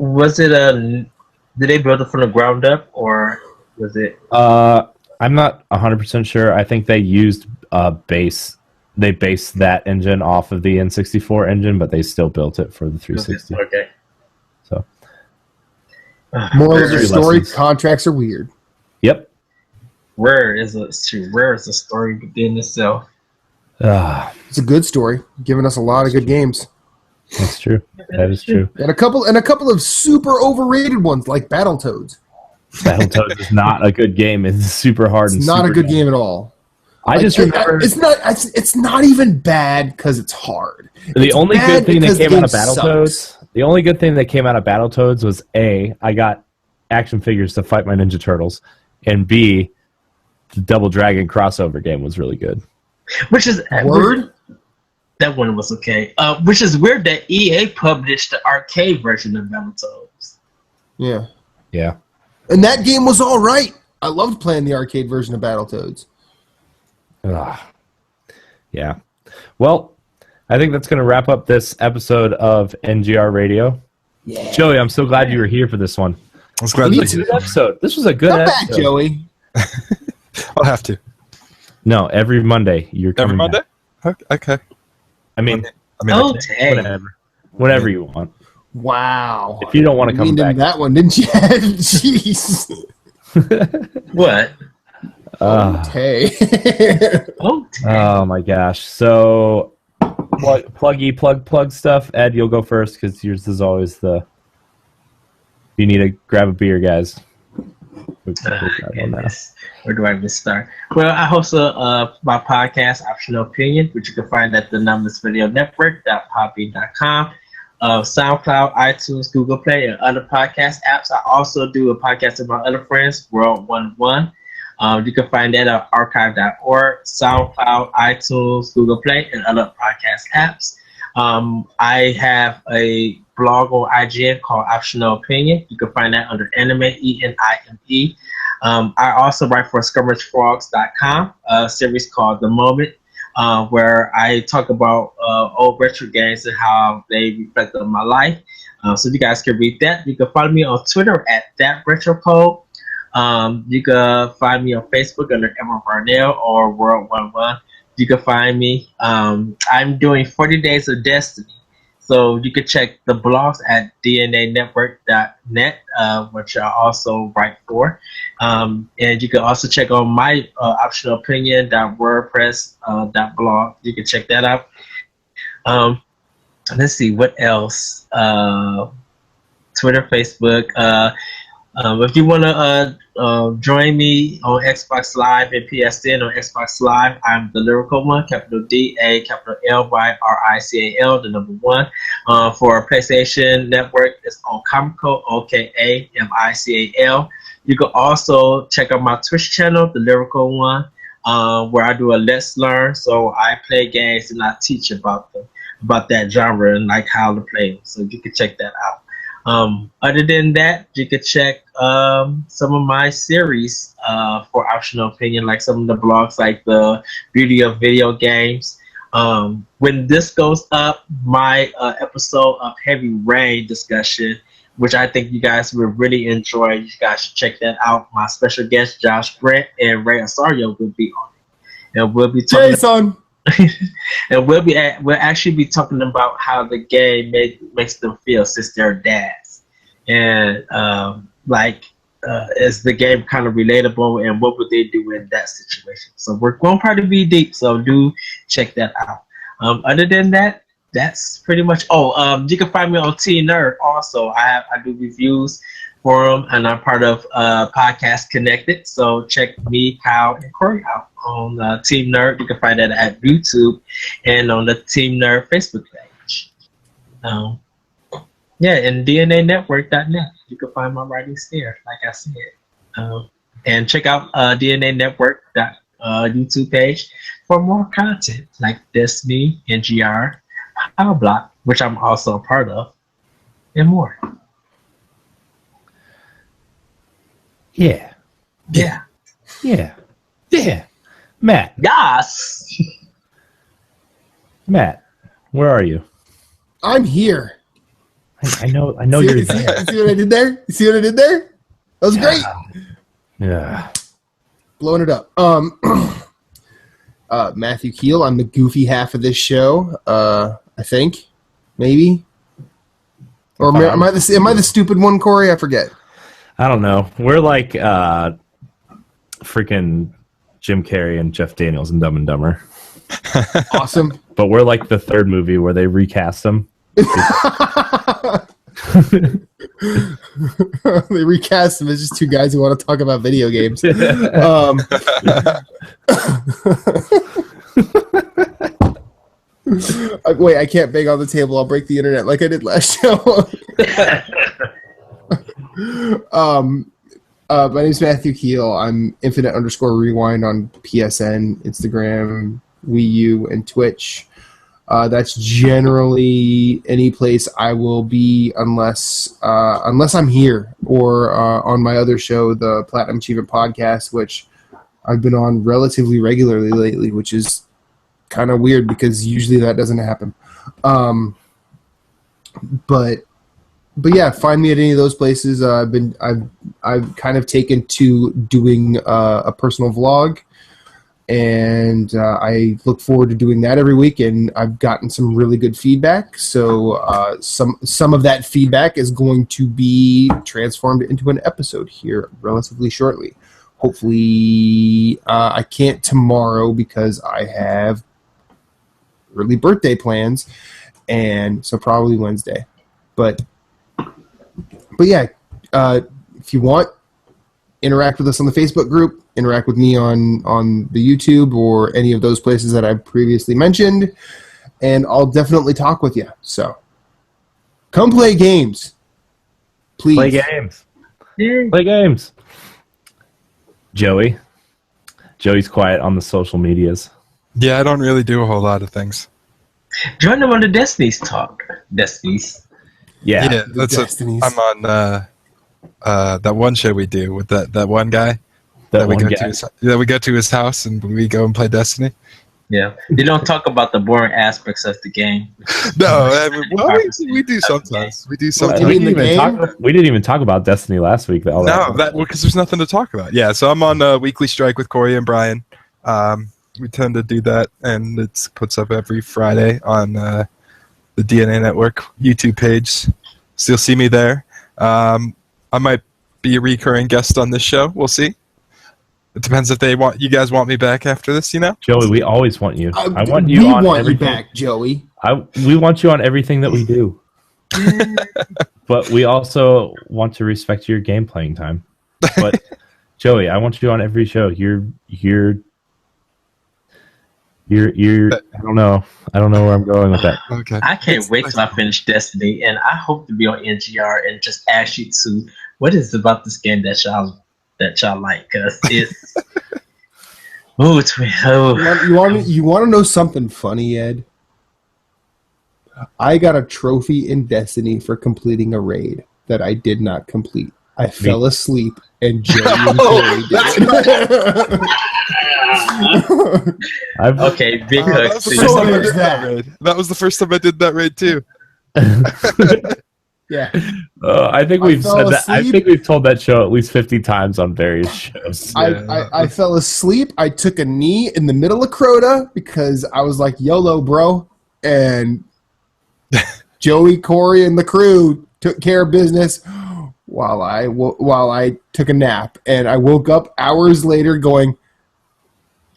did they build it from the ground up, or was it I'm not 100% sure. I think they used they based that engine off of the N64 engine, but they still built it for the 360. Okay. So, moral of the story: contracts are weird. Yep. Rare is a story within itself. It's a good story, giving us a lot of good games. That's true. That is true. And a couple of super overrated ones like Battletoads. Battletoads is not a good game. It's super hard. It's not a good game at all. I just remember it's not even bad because it's hard. The only good thing that came out of Battletoads. The only good thing that came out of Battletoads was A, I got action figures to fight my Ninja Turtles, and B, the Double Dragon crossover game was really good. Which is word. That one was okay. Which is weird that EA published the arcade version of Battletoads. Yeah. Yeah. And that game was all right. I loved playing the arcade version of Battletoads. Yeah. Well, I think that's going to wrap up this episode of NGR Radio. Yeah. Joey, I'm so glad you were here for this one. I was glad This was a good episode. This was a good Come episode. back, Joey. I'll have to. No, every Monday you're coming Every Monday? back. Okay. I mean, Dang. whenever you want. Wow. If you don't want to come back, that one, didn't you? Jeez. What? Okay. Oh my gosh. So plug stuff. Ed, you'll go first because yours is always the. You need to grab a beer, guys. Where do I even start? Well, I host my podcast, Optional Opinion, which you can find at the Numbers Video Network.podbean.com, SoundCloud, iTunes, Google Play, and other podcast apps. I also do a podcast with my other friends, World 11. You can find that at archive.org, SoundCloud, iTunes, Google Play, and other podcast apps. I have a blog on IGN called Optional Opinion. You can find that under Anime, ENIME. I also write for SkirmishFrogs.com, a series called The Moment, where I talk about old retro games and how they reflect on my life. So you guys can read that. You can follow me on Twitter at ThatRetroCode. You can find me on Facebook under Emma Varnell or World 11. You can find me. I'm doing 40 Days of Destiny. So you can check the blogs at dnanetwork.net, which I also write for. And you can also check on my optionalopinion.wordpress.blog. You can check that out. Let's see, what else? Twitter, Facebook. If you want to join me on Xbox Live and PSN on Xbox Live, I'm the Lyrical One, capital D-A, capital L-Y-R-I-C-A-L, the number 1. For PlayStation Network, it's on Comical, O-K-A-M-I-C-A-L. You can also check out my Twitch channel, the Lyrical One, where I do a Let's Learn. So I play games and I teach about them, about that genre and like how to play them. So you can check that out. Other than that, you could check some of my series for Optional Opinion, like some of the blogs, like the Beauty of Video Games. When this goes up, my episode of Heavy Rain discussion, which I think you guys will really enjoy. You guys should check that out. My special guest, Josh Brent and Ray Osorio, will be on it. And we'll be talking. Jason! And we'll actually be talking about how the game makes them feel since they're dads, and is the game kind of relatable, and what would they do in that situation? So we're going to probably be deep, so do check that out. Other than that, that's pretty much. You can find me on Team Nerd. Also, I do reviews for them, and I'm part of Podcast Connected. So check me, Kyle, and Corey out on Team Nerd. You can find that at YouTube and on the Team Nerd Facebook page. And DNAnetwork.net. You can find my writings there, like I said. And check out DNA Network YouTube page for more content like Destiny, NGR, Power Block, which I'm also a part of, and more. Yeah. Matt. Yes. Matt, where are you? I'm here. I know you're there. See what I did there? You see what I did there? That was great. Yeah. Blowing it up. Matthew Keel. I'm the goofy half of this show. I think, maybe. Or am I the stupid one, Corey? I forget. I don't know. We're like freaking Jim Carrey and Jeff Daniels in Dumb and Dumber. Awesome. But we're like the third movie where they recast them. They recast them as just two guys who want to talk about video games. Wait, I can't bang on the table. I'll break the internet like I did last show. My name's Matthew Keel. I'm Infinite_Rewind on PSN, Instagram, Wii U, and Twitch. That's generally any place I will be unless I'm here or on my other show, the Platinum Achievement Podcast, which I've been on relatively regularly lately, which is kind of weird because usually that doesn't happen. But yeah, find me at any of those places. I've kind of taken to doing a personal vlog. And I look forward to doing that every week, and I've gotten some really good feedback. So some of that feedback is going to be transformed into an episode here relatively shortly. Hopefully, I can't tomorrow because I have early birthday plans, and so probably Wednesday. But yeah, if you want, interact with us on the Facebook group. Interact with me on the YouTube or any of those places that I've previously mentioned, and I'll definitely talk with you. So, come play games, please. Play games. Play games. Joey's quiet on the social medias. Yeah, I don't really do a whole lot of things. Join them on the Destiny's talk. Destiny's. Yeah, that's I'm on that one show we do with that one guy. That we go to his house and we go and play Destiny. Yeah, they don't talk about the boring aspects of the game. No, I mean, we do sometimes. We do sometimes. We didn't even talk about Destiny last week. Because there's nothing to talk about. Yeah, so I'm on a weekly strike with Corey and Brian. We tend to do that, and it puts up every Friday on the DNA Network YouTube page. So you'll see me there. I might be a recurring guest on this show. We'll see. It depends if you guys want me back after this, Joey, we always want you. We want you back, Joey. We want you on everything that we do. But we also want to respect your game playing time. But Joey, I want you on every show. You're I don't know where I'm going with that. Okay. I can't wait till I finish Destiny, and I hope to be on NGR and just ask you to, what is it about this game that y'all like? Cause it's You want to know something funny, Ed? I got a trophy in Destiny for completing a raid that I did not complete. I fell asleep and Joey and Corey did it. Okay, big hug. That was the first time I did that raid too. Yeah. I think we've said that. I think we've told that show at least 50 times on various shows. I fell asleep. I took a knee in the middle of Crota because I was like, YOLO, bro. And Joey, Corey, and the crew took care of business while I took a nap. And I woke up hours later going,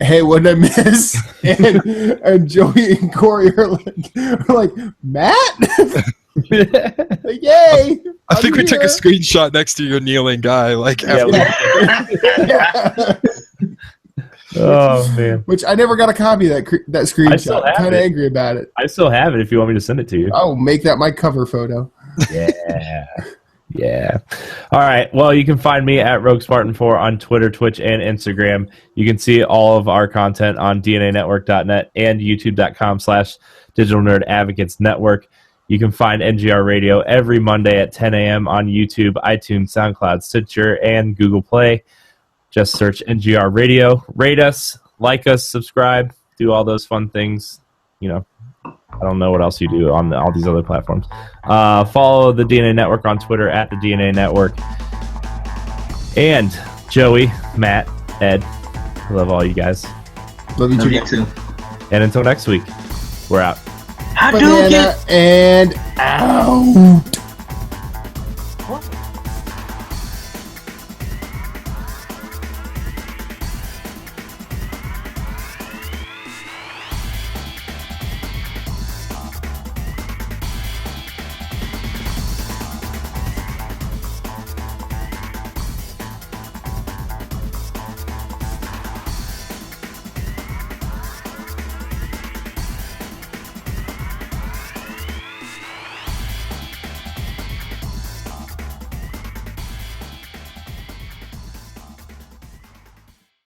hey, what did I miss? And Joey and Corey are like Matt? Like, yay! I think we took a screenshot next to your kneeling guy. Like, Yeah. Oh man! Which I never got a copy of that screenshot. I'm kind of angry about it. I still have it if you want me to send it to you. Oh, make that my cover photo. Yeah. Yeah. All right. Well, you can find me at RogueSpartan4 on Twitter, Twitch, and Instagram. You can see all of our content on DNAnetwork.net and YouTube.com/Digital Nerd Advocates Network. You can find NGR Radio every Monday at 10 a.m. on YouTube, iTunes, SoundCloud, Stitcher, and Google Play. Just search NGR Radio. Rate us, like us, subscribe, do all those fun things. You know, I don't know what else you do on all these other platforms. Follow the DNA Network on Twitter at the DNA Network. And Joey, Matt, Ed, I love all you guys. Love you too. And until next week, we're out. Banana and out.